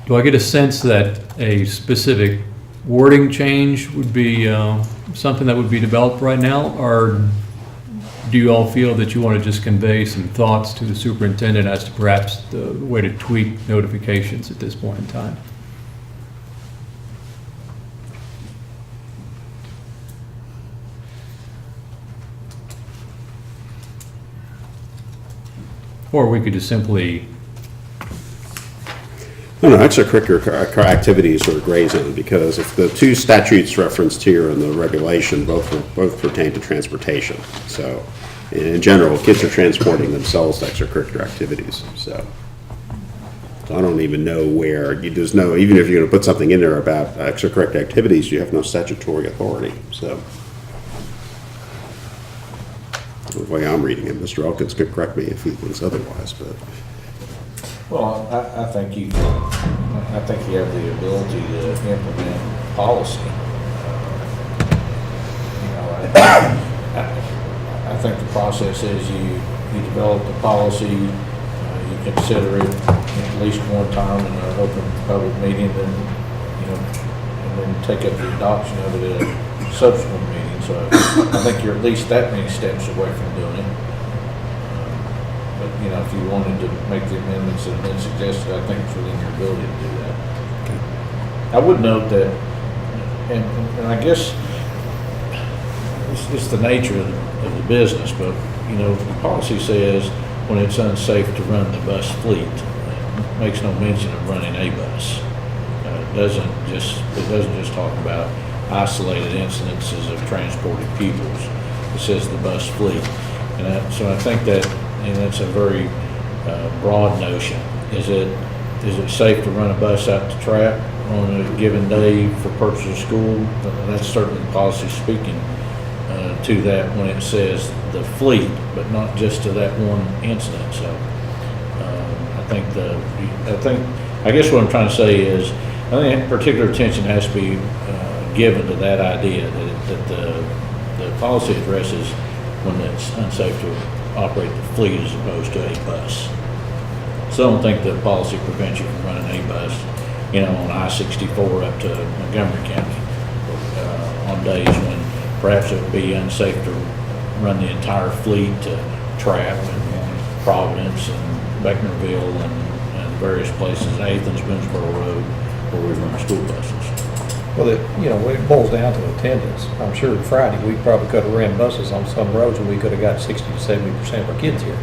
Do I get a sense that a specific wording change would be something that would be developed right now? Or do you all feel that you want to just convey some thoughts to the superintendent as to perhaps the way to tweak notifications at this point in time? Or we could just simply, No, extracurricular activities are a gray zone, because if the two statutes referenced here in the regulation both pertain to transportation. So, in general, kids are transporting themselves to extracurricular activities, so. I don't even know where, there's no, even if you're gonna put something in there about extracurricular activities, you have no statutory authority, so. The way I'm reading it, Mr. Elkins could correct me if he thinks otherwise, but. Well, I think you have the ability to implement policy. I think the process is you develop the policy, you consider it at least one time in an open public meeting, and then take up the adoption of it at a subsequent meeting. So I think you're at least that many steps away from doing it. But, if you wanted to make the amendments that have been suggested, I think it's within your ability to do that. I would note that, and I guess it's the nature of the business, but, the policy says when it's unsafe to run the bus fleet, it makes no mention of running a bus. It doesn't just talk about isolated incidences of transported pupils. It says the bus fleet. And so I think that, that's a very broad notion. Is it safe to run a bus out to track on a given day for purposes of school? That's certainly the policy speaking to that when it says the fleet, but not just to that one incident. So I guess what I'm trying to say is, I think particular attention has to be given to that idea that the policy addresses when it's unsafe to operate the fleet as opposed to a bus. So I don't think the policy prevents you from running a bus, on I-64 up to Montgomery County on days when perhaps it would be unsafe to run the entire fleet to Trapp and Providence and Becknerville and various places, Athens, Bensboro Road, where we run school buses. Well, it boils down to attendance. I'm sure Friday, we probably could have ran buses on some roads and we could have got 60 to 70% of our kids here.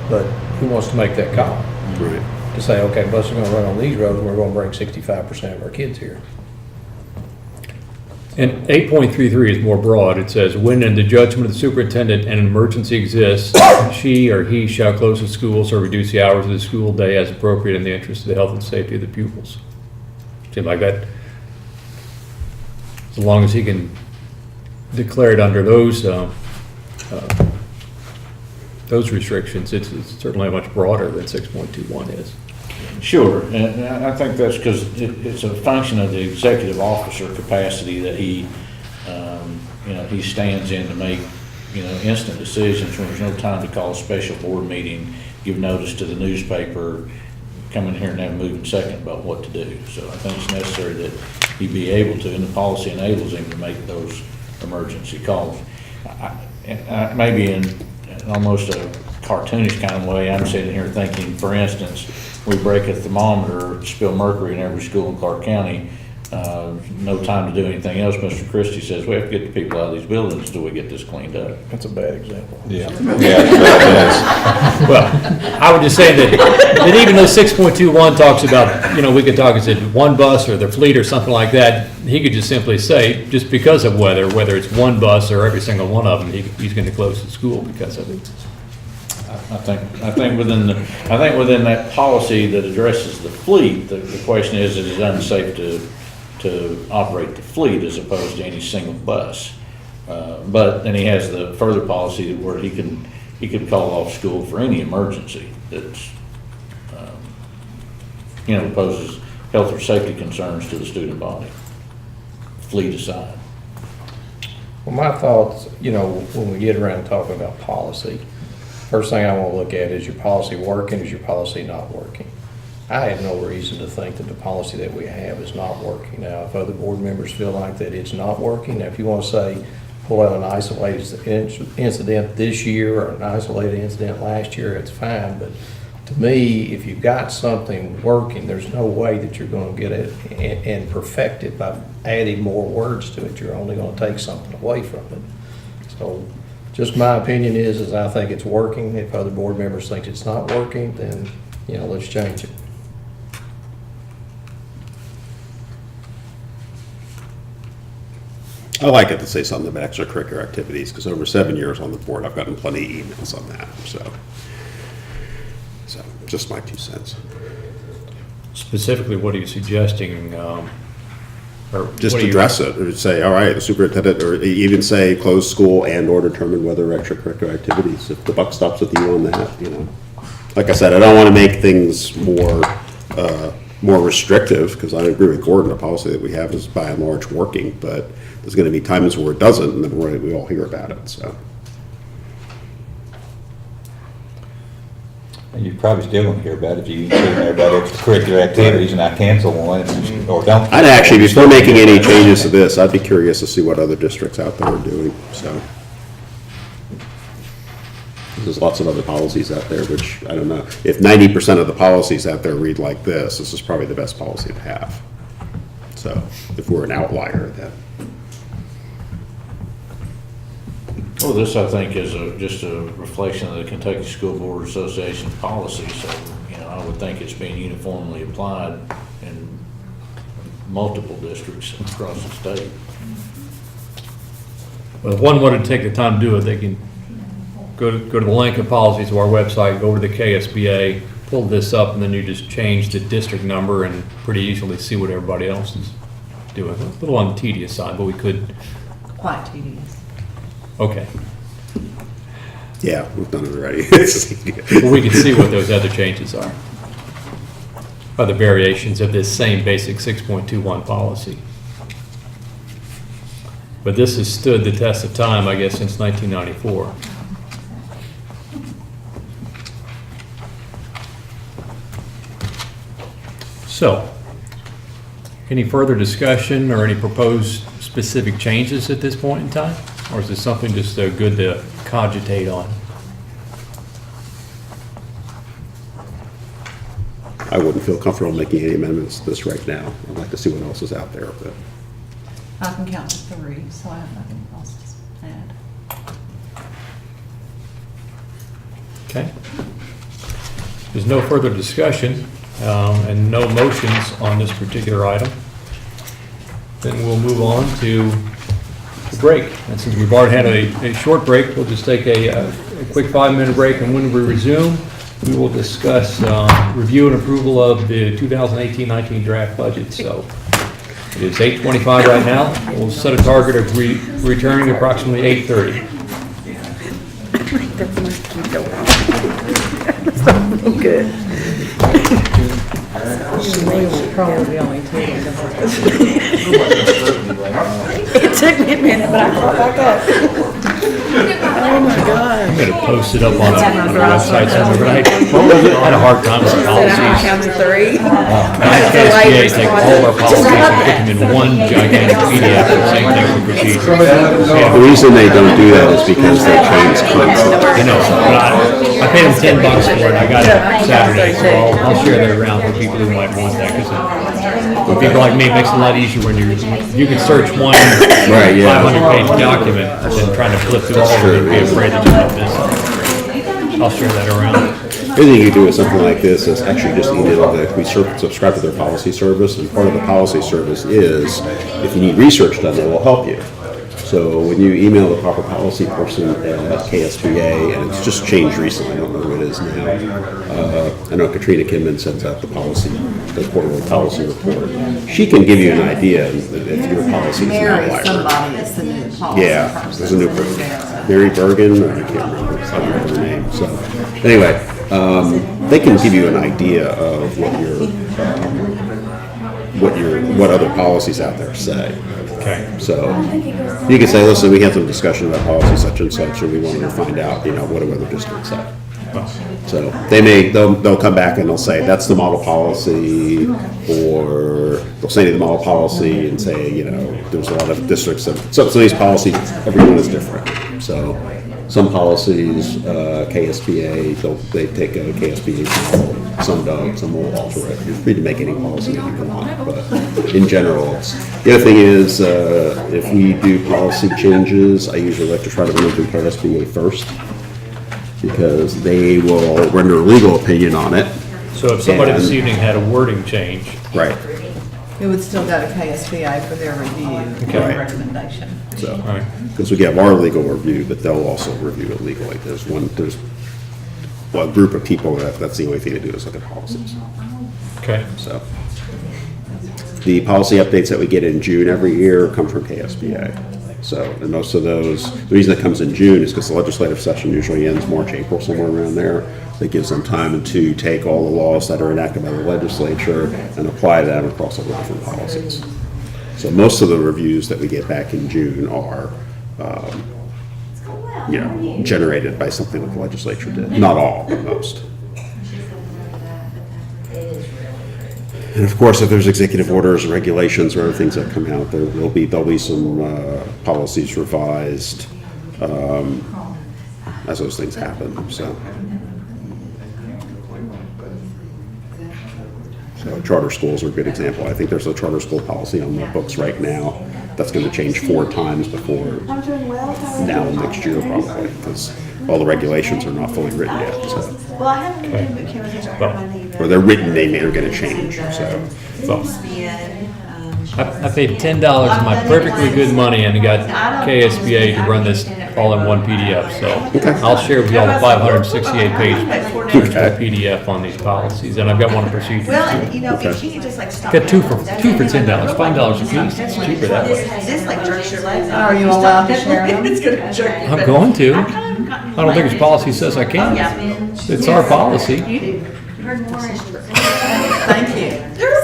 But who wants to make that call? Right. To say, okay, buses are gonna run on these roads, and we're gonna bring 65% of our kids here. and 8.33 is more broad. It says, when in the judgment of the superintendent an emergency exists, she or he shall close the schools or reduce the hours of the school day as appropriate in the interest of the health and safety of the pupils. Seem like that, as long as he can declare it under those restrictions, it's certainly much broader than 6.21 is. Sure, and I think that's because it's a function of the executive officer capacity that he, he stands in to make, instant decisions when there's no time to call a special board meeting, give notice to the newspaper, come in here and have a moving second about what to do. So I think it's necessary that he be able to, and the policy enables him to make those emergency calls. Maybe in almost a cartoonish kind of way, I'm sitting here thinking, for instance, we break a thermometer, spill mercury in every school in Clark County, no time to do anything else. Mr. Christie says, we have to get the people out of these buildings until we get this cleaned up. That's a bad example. Yeah. Well, I would just say that even though 6.21 talks about, we could talk as one bus or the fleet or something like that, he could just simply say, just because of weather, whether it's one bus or every single one of them, he's going to close the school because of it. I think within that policy that addresses the fleet, the question is it unsafe to operate the fleet as opposed to any single bus. But then he has the further policy where he could call off school for any emergency that's, poses health or safety concerns to the student body, fleet aside. Well, my thoughts, when we get around talking about policy, first thing I want to look at is your policy working, is your policy not working? I have no reason to think that the policy that we have is not working. Now, if other board members feel like that it's not working, now if you want to say, pull out an isolated incident this year or an isolated incident last year, it's fine. But to me, if you've got something working, there's no way that you're going to get it and perfect it by adding more words to it. You're only going to take something away from it. So just my opinion is I think it's working. If other board members think it's not working, then, let's change it. I like it to say something about extracurricular activities, because over 7 years on the board, I've gotten plenty of emails on that, so just my 2 cents. Specifically, what are you suggesting? Just address it, or say, all right, the superintendent, or even say, close school and/or determine whether extracurricular activities, if the buck stops with you on that, Like I said, I don't want to make things more restrictive, because I agree with Gordon, the policy that we have is by and large working, but there's going to be times where it doesn't, and then we all hear about it, so. And you probably still won't hear about it if you say there about extracurricular activities and I cancel one, or don't. I'd actually, before making any changes to this, I'd be curious to see what other districts out there are doing, so. There's lots of other policies out there, which, I don't know, if 90% of the policies out there read like this is probably the best policy to have. So, if we're an outlier, then. Well, this, I think, is just a reflection of the Kentucky School Board Association policy, so, I would think it's being uniformly applied in multiple districts across the state. Well, if one wanted to take the time to do it, they can go to the Lincoln policies of our website, go over to the KSBA, pull this up, and then you just change the district number and pretty easily see what everybody else is doing. A little on the tedious side, but we could, Quite tedious. okay. Yeah, we've done it already. Well, we can see what those other changes are. Other variations of this same basic 6.21 policy. But this has stood the test of time, I guess, since 1994. So, any further discussion or any proposed specific changes at this point in time? Or is this something just good to cogitate on? I wouldn't feel comfortable making any amendments to this right now. I'd like to see what else is out there, but. I can count to 3, so I have nothing else to add. Okay. There's no further discussion and no motions on this particular item. Then we'll move on to the break. And since we've already had a short break, we'll just take a quick 5-minute break, and when we resume, we will discuss review and approval of the 2018-19 draft budget. So it is 8:25 right now. We'll set a target of returning approximately 8:30. That's my keep going. That's so good. Probably only two. It took me a minute, but I caught back up. Oh my God. I'm gonna post it up on the website somewhere, but I had a hard time with the policies. Count to three. KSBA take all of our policies and put them in one gigantic PDF, and same thing with procedures. The reason they don't do that is because they change constantly. I know, but I paid them $10 for it, I got it Saturday, so I'll share that around for people who might want that, because for people like me, it makes it a lot easier when you can search one Right, yeah. 500-page document than trying to flip through all of it and be afraid that you might miss it. I'll share that around. The other thing you do with something like this is actually just email we subscribe to their policy service, and part of the policy service is if you need research done, they will help you. So when you email the proper policy person at KSBA, and it's just changed recently, I don't know who it is now. I know Katrina Kinman sends out the quarterly policy report. She can give you an idea if your policy is an Mary, outlier. somebody is the new policy Yeah, person. there's a new person. Mary Bergen, or I can't remember her name. So anyway, they can give you an idea of what other policies out there say. Okay. So you can say, listen, we had some discussion about policy such and such, and we wanted to find out, what do other districts say. So they'll come back and they'll say, that's the model policy, or they'll send you the model policy and say, there's a lot of districts that, some of these policies, everyone is different. So some policies, KSBA, they take a KSBA model, some don't, some will alter it. You're free to make any policy that you want, but in general, the other thing is, if we do policy changes, I usually like to try to run them through KSBA first, because they will render a legal opinion on it. So if somebody this And- evening had a wording change, Right. It would still go to KSBA for their review Okay. and recommendation. So, Right. because we have our legal review, but they'll also review it legally. There's a group of people that's the only thing to do is look at policies. okay, So, the policy updates that we get in June every year come from KSBA. So, and most of those, the reason it comes in June is because the legislative session usually ends March, April, somewhere around there. That gives them time to take all the laws that are enacted by the legislature and apply them across all the different policies. So most of the reviews that we get back in June are, generated by something that the legislature did. Not all, but most. And of course, if there's executive orders and regulations or other things that come out, there'll be some policies revised as those things happen. So charter schools are a good example. I think there's a charter school policy on the books right now that's going to change 4 times before now and next year probably, because all the regulations are not fully written yet. So. Well, I haven't been doing boot camp with HR Or they're written, they are going to change. So. I paid $10 of my perfectly good money and got KSBA to run this all in one PDF, so I'll share with you all the 568-page PDF on these policies, and I've got one on procedures Well, too. and you can't just like stop. Got two for $10, $5 a piece, it's cheaper that way. This like jerks your legs out. Are you allowed to share them? It's gonna jerk your I'm legs. going to. I don't think this policy says I can. It's our policy. Thank you.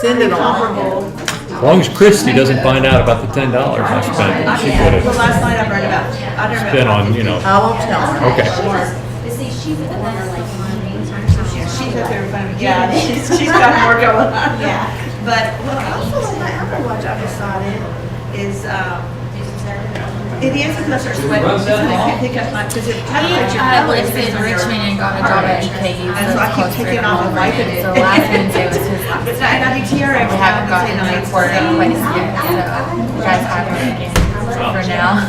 Send it on. As long as Christie doesn't find out about the $10 I spent, she could Well, have last night I read about, spent on, I won't tell her. okay. She's up there in front of me. Yeah, she's got more going on. Yeah. But what also on my Apple Watch I decided is, it is because there's sweat, I can't pick up my, because it kind of like your Lives in Richmond and got a job at UKU. And so I keep taking it off and wiping it. So last Wednesday was his last And day. I do TRX. We haven't gotten a report in place yet, so you guys have it again for now.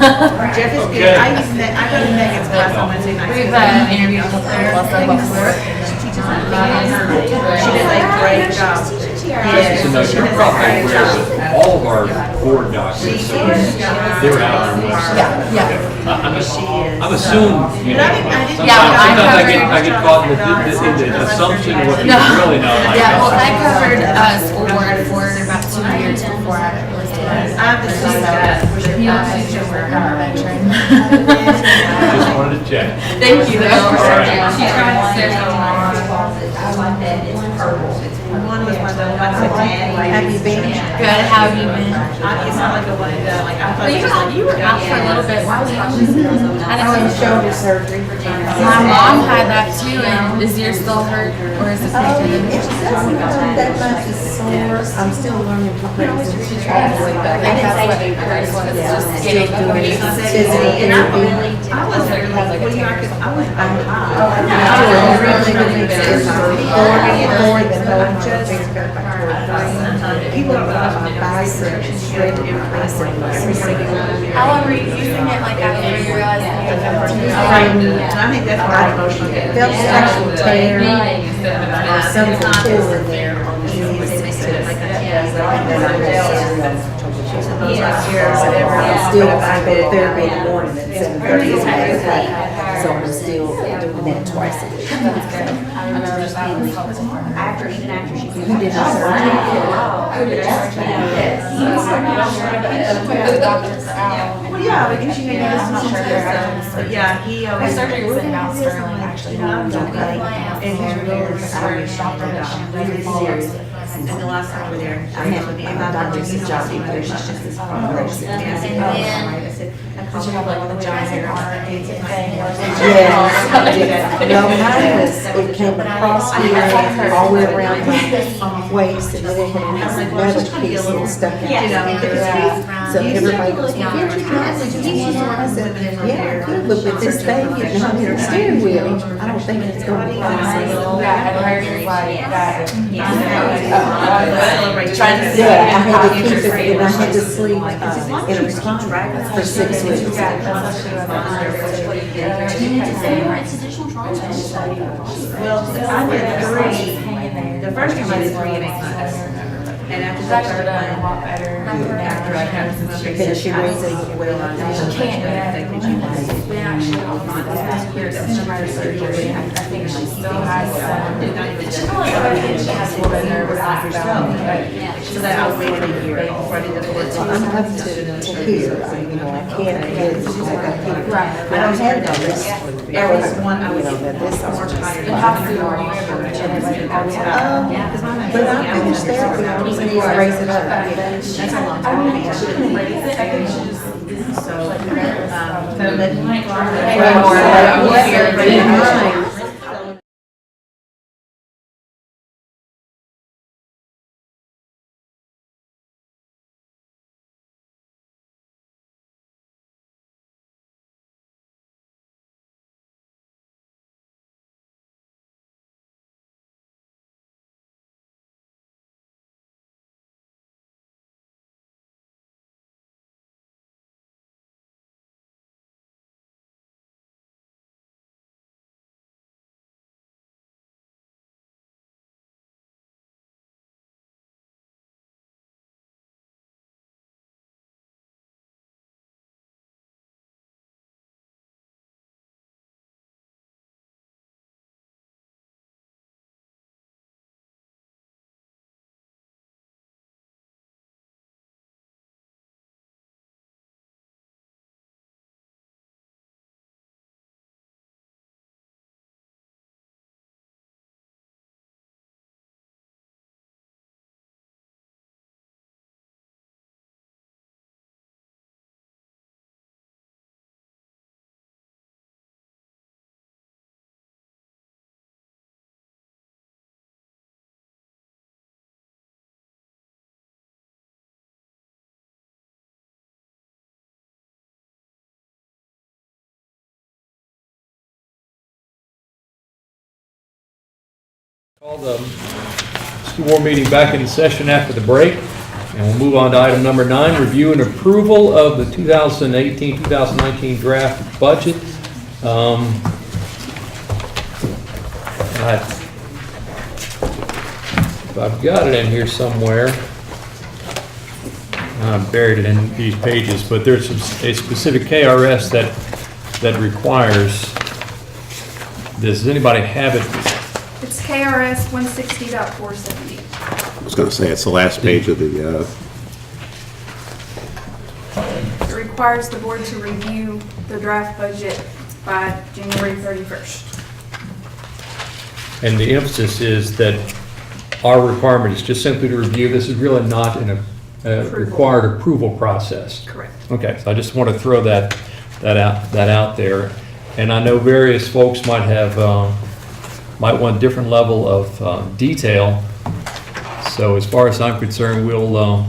Jeff is good. I go to Megan's class on Wednesday nights. We've interviewed a couple of before. She does a great job. Just to note, you're probably aware that all of our board documents, they're out on the website. I'm assuming, sometimes I get caught in the assumption of what people really know. Like, Yeah, well, I covered school board for about 2 years before I was doing. I'm the I'm a veteran. Just wanted to check. Thank you, though. All right. She's trying to say something. One was one that I said, have you been? Good, how have you been? It's not like a one and done, like I thought. You were out for a little bit. Why was I had shoulder surgery. My mom had that too, and is yours still hurt, or is it It's that much is sore. I'm still learning to breathe. I think that's what it hurts, was just getting through. And I really, I wasn't really, what do you reckon? I was, I'm really good more than people are about my biceps, shredded my biceps. How long were you using it, like after you realized that you had I think that's why I felt sexual tear or something too in there. Still, I go to therapy in the morning at 7:30, so I'm still doing that twice a week. After she did her surgery. Well, yeah, because she made us. Yeah, he always. Her surgery was in Mount Sterling, actually. And he's really serious. And the last time we were there, I had with my doctor's job, there's just this problem. Did you have like the giant thing? Yeah. No, mine was, it came across here, all the way around my waist, and then it had another piece that was stuck out. So everybody goes, well, can't you drive? Did you use one? I said, yeah, I could, but with this baby, it's not in the steering wheel. I don't think it's going to be possible. Yeah, I heard it like that. Yeah, I had to keep it, and I had to sleep in a recliner for 6 weeks. Well, I did 3. The first time I did 3 and 8 months. And after that, I done a lot better. After I kind of finished your raising well on that. She can't, we actually all not this year, since she had surgery. I think she still has some. She's only 11, she has a little bit nervous about it. So that I was waiting a year before I did the 14. I'm up to hear, I can't hear this because I got here. Right. I don't have this. There was one, I was, this is more tired. And how soon were you able to But I finished therapy, I just need to raise it up. That's a long time. I mean, she couldn't raise it, I think she just. So, Call the school board meeting back into session after the break, and we'll move on to item number 9, review and approval of the 2018-2019 draft budget. If I've got it in here somewhere, I buried it in these pages, but there's a specific KRS that requires this. Does anybody have it? It's KRS 160.470. I was going to say, it's the last page of the, It requires the board to review the draft budget by January 31st. And the emphasis is that our requirement is just simply to review. This is really not a required approval process. Correct. Okay, so I just want to throw that out there. And I know various folks might want a different level of detail. So as far as I'm concerned, we'll,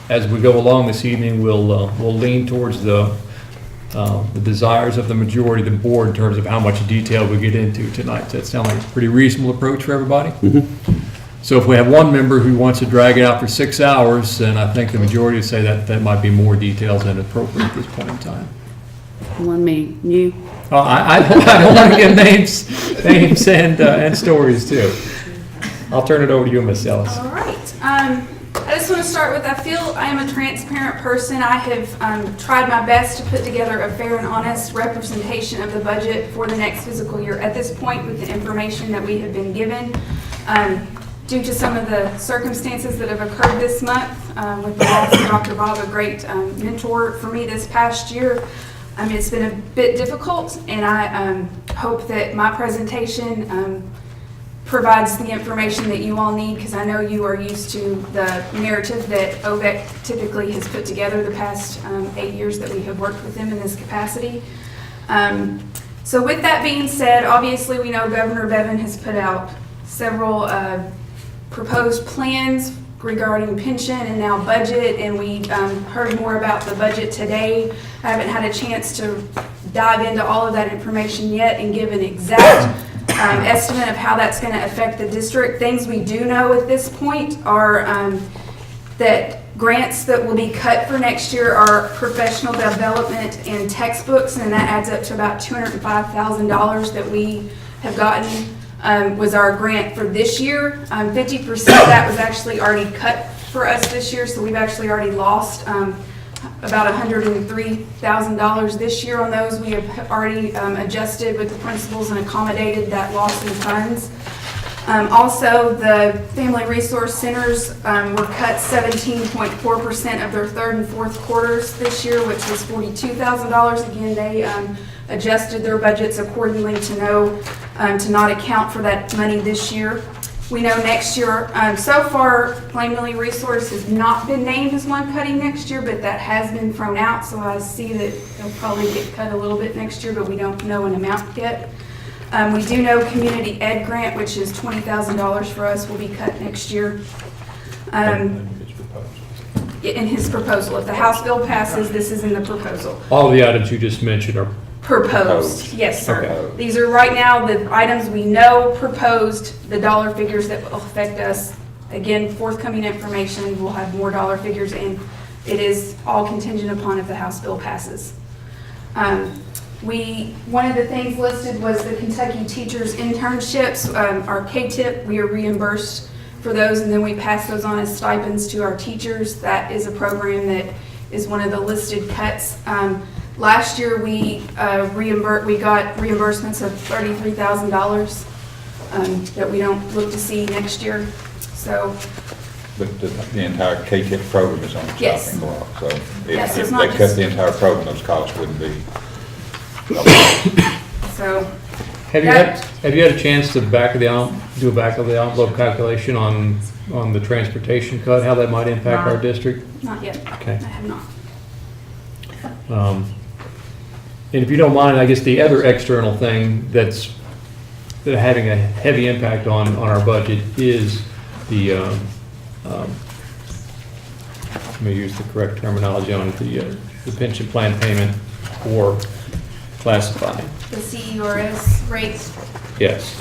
as we go along this evening, we'll lean towards the desires of the majority of the board in terms of how much detail we get into tonight. Does that sound like a pretty reasonable approach for everybody? So if we have one member who wants to drag it out for 6 hours, then I think the majority would say that might be more details than appropriate at this point in time. One me, you. Oh, I don't want to give names and stories too. I'll turn it over to you, Ms. Ellis. All right. I just want to start with, I feel I am a transparent person. I have tried my best to put together a fair and honest representation of the budget for the next fiscal year. At this point, with the information that we have been given, due to some of the circumstances that have occurred this month, with the loss of Dr. Bob, a great mentor for me this past year, it's been a bit difficult, and I hope that my presentation provides the information that you all need, because I know you are used to the narrative that OVEC typically has put together the past 8 years that we have worked with them in this capacity. So with that being said, obviously we know Governor Bevin has put out several proposed plans regarding pension and now budget, and we heard more about the budget today. I haven't had a chance to dive into all of that information yet and give an exact estimate of how that's going to affect the district. Things we do know at this point are that grants that will be cut for next year are professional development and textbooks, and that adds up to about $205,000 that we have gotten. Was our grant for this year. 50% of that was actually already cut for us this year, so we've actually already lost about $103,000 this year on those. We have already adjusted with the principals and accommodated that loss in funds. Also, the Family Resource Centers were cut 17.4% of their third and fourth quarters this year, which was $42,000. Again, they adjusted their budgets accordingly to not account for that money this year. We know next year, so far, Family Resource has not been named as one cutting next year, but that has been thrown out, so I see that they'll probably get cut a little bit next year, but we don't know an amount yet. We do know Community Ed Grant, which is $20,000 for us, will be cut next year. In his proposal. If the House bill passes, this is in the proposal. All the items you just mentioned are Proposed, yes, sir. Okay. These are right now the items we know proposed, the dollar figures that will affect us. Again, forthcoming information, we'll have more dollar figures, and it is all contingent upon if the House bill passes. One of the things listed was the Kentucky Teachers Internships, our KTIP. We are reimbursed for those, and then we pass those on as stipends to our teachers. That is a program that is one of the listed cuts. Last year, we got reimbursements of $33,000 that we don't look to see next year. So, But the entire KTIP program is on the Yes. chopping block, so Yes, if it's they not cut just- the entire program, those costs wouldn't be. so Have you had a chance to do a back of the envelope calculation on the transportation cut, how that might impact our district? not yet. Okay. I have not. And if you don't mind, I guess the other external thing that's having a heavy impact on our budget is the, let me use the correct terminology on the pension plan payment or classified. The CERS rates. Yes.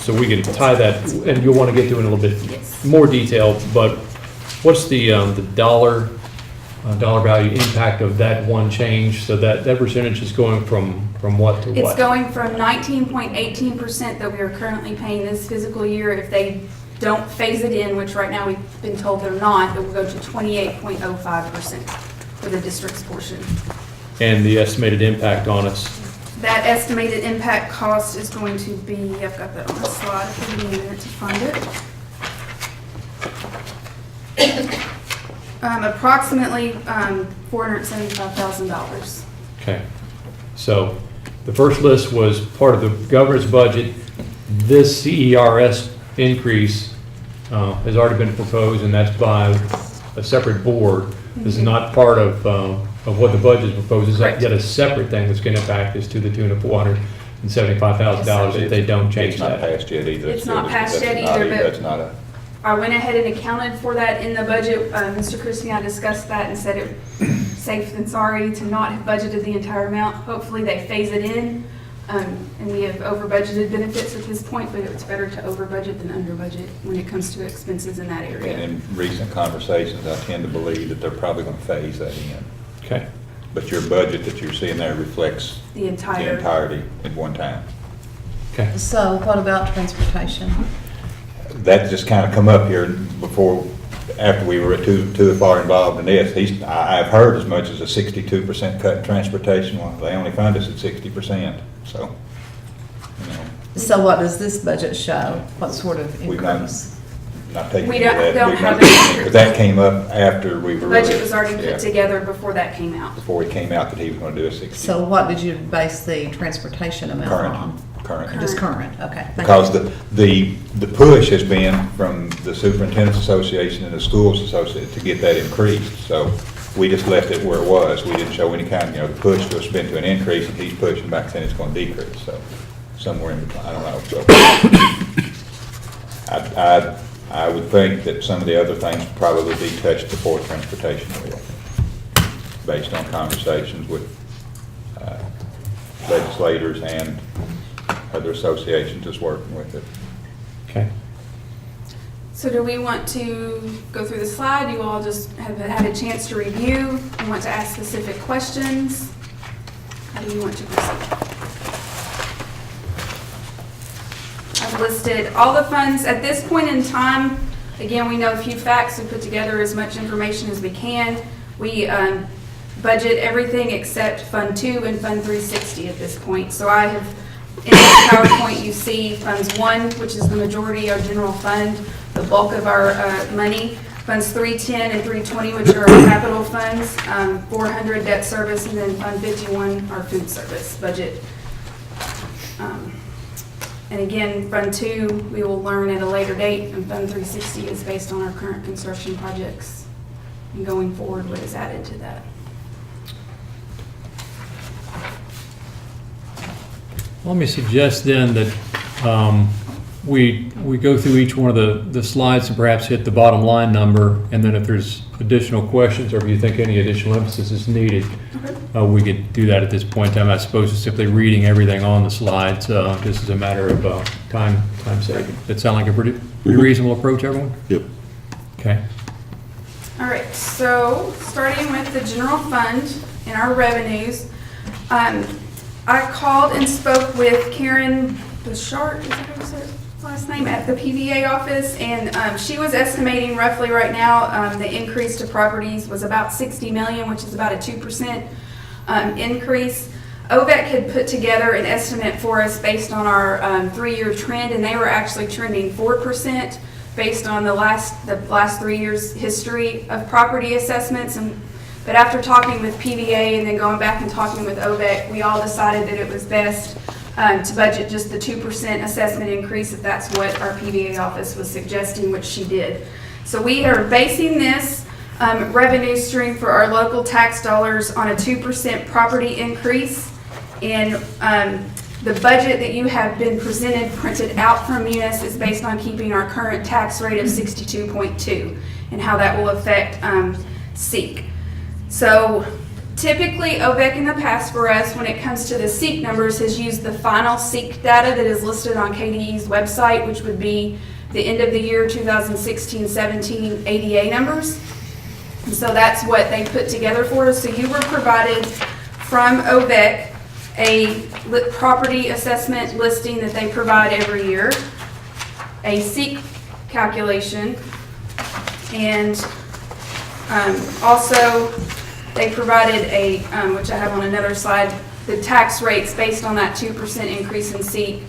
So we can tie that, and you'll want to get to it in a little bit more detail, but what's the dollar value impact of that one change? So that percentage is going from what to what? It's going from 19.18% that we are currently paying this fiscal year. If they don't phase it in, which right now we've been told they're not, it will go to 28.05% for the district's portion. And the estimated impact on us? That estimated impact cost is going to be, I've got that on the slide, give me a minute to find it. Approximately $475,000. Okay. So the first list was part of the governor's budget. this CERS increase has already been proposed, and that's by a separate board. This is not part of what the budget is proposed. It's Correct. yet a separate thing that's going to impact us to the tune of $475,000 if they don't change It's not that. passed yet either. It's not passed That's yet not either, but- That's not a, I went ahead and accounted for that in the budget. Mr. Christie and I discussed that and said it safe than sorry to not have budgeted the entire amount. Hopefully they phase it in. And we have over budgeted benefits at this point, but it's better to over budget than under budget when it comes to expenses in that area. and in recent conversations, I tend to believe that they're probably going to phase that in. Okay. But your budget that you're seeing there reflects The the entire, entirety at one time. Okay. So what about transportation? That just kind of come up here before, after we were too far involved in this. I've heard as much as a 62% cut in transportation. Well, they only fund us at 60%, so, you know. So what does this budget show? What sort of We've not- increase? Not taking We into that. don't We've have not- it. Because that came up after we were. the budget was already yeah, put together before that came out. Before it came out that he was going to do a 60. So what did you base the transportation amount on? Current. Just current, okay. thank Because you. the push has been from the Superintendent's Association and the Schools Association to get that increased. So we just left it where it was. We didn't show any kind, the push was been to an increase, and he's pushing back saying it's going to decrease. So somewhere in between, I don't know. So I would think that some of the other things would probably be touched before transportation will, based on conversations with legislators and other associations just working with it. Okay. So do we want to go through the slide? You all just have had a chance to review and want to ask specific questions? How do you want to proceed? I've listed all the funds at this point in time. Again, we know a few facts. We put together as much information as we can. We budget everything except Fund 2 and Fund 360 at this point. So I have, in this PowerPoint, you see Funds 1, which is the majority, our general fund, the bulk of our money. Funds 310 and 320, which are our capital funds, 400 debt service, and then Fund 51, our food service budget. And again, Fund 2, we will learn at a later date, and Fund 360 is based on our current construction projects. And going forward, what is added to that. Let me suggest then that we go through each one of the slides and perhaps hit the bottom line number, and then if there's additional questions or if you think any additional emphasis is needed, we could do that at this point in time. I suppose it's simply reading everything on the slides, just as a matter of time saving. That sound like a pretty reasonable approach, everyone? Yep. Okay. All right, so starting with the general fund and our revenues, I called and spoke with Karen Bouchard, is that her last name, at the PVA office, and she was estimating roughly right now the increase to properties was about 60 million, which is about a 2% increase. OVEC had put together an estimate for us based on our 3-year trend, and they were actually trending 4% based on the last 3 years' history of property assessments. But after talking with PVA and then going back and talking with OVEC, we all decided that it was best to budget just the 2% assessment increase if that's what our PVA office was suggesting, which she did. So we are basing this revenue stream for our local tax dollars on a 2% property increase. And the budget that you have been presented, printed out from Munis, is based on keeping our current tax rate of 62.2 and how that will affect SEEK. So typically, OVEC in the past for us, when it comes to the SEEK numbers, has used the final SEEK data that is listed on KDE's website, which would be the end of the year 2016-17 ADA numbers. And so that's what they put together for us. So you were provided from OVEC a property assessment listing that they provide every year, a SEEK calculation, and also they provided a, which I have on another slide, the tax rates based on that 2% increase in SEEK,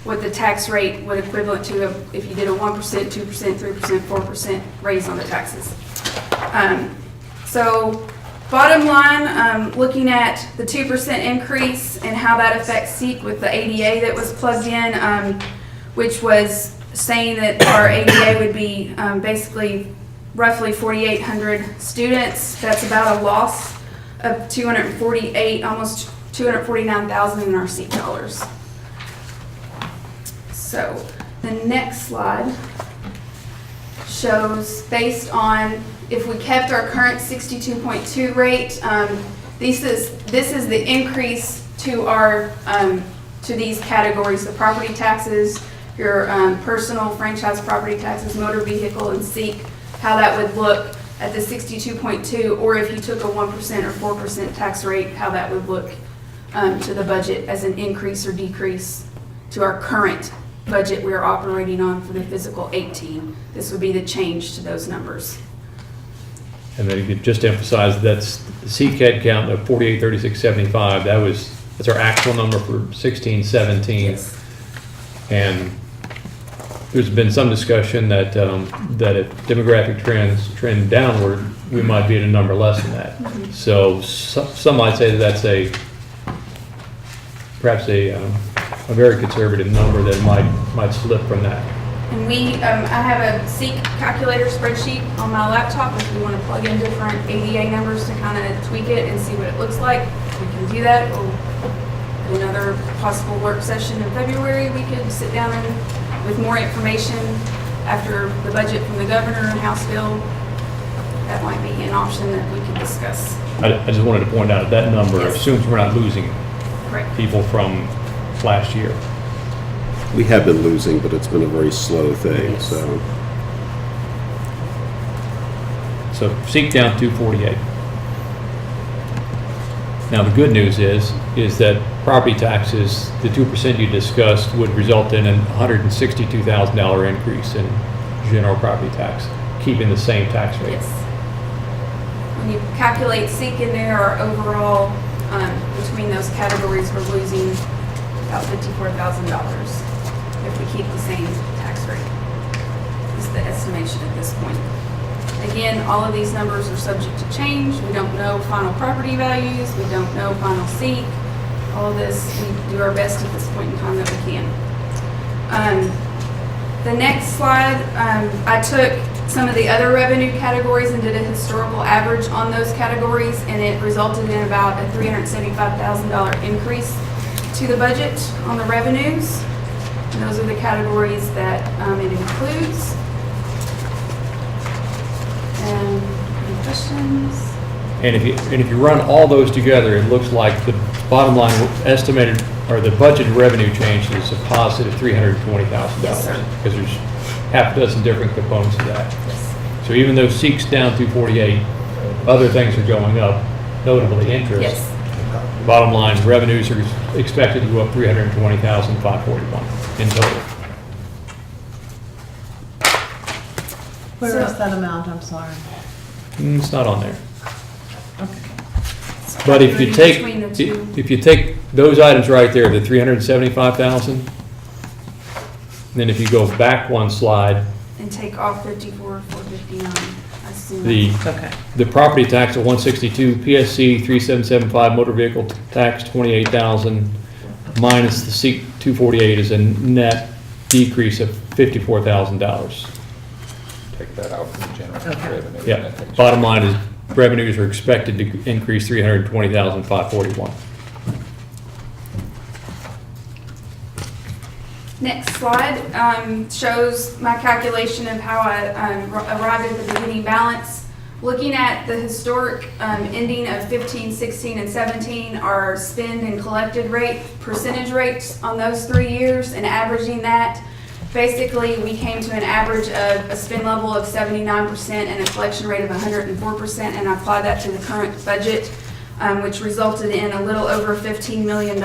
what the tax rate would equivalent to if you did a 1%, 2%, 3%, 4% raise on the taxes. So bottom line, looking at the 2% increase and how that affects SEEK with the ADA that was plugged in, which was saying that our ADA would be basically roughly 4,800 students. That's about a loss of 248, almost 249,000 in our seat dollars. So the next slide shows, based on if we kept our current 62.2 rate, this is the increase to our to these categories: the property taxes, your personal franchise property taxes, motor vehicle, and SEEK. How that would look at the 62.2, or if you took a 1% or 4% tax rate, how that would look to the budget as an increase or decrease to our current budget we are operating on for the fiscal 18. This would be the change to those numbers. And then you could just emphasize that's the CCAD count of 483675. That's our actual number for 1617. Yes. And there's been some discussion that that if demographic trends trend downward, we might be at a number less than that. Mhm. So some might say that that's perhaps a very conservative number that might slip from that. And I have a SEEK calculator spreadsheet on my laptop. If we want to plug in different ADA numbers to kind of tweak it and see what it looks like, we can do that. Or at another possible work session in February, we could sit down and with more information after the budget from the governor and House bill. That might be an option that we could discuss. I just wanted to point out that number Yes. assumes we're not losing Correct. people from last year. We have been losing, but it's been a very slow thing, so. So seek down 248. Now, the good news is that property taxes, the 2% you discussed, would result in a $162,000 increase in general property tax, keeping the same tax rate. Yes. When you calculate SEEK in there, our overall, between those categories, we're losing about $54,000 if we keep the same tax rate. Is the estimation at this point. Again, all of these numbers are subject to change. We don't know final property values. We don't know final SEEK. All of this, we do our best at this point in time that we can. The next slide, I took some of the other revenue categories and did a historical average on those categories, and it resulted in about a $375,000 increase to the budget on the revenues. And those are the categories that it includes. And any questions? And if you run all those together, it looks like the bottom line estimated, or the budget revenue change is a positive $320,000. Yes, sir. Because there's half a dozen different components of that. Yes. So even though SEEK's down 248, other things are going up, notably interest. Yes. Bottom line, revenues are expected to go up $320,541 in total. Where is that amount? I'm sorry. It's not on there. Okay. But if you take, Between the two. if you take those items right there, the 375,000, then if you go back one slide, And take off 54,459, I assume. the, Okay. the property tax at 162, PSC 3775, motor vehicle tax 28,000, minus the SEEK 248 is a net decrease of $54,000. Take that out from the general Okay. revenue. Yeah, bottom line is revenues are expected to increase $320,541. Next slide shows my calculation of how I arrived at the beginning balance. Looking at the historic ending of 15, 16, and 17, our spend and collected rate, percentage rates on those 3 years, and averaging that, basically we came to an average of a spend level of 79% and a collection rate of 104%, and I applied that to the current budget, which resulted in a little over $15 million.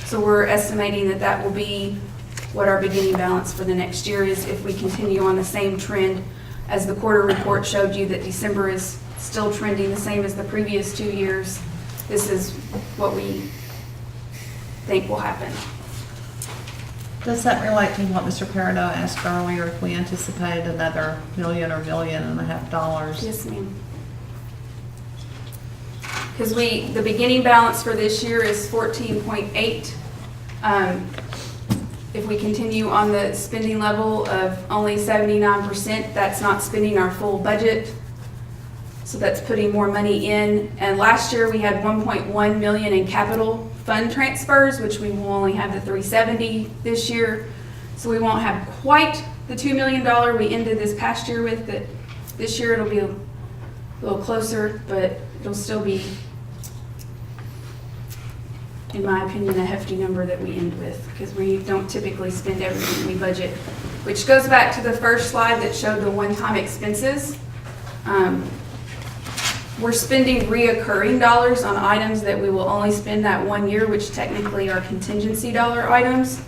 So we're estimating that that will be what our beginning balance for the next year is if we continue on the same trend as the quarter report showed you, that December is still trending the same as the previous 2 years. This is what we think will happen. Does that relate to what Mr. Peridot asked earlier, if we anticipated another $1 or $1.5 million? Yes, ma'am. Because the beginning balance for this year is 14.8. if we continue on the spending level of only 79%, that's not spending our full budget. So that's putting more money in. And last year, we had 1.1 million in capital fund transfers, which we will only have the 370 this year. So we won't have quite the $2 million we ended this past year with, but this year it'll be a little closer, but it'll still be, in my opinion, a hefty number that we end with, because we don't typically spend everything we budget, which goes back to the first slide that showed the one-time expenses. We're spending reoccurring dollars on items that we will only spend that 1 year, which technically are contingency dollar items.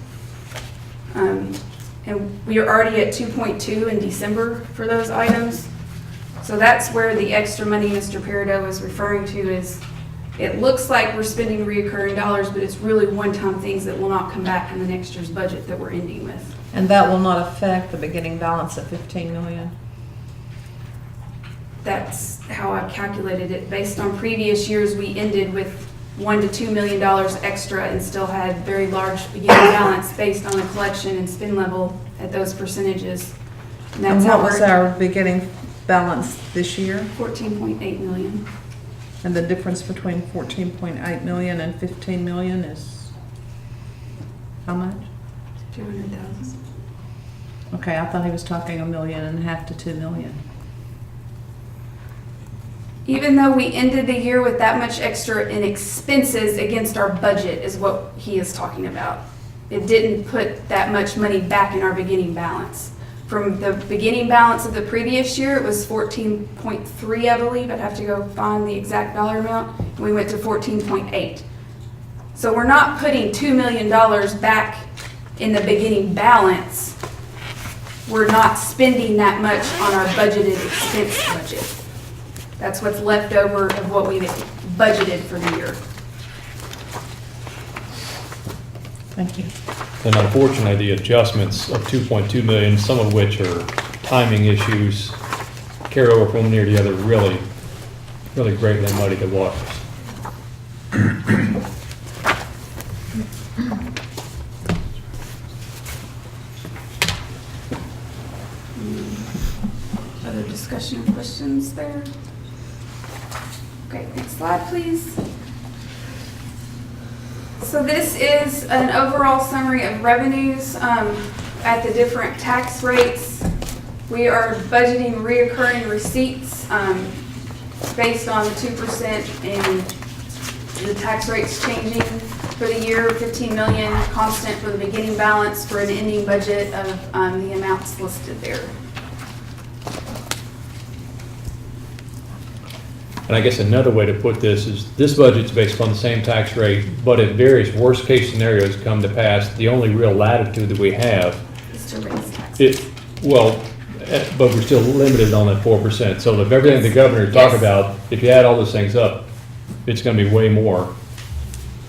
And we are already at 2.2 in December for those items. So that's where the extra money Mr. Peridot was referring to is, it looks like we're spending reoccurring dollars, but it's really one-time things that will not come back in the next year's budget that we're ending with. And that will not affect the beginning balance of 15 million? That's how I calculated it. Based on previous years, we ended with $1 to $2 million extra and still had very large beginning balance based on the collection and spend level at those percentages. And that's what how was our beginning balance this year? 14.8 million. And the difference between 14.8 million and 15 million is how much? 200,000. Okay, I thought he was talking $1.5 million to 2 million. Even though we ended the year with that much extra in expenses against our budget is what he is talking about. It didn't put that much money back in our beginning balance. From the beginning balance of the previous year, it was 14.3, I believe. I'd have to go find the exact dollar amount. We went to 14.8. So we're not putting $2 million back in the beginning balance. We're not spending that much on our budgeted expense budget. That's what's left over of what we budgeted for the year. Thank you. And unfortunately, the adjustments of 2.2 million, some of which are timing issues, carry over from one year to the other, really greatly muddy the waters. Other discussion or questions there? Okay, next slide, please. So this is an overall summary of revenues at the different tax rates. We are budgeting reoccurring receipts based on the 2% and the tax rates changing for the year, 15 million constant for the beginning balance for an ending budget of the amounts listed there. And I guess another way to put this is this budget's based upon the same tax rate, but if various worst-case scenarios come to pass, the only real latitude that we have Is to raise taxes. but we're still limited on that 4%. So if everything the governor talked about, if you add all those things up, it's going to be way more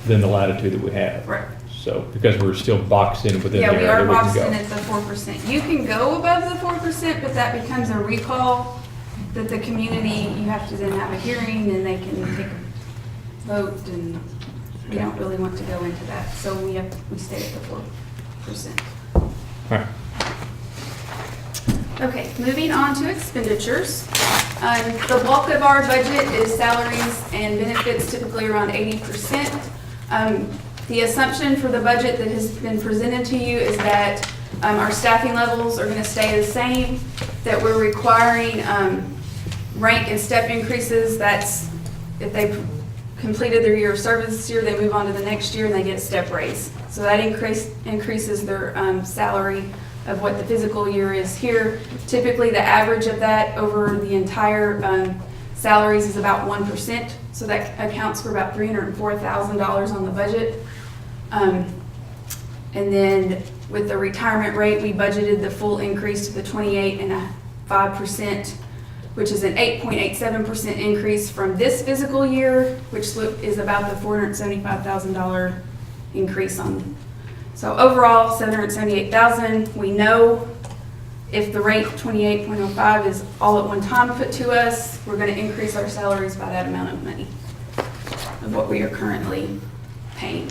than the latitude that we have. Right. So because we're still boxed in within there. Yeah, we are that can boxed go. in at the 4%. You can go above the 4%, but that becomes a recall that the community, you have to then have a hearing and they can take a vote, and we don't really want to go into that. So we stay at the 4%. All right. Okay, moving on to expenditures. The bulk of our budget is salaries and benefits, typically around 80%. The assumption for the budget that has been presented to you is that our staffing levels are going to stay the same, that we're requiring rank and step increases. That's if they completed their year of service this year, they move on to the next year and they get a step raise. So that increases their salary of what the physical year is here. Typically, the average of that over the entire salaries is about 1%. So that accounts for about $304,000 on the budget. And then with the retirement rate, we budgeted the full increase to the 28.5%, which is an 8.87% increase from this fiscal year, which is about the $475,000 increase on. So overall, $778,000. We know if the rate 28.05 is all at one time put to us, we're going to increase our salaries by that amount of money of what we are currently paying.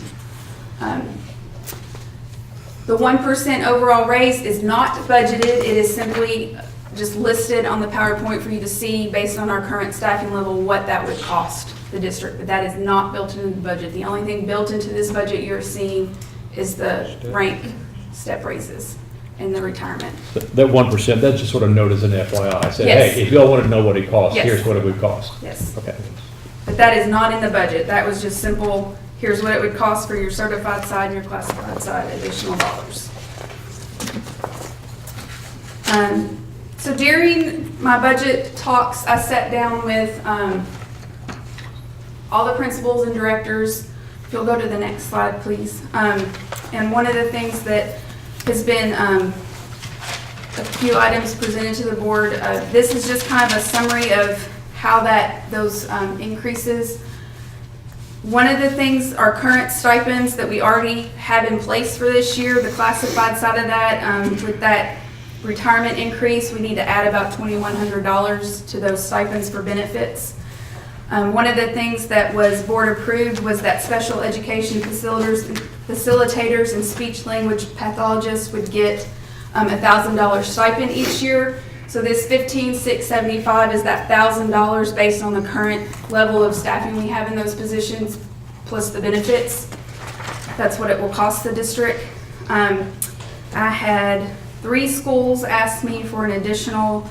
The 1% overall raise is not budgeted. It is simply just listed on the PowerPoint for you to see based on our current staffing level what that would cost the district, but that is not built into the budget. The only thing built into this budget you're seeing is the rank step raises and the retirement. That 1%, that's just sort of note as an FYI. Say, Yes. hey, if y'all want to know what it costs, Yes. here's what it would cost. Yes. Okay. But that is not in the budget. That was just simple, here's what it would cost for your certified side and your classified side, additional dollars. So during my budget talks, I sat down with all the principals and directors. If you'll go to the next slide, please. And one of the things that has been a few items presented to the board, this is just kind of a summary of how those increases. One of the things, our current stipends that we already have in place for this year, the classified side of that, with that retirement increase, we need to add about $2,100 to those stipends for benefits. One of the things that was board approved was that special education facilitators and speech language pathologists would get $1,000 stipend each year. So this $15,675 is that $1,000 based on the current level of staffing we have in those positions, plus the benefits. That's what it will cost the district. I had 3 schools ask me for an additional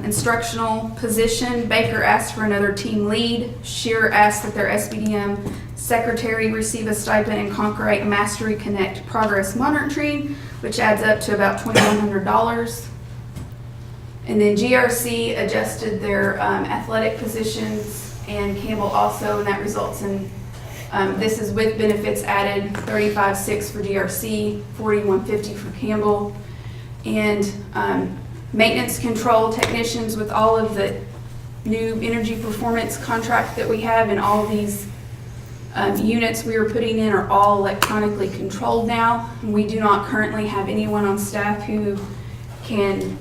instructional position. Baker asked for another team lead. Shear asked that their SBDM secretary receive a stipend, and Concrete Mastery Connect progress monitoring, which adds up to about $2,100. And then GRC adjusted their athletic positions, and Campbell also, and that results in, this is with benefits added, $35,600 for GRC, $41,50 for Campbell. And maintenance control technicians, with all of the new energy performance contract that we have, and all of these units we are putting in are all electronically controlled now. We do not currently have anyone on staff who can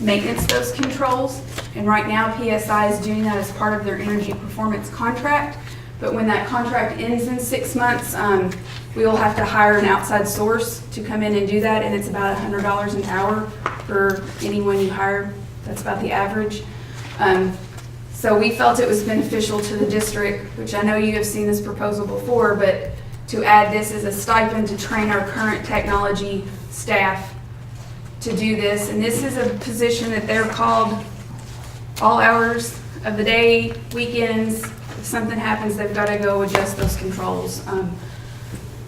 maintenance those controls, and right now PSI is doing that as part of their energy performance contract. But when that contract ends in 6 months, we will have to hire an outside source to come in and do that, and it's about $100 an hour for anyone you hire. That's about the average. So we felt it was beneficial to the district, which I know you have seen this proposal before, but to add this as a stipend to train our current technology staff to do this. And this is a position that they're called all hours of the day, weekends. If something happens, they've got to go adjust those controls.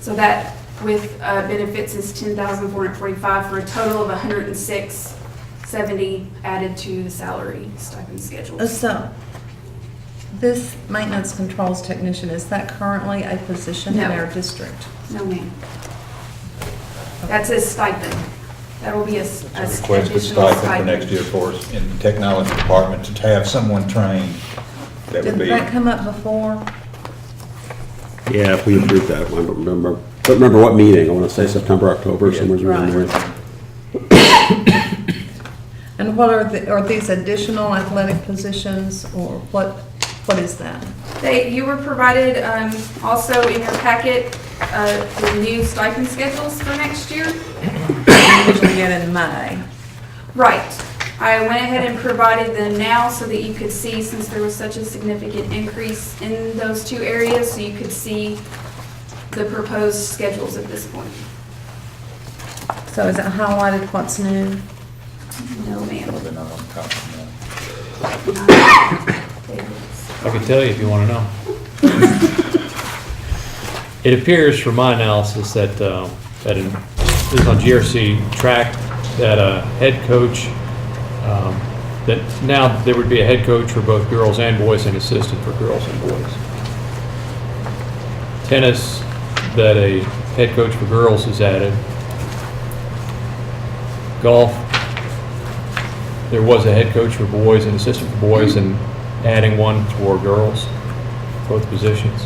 So that with benefits is $10,445 for a total of $106,70 added to the salary stipend schedule. So, this maintenance controls technician, is that currently a position in No. our district? No, ma'am. That's a stipend. That will be a Requested additional stipend for next year for us in the technology department to have someone trained that would Did be. that come up before? Yeah, if we approved that, I don't remember. Don't remember what meeting, I want to say September, October, somewhere around there. And what are these additional athletic positions, or what is that? You were provided also in your packet the new stipend schedules for next year. We usually get in May. Right. I went ahead and provided them now so that you could see, since there was such a significant increase in those 2 areas, so you could see the proposed schedules at this point. So is it highlighted what's new? No, ma'am. I can tell you if you want to know. It appears from my analysis that, this is on GRC track, that a head coach, that now there would be a head coach for both girls and boys and assistant for girls and boys. Tennis, that a head coach for girls is added. Golf, there was a head coach for boys and assistant for boys, and adding one for girls, both positions.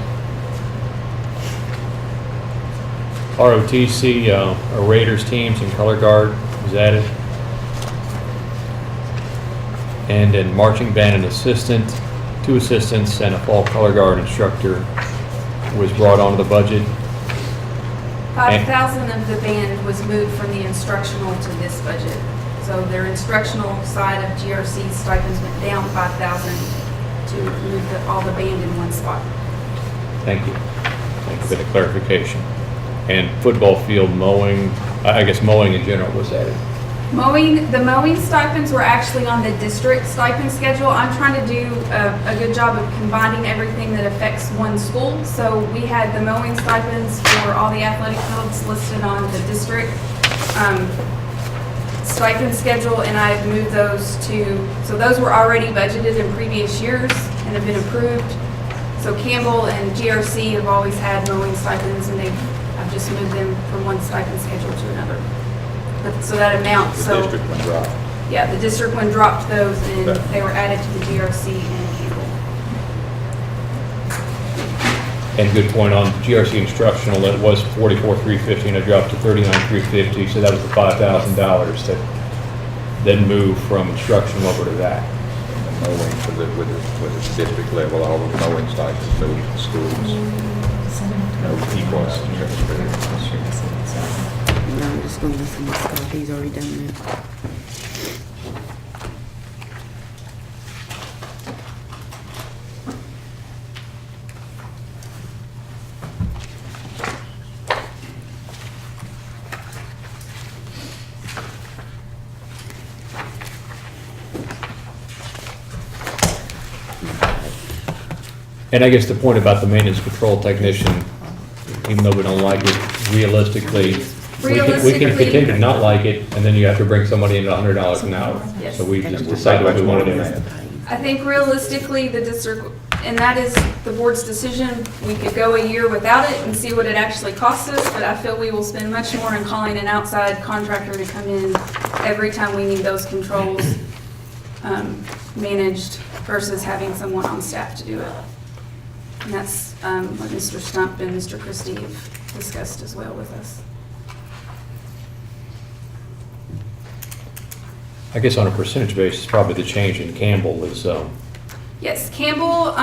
ROTC, our Raiders teams and color guard was added. And in marching band, an assistant, 2 assistants, and a fall color guard instructor was brought onto the budget. 5,000 of the band was moved from the instructional to this budget. So their instructional side of GRC stipends went down 5,000 to move all the band in one spot. Thank you. Thank you for the clarification. And football field mowing, I guess mowing in general was added. The mowing stipends were actually on the district stipend schedule. I'm trying to do a good job of combining everything that affects one school. So we had the mowing stipends for all the athletic fields listed on the district stipend schedule, and I've moved those so those were already budgeted in previous years and have been approved. So Campbell and GRC have always had mowing stipends, and I've just moved them from one stipend schedule to another. So that amount, The district one dropped. yeah, the district one dropped those and they were added to the GRC and Campbell. And good point on GRC instructional, it was 44,350 and it dropped to 39,350, so that was the $5,000 that then moved from instructional over to that. And mowing for with the district level, all the mowing stipends, so schools, no equal out. No, I'm just gonna listen to Scott, he's already done that. And I guess the point about the maintenance control technician, even though we don't like it, realistically, we can continue to not like it, and then you have to bring somebody in at $100 an hour. Yes. So we just decided what we want to do. I think realistically, the district, and that is the board's decision, we could go a year without it and see what it actually costs us, but I feel we will spend much more in calling an outside contractor to come in every time we need those controls managed versus having someone on staff to do it. And that's what Mr. Stump and Mr. Christie have discussed as well with us. I guess on a percentage basis, probably the change in Campbell is, Yes, Campbell,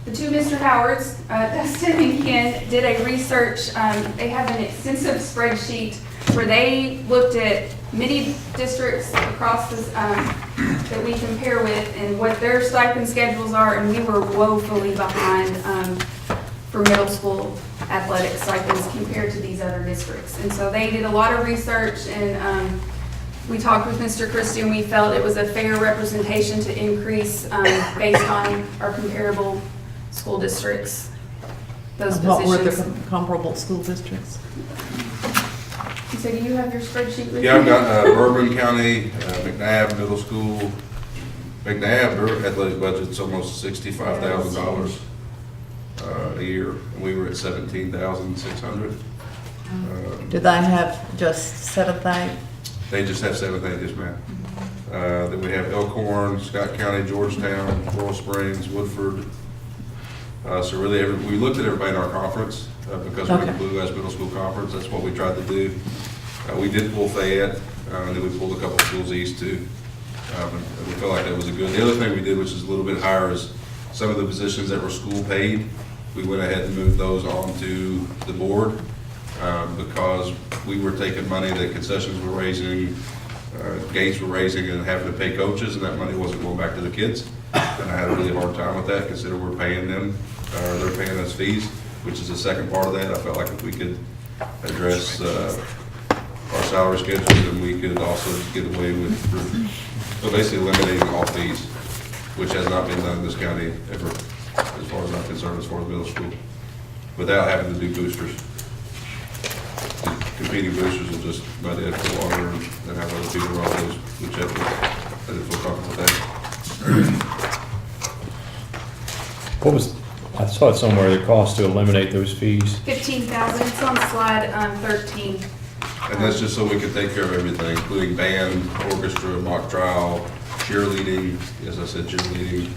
the two Mr. Howards, Dustin and Ken, did a research. They have an extensive spreadsheet where they looked at many districts across this, that we compare with and what their stipend schedules are, and we were woefully behind for middle school athletic stipends compared to these other districts. And so they did a lot of research, and we talked with Mr. Christie, and we felt it was a fair representation to increase based on our comparable school districts, those positions. What were the comparable school districts? So do you have your spreadsheet with you? Yeah, I've got Bourbon County, McNabb Middle School. McNabb, their athletic budget's almost $65,000 a year. And we were at $17,600. Do they have just set of that? They just have 7 things, yes, ma'am. Then we have Elkhorn, Scott County, Georgetown, Coral Springs, Woodford. So really, we looked at everybody in our conference because we're in the Blue Eyes Middle School Conference. That's what we tried to do. We did pull Fayette, and then we pulled a couple of schools east too. And we felt like that was a good. The other thing we did, which is a little bit higher, is some of the positions that were school paid. We went ahead and moved those onto the board because we were taking money that concessions were raising, gates were raising, and having to pay coaches, and that money wasn't going back to the kids. And I had a really hard time with that, considering we're paying them, or they're paying us fees, which is the second part of that. I felt like if we could address our salary schedules, then we could also get away with, so basically eliminating all fees, which has not been done in this county ever, as far as I'm concerned, as far as middle school, without having to do boosters. Competing boosters will just muddy it for longer and have other people run those, whichever. I didn't feel comfortable with that. what was, I saw it somewhere, the cost to eliminate those fees. 15,000, it's on slide 13. And that's just so we can take care of everything, including band, orchestra, mock trial, cheerleading, as I said, cheerleading,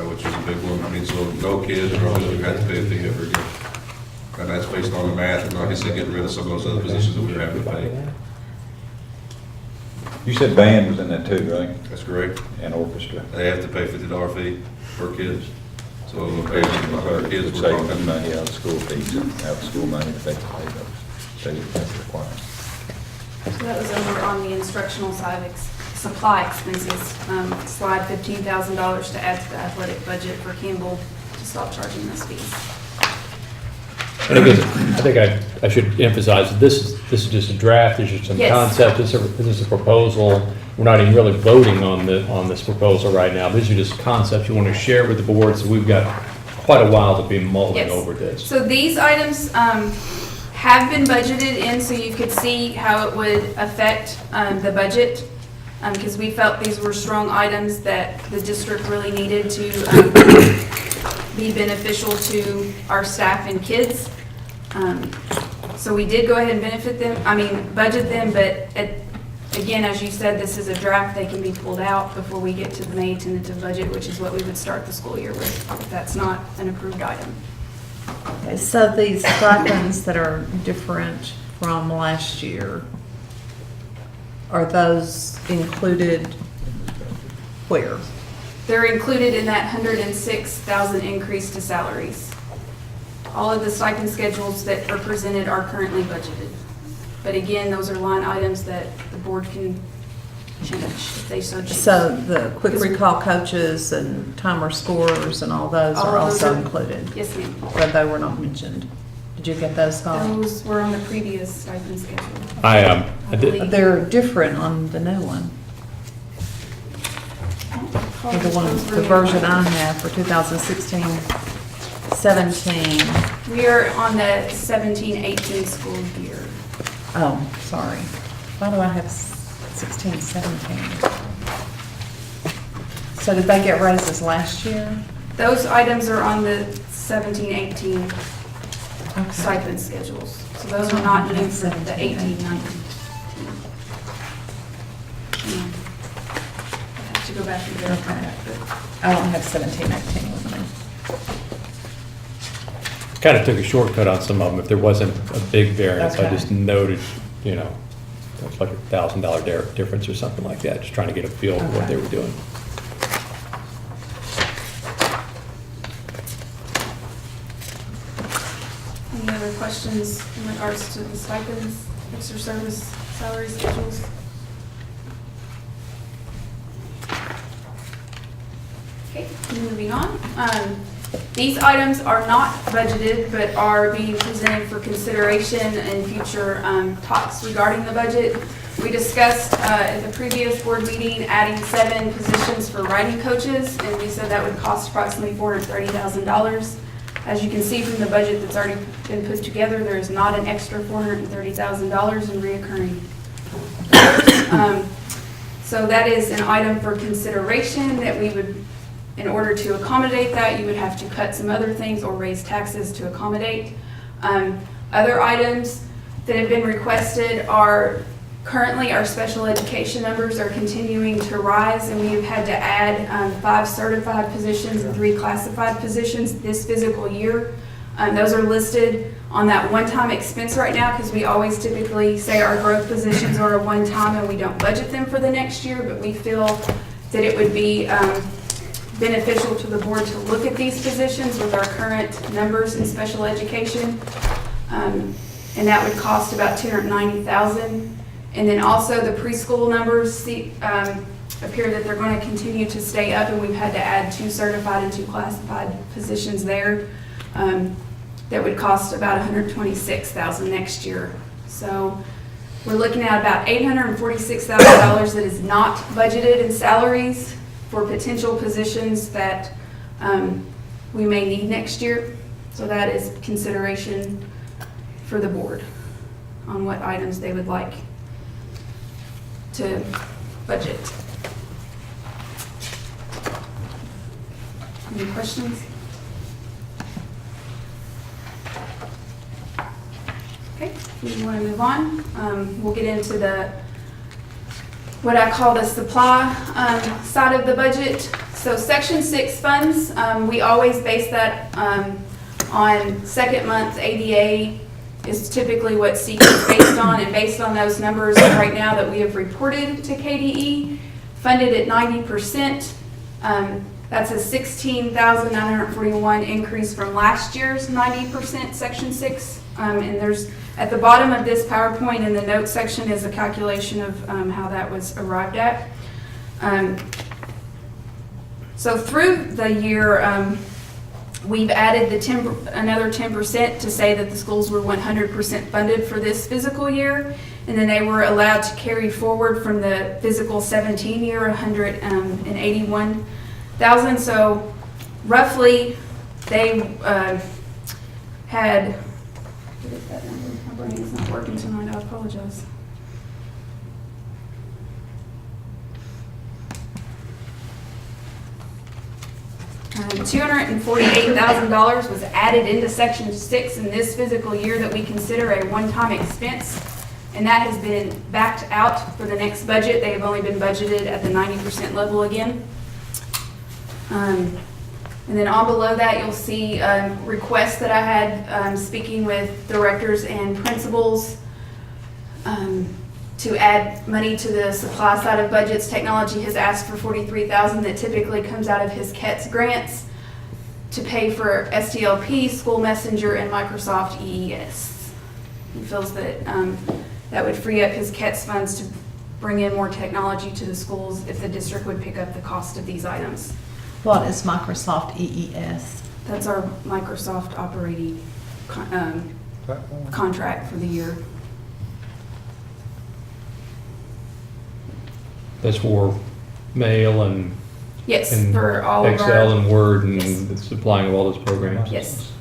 which is a big one. I mean, so no kids are always going to have to pay a fee ever again. And that's based on the math, and like I said, getting rid of some of those other positions that we were having to pay. You said band was in that too, right? That's correct. And orchestra. They have to pay $50 fee per kid. So basically, kids would save them money out of school fees, out of school money if they pay those, that's required. So that was over on the instructional side of supply expenses, slide $15,000 to add to the athletic budget for Campbell to stop charging those fees. I think I should emphasize that this is just a draft, these are some Yes. concepts, this is a proposal. We're not even really voting on this proposal right now. These are just concepts you want to share with the board, so we've got quite a while to be mulling Yes. over this. So these items have been budgeted in, so you could see how it would affect the budget, because we felt these were strong items that the district really needed to be beneficial to our staff and kids. So we did go ahead and budget them, but again, as you said, this is a draft. They can be pulled out before we get to the May tentative budget, which is what we would start the school year with, if that's not an approved item. Okay, so these stipends that are different from last year, are those included where? They're included in that 106,000 increase to salaries. All of the stipend schedules that are presented are currently budgeted. But again, those are line items that the board can change if they so choose. So the quick recall coaches and timer scorers and all those All are of those also are- included? Yes, ma'am. But they were not mentioned. Did you get those, Scott? Those were on the previous stipend schedule. I did, believe. They're different on the new one. Call The one, those the version I have for 2016, 17. We are on the 17-18 school year. Oh, sorry. Why do I have 16, 17? So did they get raises last year? Those items are on the 17-18 Okay. stipend schedules. So those are not new for the 18-19. I have to go back and verify Okay. that, but I don't have 17, 18 with me. kind of took a shortcut on some of them. If there wasn't a big variance, I Okay. just noted, it's like $1,000 difference or something like that, just trying to get a feel for what Okay. they were doing. any other questions in regards to the stipends, extra service salary schedules? Okay, moving on. These items are not budgeted, but are being presented for consideration in future talks regarding the budget. We discussed at the previous board meeting adding 7 positions for writing coaches, and we said that would cost approximately $430,000. As you can see from the budget that's already been put together, there is not an extra $430,000 in reoccurring. So that is an item for consideration that we would, in order to accommodate that, you would have to cut some other things or raise taxes to accommodate. Other items that have been requested are currently our special education numbers are continuing to rise, and we've had to add 5 certified positions and 3 classified positions this fiscal year. Those are listed on that one-time expense right now because we always typically say our growth positions are a one-time and we don't budget them for the next year, but we feel that it would be beneficial to the board to look at these positions with our current numbers in special education. And that would cost about $290,000. And then also the preschool numbers appear that they're going to continue to stay up, and we've had to add 2 certified and 2 classified positions there. That would cost about $126,000 next year. So we're looking at about $846,000 that is not budgeted in salaries for potential positions that we may need next year. So that is consideration for the board on what items they would like to budget. Any questions? Okay, we want to move on. We'll get into what I call the supply side of the budget. So Section 6 funds, we always base that on second month ADA is typically what SEEK is based on, and based on those numbers right now that we have reported to KDE, funded at 90%, That's a $16,941 increase from last year's 90% Section 6. And there's, at the bottom of this PowerPoint in the notes section is a calculation of how that was arrived at. So through the year, we've added another 10% to say that the schools were 100% funded for this fiscal year. And then they were allowed to carry forward from the fiscal 17 year, 181,000. So roughly they had, what is that number? My brain is not working tonight, I apologize. $248,000 was added into Section 6 in this fiscal year that we consider a one-time expense, and that has been backed out for the next budget. They have only been budgeted at the 90% level again. And then on below that, you'll see requests that I had speaking with directors and principals to add money to the supply side of budgets. Technology has asked for $43,000 that typically comes out of his KETS grants to pay for SDLP, School Messenger, and Microsoft EES. He feels that that would free up his KETS funds to bring in more technology to the schools if the district would pick up the cost of these items. What is Microsoft EES? That's our Microsoft operating contract for the year. That's for mail and. Yes, and for all of our. Excel and Word and Yes. the supplying of all those programs. Yes.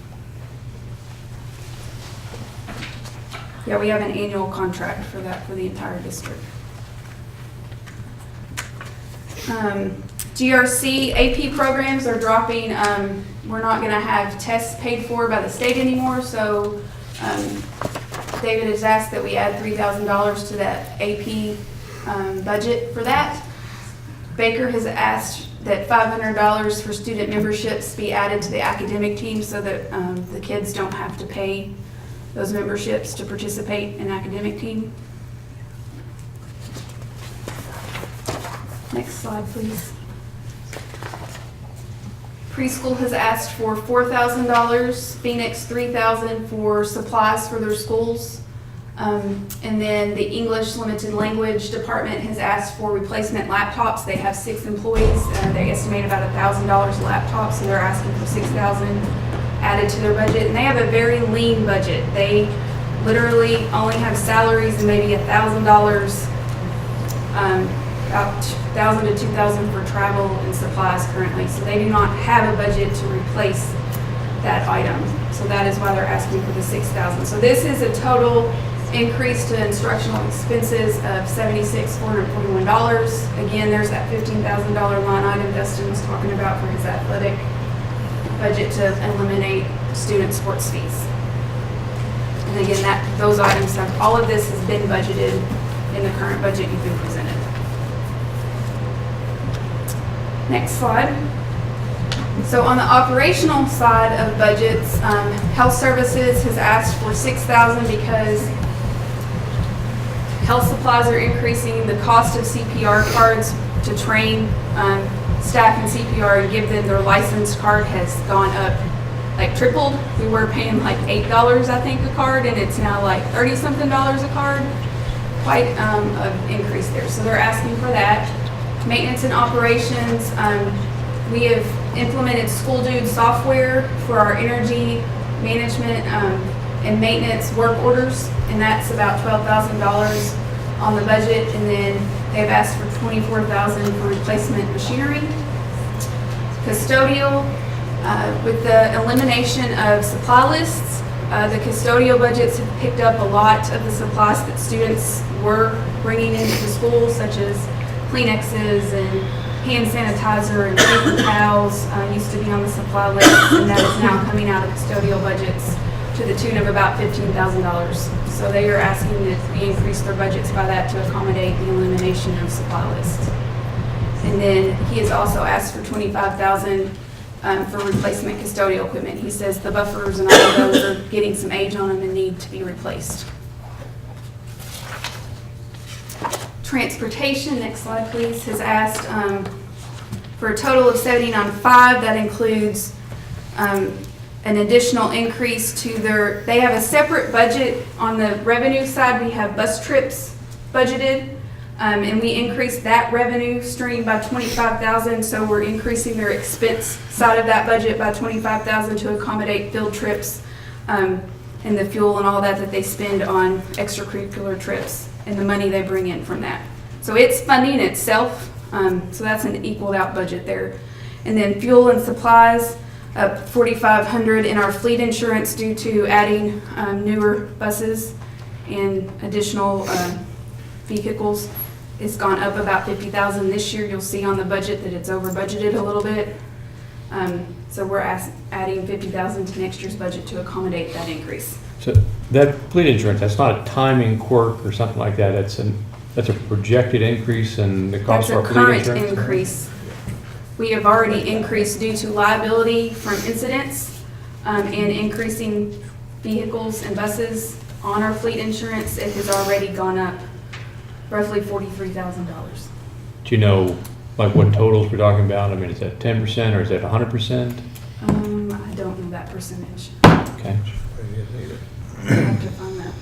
Yeah, we have an annual contract for that for the entire district. GRC AP programs are dropping. We're not going to have tests paid for by the state anymore, so David has asked that we add $3,000 to that AP budget for that. Baker has asked that $500 for student memberships be added to the academic team so that the kids don't have to pay those memberships to participate in academic team. Next slide, please. Preschool has asked for $4,000, Phoenix $3,000 for supplies for their schools. And then the English Limited Language Department has asked for replacement laptops. They have 6 employees. They estimate about $1,000 laptops, so they're asking for $6,000 added to their budget. And they have a very lean budget. They literally only have salaries and maybe $1,000, about $1,000 to $2,000 for travel and supplies currently. So they do not have a budget to replace that item. So that is why they're asking for the $6,000. So this is a total increase to instructional expenses of $76,441. Again, there's that $15,000 line item Dustin was talking about for his athletic budget to eliminate student sports fees. And again, those items have, all of this has been budgeted in the current budget you've been presented. Next slide. So on the operational side of budgets, Health Services has asked for $6,000 because health supplies are increasing. The cost of CPR cards to train staff in CPR and give them their licensed card has gone up, like tripled. We were paying like $8, I think, a card, and it's now like $30-something a card. Quite an increase there. So they're asking for that. Maintenance and operations, we have implemented School Dude software for our energy management and maintenance work orders, and that's about $12,000 on the budget. And then they've asked for $24,000 for replacement machinery. Custodial, with the elimination of supply lists, the custodial budgets have picked up a lot of the supplies that students were bringing into the school, such as Kleenexes and hand sanitizer and paper towels used to be on the supply list, and that is now coming out of custodial budgets to the tune of about $15,000. So they are asking that we increase their budgets by that to accommodate the elimination of supply lists. And then he has also asked for $25,000 for replacement custodial equipment. He says the buffers and all of those are getting some age on them and need to be replaced. Transportation, next slide please, has asked for a total of 79.5. That includes an additional increase to they have a separate budget. On the revenue side, we have bus trips budgeted, and we increased that revenue stream by $25,000, so we're increasing their expense side of that budget by $25,000 to accommodate field trips, and the fuel and all that they spend on extracurricular trips and the money they bring in from that. So it's funding itself, so that's an equaled out budget there. And then fuel and supplies, up $4,500 in our fleet insurance due to adding newer buses and additional vehicles. It's gone up about $50,000 this year. You'll see on the budget that it's over budgeted a little bit. So we're adding $50,000 to next year's budget to accommodate that increase. So that fleet insurance, that's not a timing quirk or something like that. That's a projected increase in the cost of our fleet insurance? That's a current increase. We have already increased due to liability from incidents and increasing vehicles and buses on our fleet insurance. It has already gone up roughly $43,000. Do you know, like, what totals we're talking about? I mean, is that 10% or is that 100%? I don't know that percentage. Okay. I have to find that.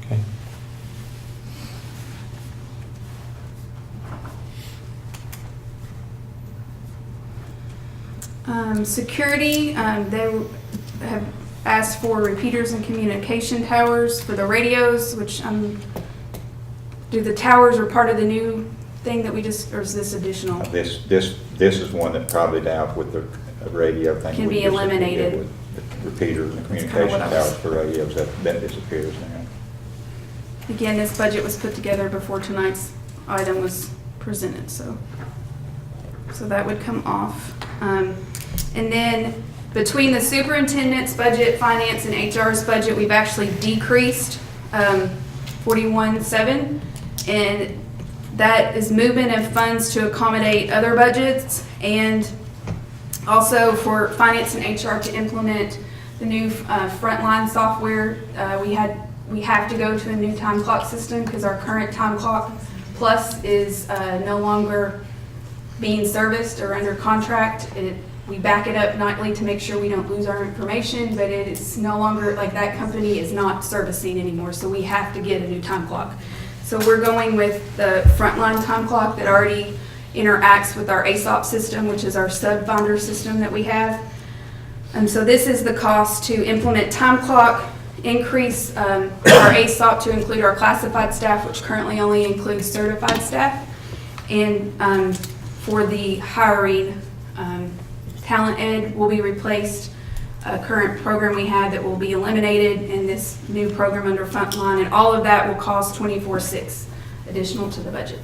Okay. Security, they have asked for repeaters and communication towers for the radios, which do the towers are part of the new thing that we just, or is this additional? This is one that probably now with the radio thing. Can be we just eliminated. did with the repeaters and That's kinda communication what I was- towers for radios, that disappears now. Again, this budget was put together before tonight's item was presented, so that would come off. And then between the superintendent's budget, finance, and HR's budget, we've actually decreased 41.7, and that is movement of funds to accommodate other budgets, and also for finance and HR to implement the new frontline software. We have to go to a new time clock system because our current time clock plus is no longer being serviced or under contract. We back it up nightly to make sure we don't lose our information, but it is no longer, like, that company is not servicing anymore, so we have to get a new time clock. So we're going with the frontline time clock that already interacts with our ASOP system, which is our sub-binder system that we have. So this is the cost to implement time clock, increase our ASOP to include our classified staff, which currently only includes certified staff, and for the hiring, Talent Ed will be replaced, a current program we had that will be eliminated, and this new program under Frontline, and all of that will cost $24,600 additional to the budget.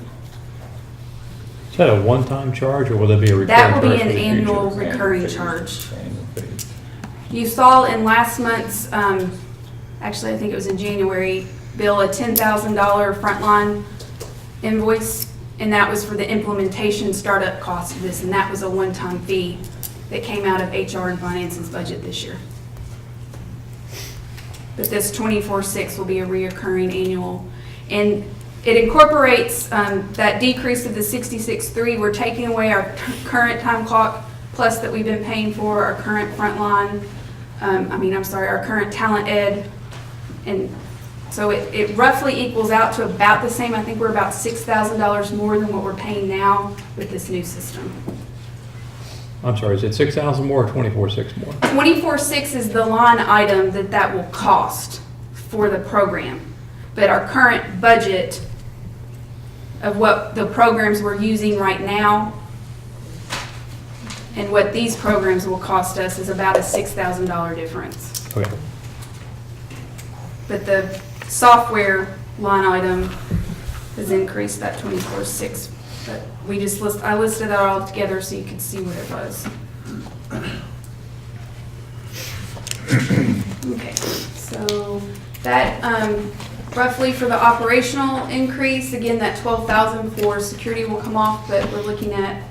Is that a one-time charge, or will there be a recurring That will charge be for an the annual future? recurring charge. You saw in last month's, actually I think it was in January, bill, a $10,000 Frontline invoice, and that was for the implementation startup cost of this, and that was a one-time fee that came out of HR and Finance's budget this year. But this $24,600 will be a reoccurring annual, and it incorporates that decrease of the $66,300. We're taking away our current time clock plus that we've been paying for, our current Frontline, our current Talent Ed, and so it roughly equals out to about the same. I think we're about $6,000 more than what we're paying now with this new system. I'm sorry, is it 6,000 more or 24,600 more? 24,600 is the line item that will cost for the program. But our current budget of what the programs we're using right now and what these programs will cost us is about a $6,000 difference. Okay. But the software line item has increased that 24,600. But I listed that all together so you could see what it was. Okay, so that roughly for the operational increase, again, that 12,000 for security will come off, but we're looking at,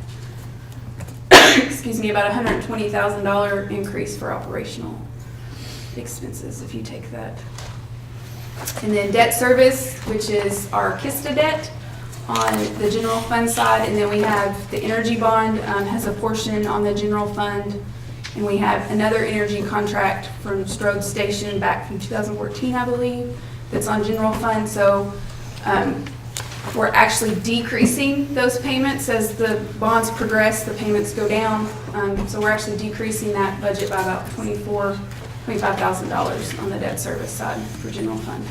excuse me, about $120,000 increase for operational expenses if you take that. And then debt service, which is our KISTA debt, on the general fund side, and then we have the energy bond has a portion on the general fund, and we have another energy contract from Strode Station back from 2014, I believe, that's on general fund. So we're actually decreasing those payments as the bonds progress, the payments go down. So we're actually decreasing that budget by about $25,000 on the debt service side for general fund.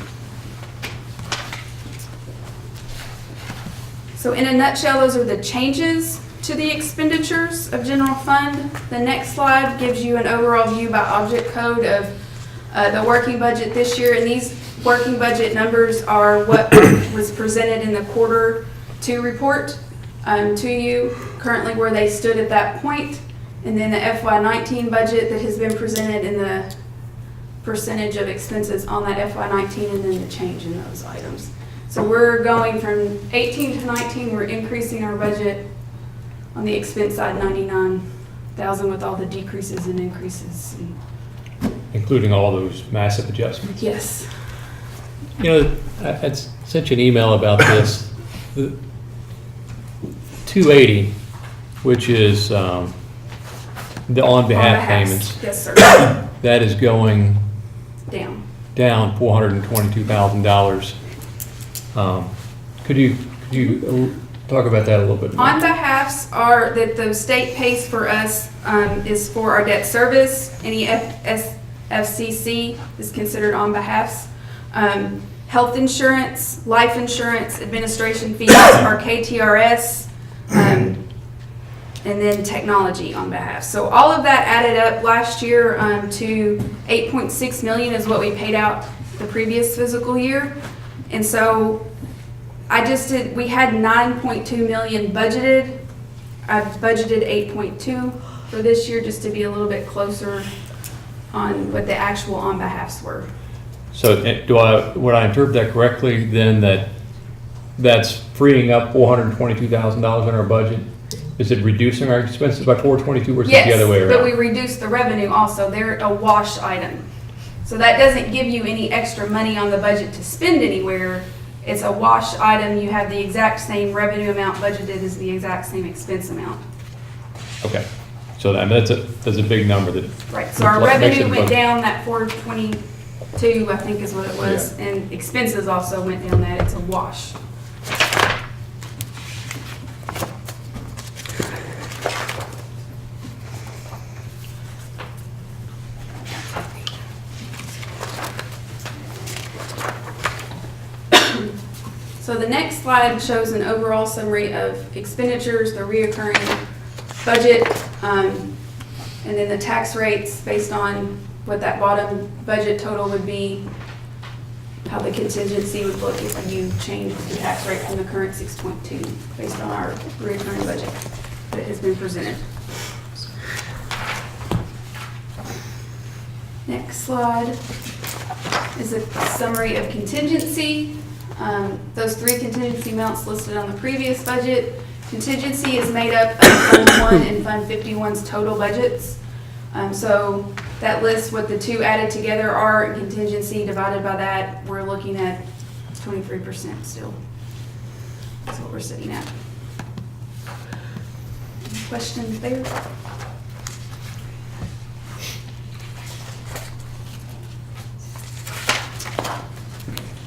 So in a nutshell, those are the changes to the expenditures of general fund. The next slide gives you an overall view by object code of the working budget this year, and these working budget numbers are what was presented in the quarter 2 report to you, currently where they stood at that point, and then the FY19 budget that has been presented in the percentage of expenses on that FY19, and then the change in those items. So we're going from 18 to 19, we're increasing our budget on the expense side 99,000 with all the decreases and increases. Including all those massive adjustments. Yes. You know, I sent you an email about this. The 280, which is the on behalf payments. Yes, sir. That is going Down. $422,000. Could you talk about that a little bit more? On behalfs are that the state pays for us is for our debt service. Any FCC is considered on behalfs. Health insurance, life insurance, administration fees, our KTRS, and then technology on behalf. So all of that added up last year to $8.6 million is what we paid out the previous fiscal year. And so we had $9.2 million budgeted. I've budgeted 8.2 for this year just to be a little bit closer on what the actual on behalfs were. So would I interpret that correctly then that's freeing up $422,000 in our budget? Is it reducing our expenses by 422 or is it the other way around? Yes, but we reduced the revenue also. They're a wash item. So that doesn't give you any extra money on the budget to spend anywhere. It's a wash item. You have the exact same revenue amount budgeted as the exact same expense amount. Okay. So that's a big number that. Right, so our revenue went down, that 422, I think is what it was, Yeah. and expenses also went down that, it's a wash. So the next slide shows an overall summary of expenditures, the reoccurring budget, and then the tax rates based on what that bottom budget total would be, how the contingency would look if you changed the tax rate from the current 6.2 based on our reoccurring budget that has been presented. Next slide is a summary of contingency. Those 3 contingency amounts listed on the previous budget. Contingency is made up of Fund 1 and Fund 51's total budgets. So that lists what the 2 added together are, and contingency divided by that, we're looking at 23% still. That's what we're sitting at. Any questions there?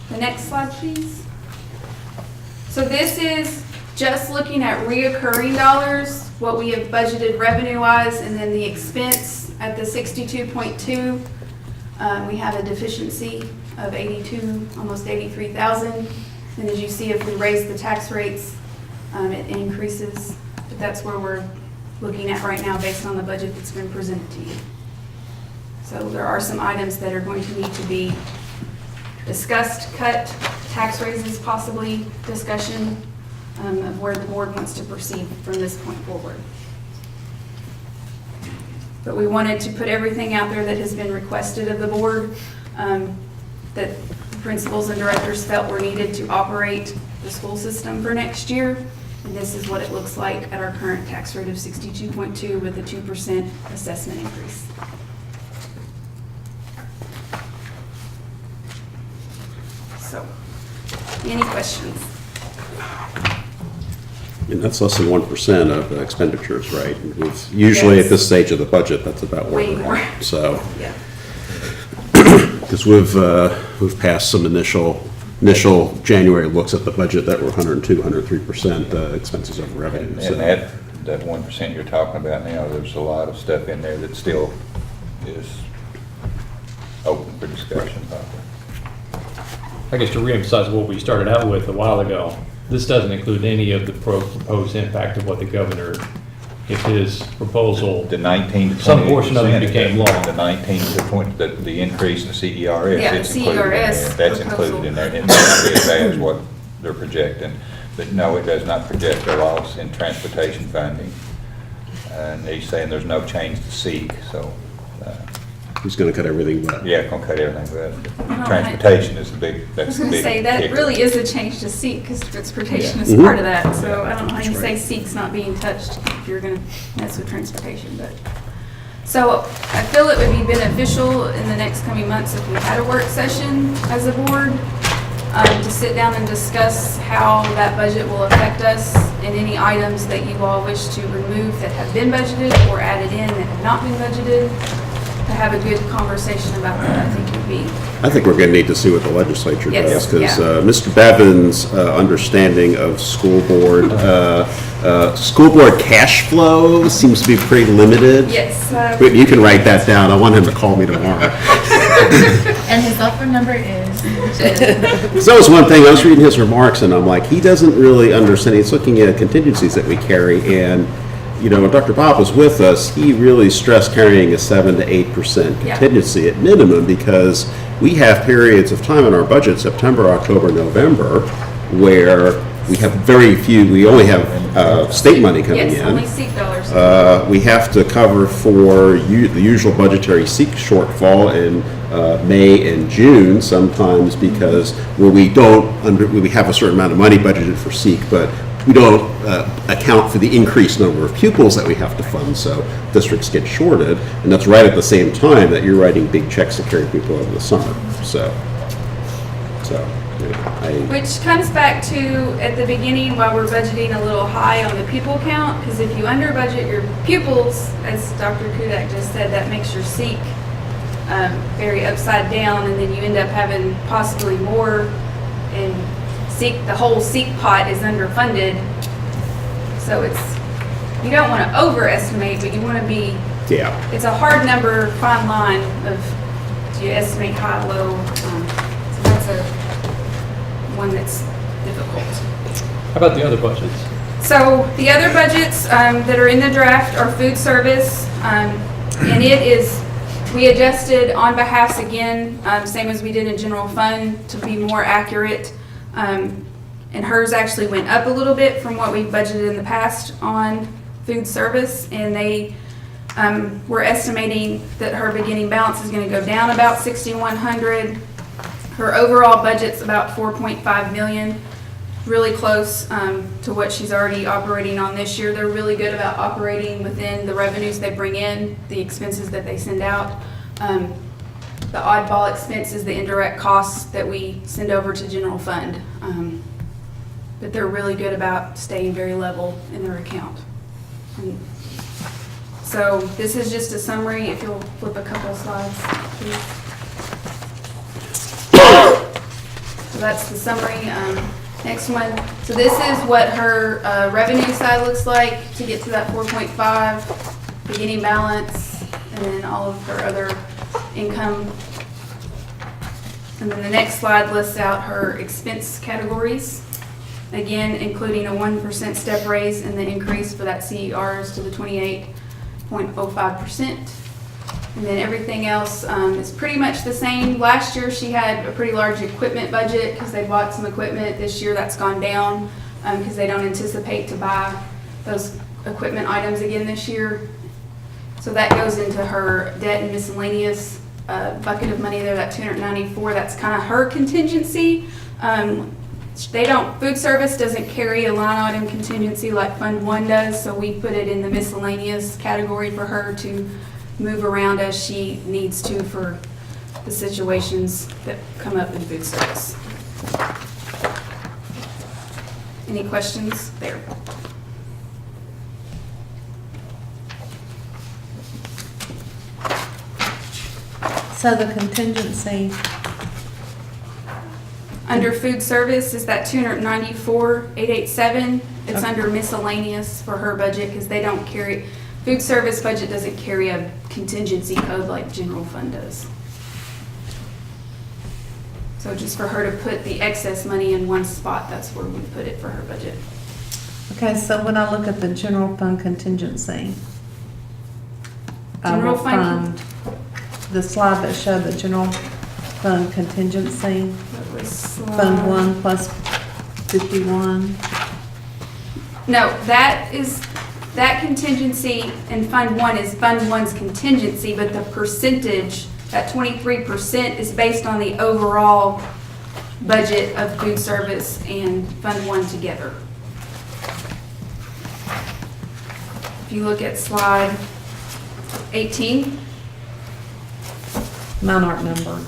The next slide, please. So this is just looking at reoccurring dollars, what we have budgeted revenue-wise, and then the expense at the 62.2. We have a deficiency of 82, almost 83,000. And as you see, if we raise the tax rates, it increases. But that's where we're looking at right now based on the budget that's been presented to you. So there are some items that are going to need to be discussed, cut, tax raises possibly, discussion of where the board wants to proceed from this point forward. But we wanted to put everything out there that has been requested of the board, that the principals and directors felt were needed to operate the school system for next year. And this is what it looks like at our current tax rate of 62.2 with a 2% assessment increase. So, any questions? And that's less than 1% of the expenditures, right? Usually at this stage of the budget, that's about where Way we're more. at. So, Yeah. because we've passed some initial January looks at the budget that were 102, 103% expenses over revenue. And So that 1% you're talking about now, there's a lot of stuff in there that still is open for discussion. I guess to reemphasize what we started out with a while ago, this doesn't include any of the proposed impact of what the governor, if his proposal, The 19 to 28%. some portion of it became law. The 19 to 20, the increase in CERS, Yeah, it's included in there. CERS That's proposal. included in there, and that is what they're projecting. But no, it does not project a loss in transportation funding. And he's saying there's no change to seek, so, he's going to cut everything but. yeah, gonna cut everything, but Well, transportation is the big, I was that's the gonna big say, that kicker. really is a change to seek, because transportation is Mhm. part of that, so I don't know how you That's say right. seek's not being touched if you're gonna mess with transportation, but. So I feel it would be beneficial in the next coming months if we had a work session as a board, to sit down and discuss how that budget will affect us and any items that you all wish to remove that have been budgeted or added in that have not been budgeted. To have a good conversation about that, I think would be. I think we're going to need to see what the legislature Yes, does, because yeah. Mr. Bevan's understanding of school board cash flow seems to be pretty limited. Yes. You can write that down. I want him to call me tomorrow. And his cell phone number is. Because that was one thing, I was reading his remarks, and I'm like, he doesn't really understand, he's looking at contingencies that we carry, and, you know, when Dr. Bob was with us, he really stressed carrying a 7 to 8% Yeah. contingency at minimum, because we have periods of time in our budget, September, October, November, where we have very few, we only have state money coming Yes, only in. seek dollars. We have to cover for the usual budgetary seek shortfall in May and June sometimes, because when we we have a certain amount of money budgeted for seek, but we don't account for the increased number of pupils that we have to fund, so districts get shorted, and that's right at the same time that you're writing big checks to carry people over the summer, so Which comes back to, at the beginning, while we're budgeting a little high on the pupil count, because if you under budget your pupils, as Dr. Kudak just said, that makes your seek very upside down, and then you end up having possibly more, and the whole seek pot is underfunded. So you don't want to overestimate, but you want to be, yeah. it's a hard number, fine line of, do you estimate high, low? So that's one that's difficult. How about the other budgets? So the other budgets that are in the draft are food service, and it is, we adjusted on behalfs again, same as we did in general fund, to be more accurate. And hers actually went up a little bit from what we budgeted in the past on food service, and they were estimating that her beginning balance is going to go down about $6,100. Her overall budget's about $4.5 million, really close to what she's already operating on this year. They're really good about operating within the revenues they bring in, the expenses that they send out. The oddball expense is the indirect costs that we send over to general fund. But they're really good about staying very level in their account. And so this is just a summary. If you'll flip a couple slides, please. So that's the summary. Next one. So this is what her revenue side looks like to get to that 4.5 beginning balance, and then all of her other income. And then the next slide lists out her expense categories. Again, including a 1% step raise and the increase for that CERs to the 28.05%. And then everything else is pretty much the same. Last year she had a pretty large equipment budget because they bought some equipment. This year that's gone down because they don't anticipate to buy those equipment items again this year. So that goes into her debt and miscellaneous bucket of money there, that $294. That's kind of her contingency. Food service doesn't carry a line item contingency like Fund 1 does, so we put it in the miscellaneous category for her to move around as she needs to for the situations that come up in food service. Any questions there? So the contingency, Under food service is that 294,887. It's Okay. under miscellaneous for her budget because they don't carry, food service budget doesn't carry a contingency code like general fund does. So just for her to put the excess money in one spot, that's where we put it for her budget. okay, so when I look at the general fund contingency, I General will fund- find the slide that showed the general fund contingency, That was Fund 1 plus 51. No, that contingency in Fund 1 is Fund 1's contingency, but the percentage, that 23% is based on the overall budget of food service and Fund 1 together. If you look at slide 18, Mine aren't numbered.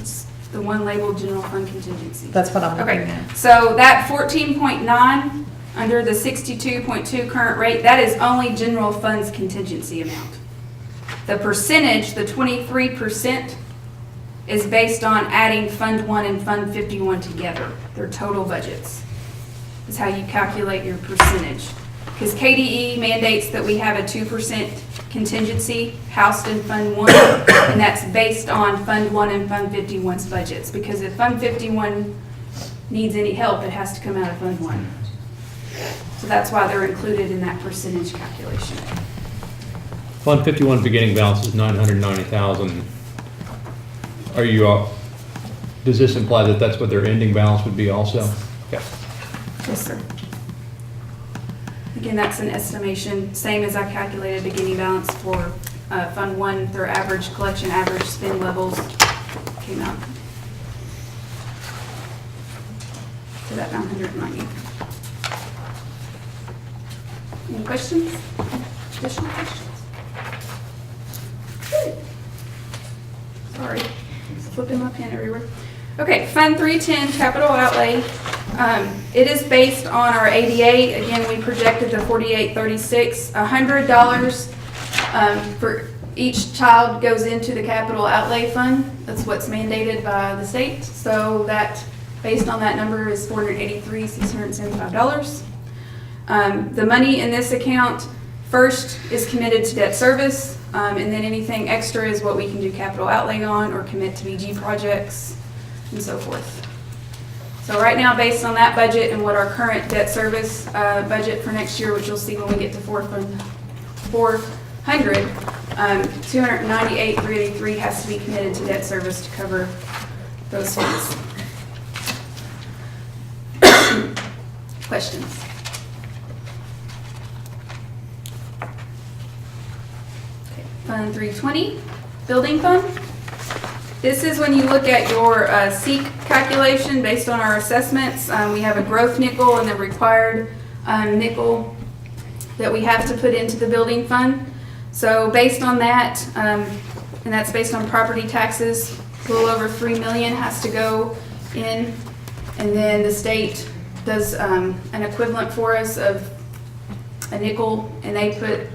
it's the one labeled general fund contingency. That's what I'm looking Okay, at. so that 14.9, under the 62.2 current rate, that is only general funds contingency amount. The percentage, the 23%, is based on adding Fund 1 and Fund 51 together, their total budgets. Is how you calculate your percentage. Because KDE mandates that we have a 2% contingency housed in Fund 1, and that's based on Fund 1 and Fund 51's budgets. Because if Fund 51 needs any help, it has to come out of Fund 1. So that's why they're included in that percentage calculation. Fund 51 beginning balance is 990,000. Are you, does this imply that that's what their ending balance would be also? Okay. Yes, sir. Again, that's an estimation, same as I calculated beginning balance for Fund 1, their average collection, average spend levels came out to that 990. Any questions? Additional questions? Good. Sorry, flipping my pen everywhere. Okay, Fund 310, capital outlay. It is based on our ADA. Again, we projected the 4836. $100 for each child goes into the capital outlay fund. That's what's mandated by the state. So that, based on that number, is $483,675. The money in this account first is committed to debt service, and then anything extra is what we can do capital outlay on or commit to BG projects and so forth. So right now, based on that budget and what our current debt service budget for next year, which you'll see when we get to 400, 298,383 has to be committed to debt service to cover those funds. Questions? Okay. Fund 320, building fund. This is when you look at your SEEK calculation based on our assessments. We have a growth nickel and the required nickel that we have to put into the building fund. So based on that, and that's based on property taxes, a little over 3 million has to go in. And then the state does an equivalent for us of a nickel, and they put,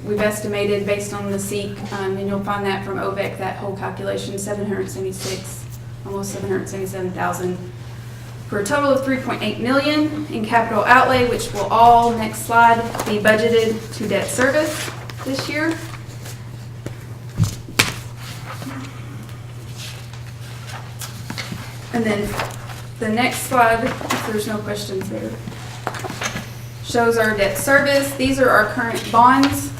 we've estimated based on the SEEK, and you'll find that from OVEC, that whole calculation, 776, almost 777,000, for a total of 3.8 million in capital outlay, which will all, next slide, be budgeted to debt service this year. And then the next slide, if there's no questions there, shows our debt service. These are our current bonds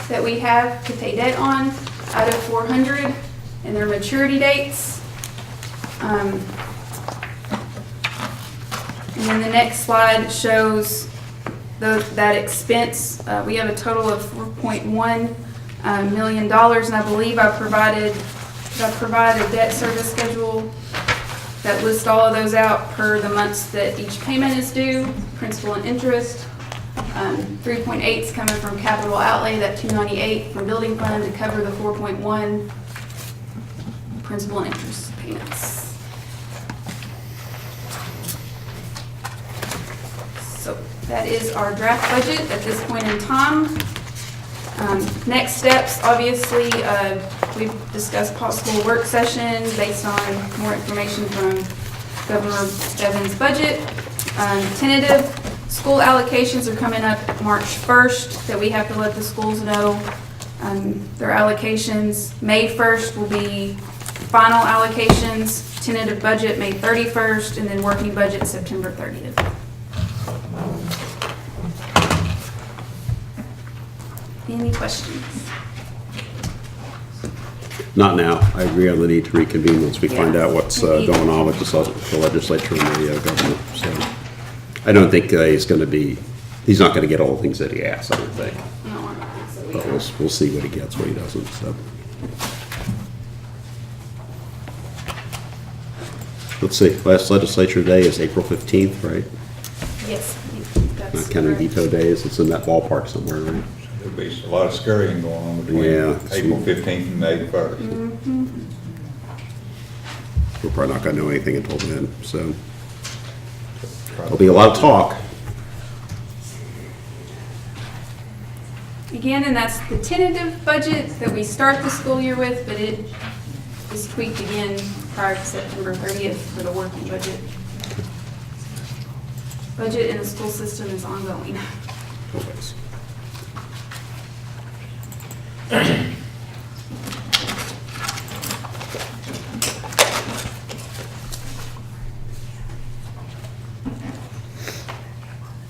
that we have to pay debt on out of 400 and their maturity dates. And then the next slide shows that expense. We have a total of $4.1 million, and I believe I provided a debt service schedule that lists all of those out per the months that each payment is due, principal and interest. 3.8 is coming from capital outlay, that 298 from building fund to cover the 4.1 principal and interest payments. So that is our draft budget at this point in time. Next steps, obviously, we've discussed possible work session based on more information from Governor Evans' budget. Tentative school allocations are coming up March 1st, that we have to let the schools know their allocations. May 1st will be final allocations, tentative budget May 31st, and then working budget September 30th. Any questions? Not now. I agree on the need to reconvene once we find out what's going on with the legislature and the government. So I don't think he's not going to get all the things that he asks, I don't think. No, I don't think so But either. we'll see what he gets, what he doesn't, so. Let's see, last legislature day is April 15th, right? Yes, Not that's counting correct. veto days, it's in that ballpark somewhere, right? There'll be a lot of scurrying going on between Yeah. April 15th and May 1st. Mhm. We're probably not gonna know anything until then, so. There'll be a lot of talk. Again, and that's the tentative budget that we start the school year with, but it is tweaked again prior to September 30th for the working budget. Budget in the school system is ongoing. Always.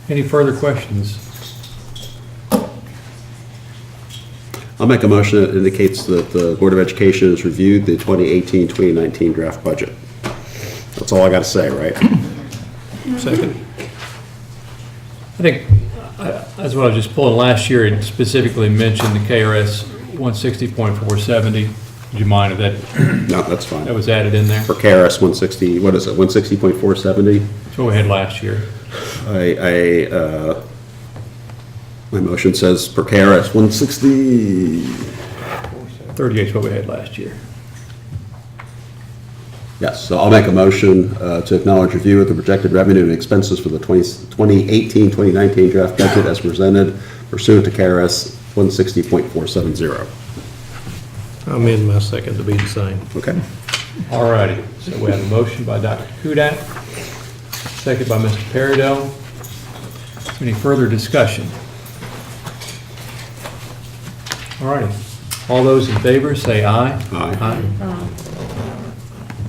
Any further questions? I'll make a motion that indicates that the Board of Education has reviewed the 2018-2019 draft budget. That's all I gotta say, right? Second. I think, that's what I was just pulling, last year it specifically mentioned the KRS 160.470. Would you mind if that, No, that's fine. that was added in there? For KRS 160, what is it, 160.470? That's what we had last year. My motion says per KRS 160. 38 is what we had last year. Yes, so I'll make a motion to acknowledge review of the projected revenue and expenses for the 2018-2019 draft budget as presented pursuant to KRS 160.470. I'll amend my second to be the same. Okay. All righty, so we have a motion by Dr. Kudak, second by Mr. Peridot. Any further discussion? All righty, all those in favor say aye. Aye.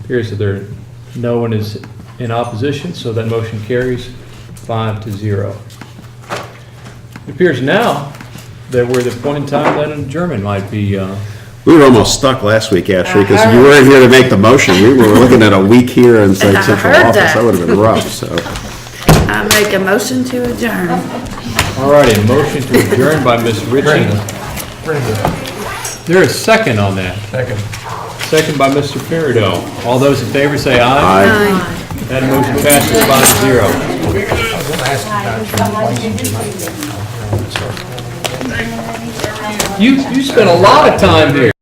Appears that no one is in opposition, so that motion carries 5-0. It appears now that we're at the point in time that an adjournment might be, We were almost stuck last week, Ashley, because you weren't here to make the motion. We were looking at a week here inside central heard office. that. That would have been rough, so. I make a motion to adjourn. all righty, a motion to adjourn by Ms. Ritchie. There is second on that. Second. Second by Mr. Peridot. All those in favor say aye. Aye. That motion passes 5-0. You spent a lot of time here.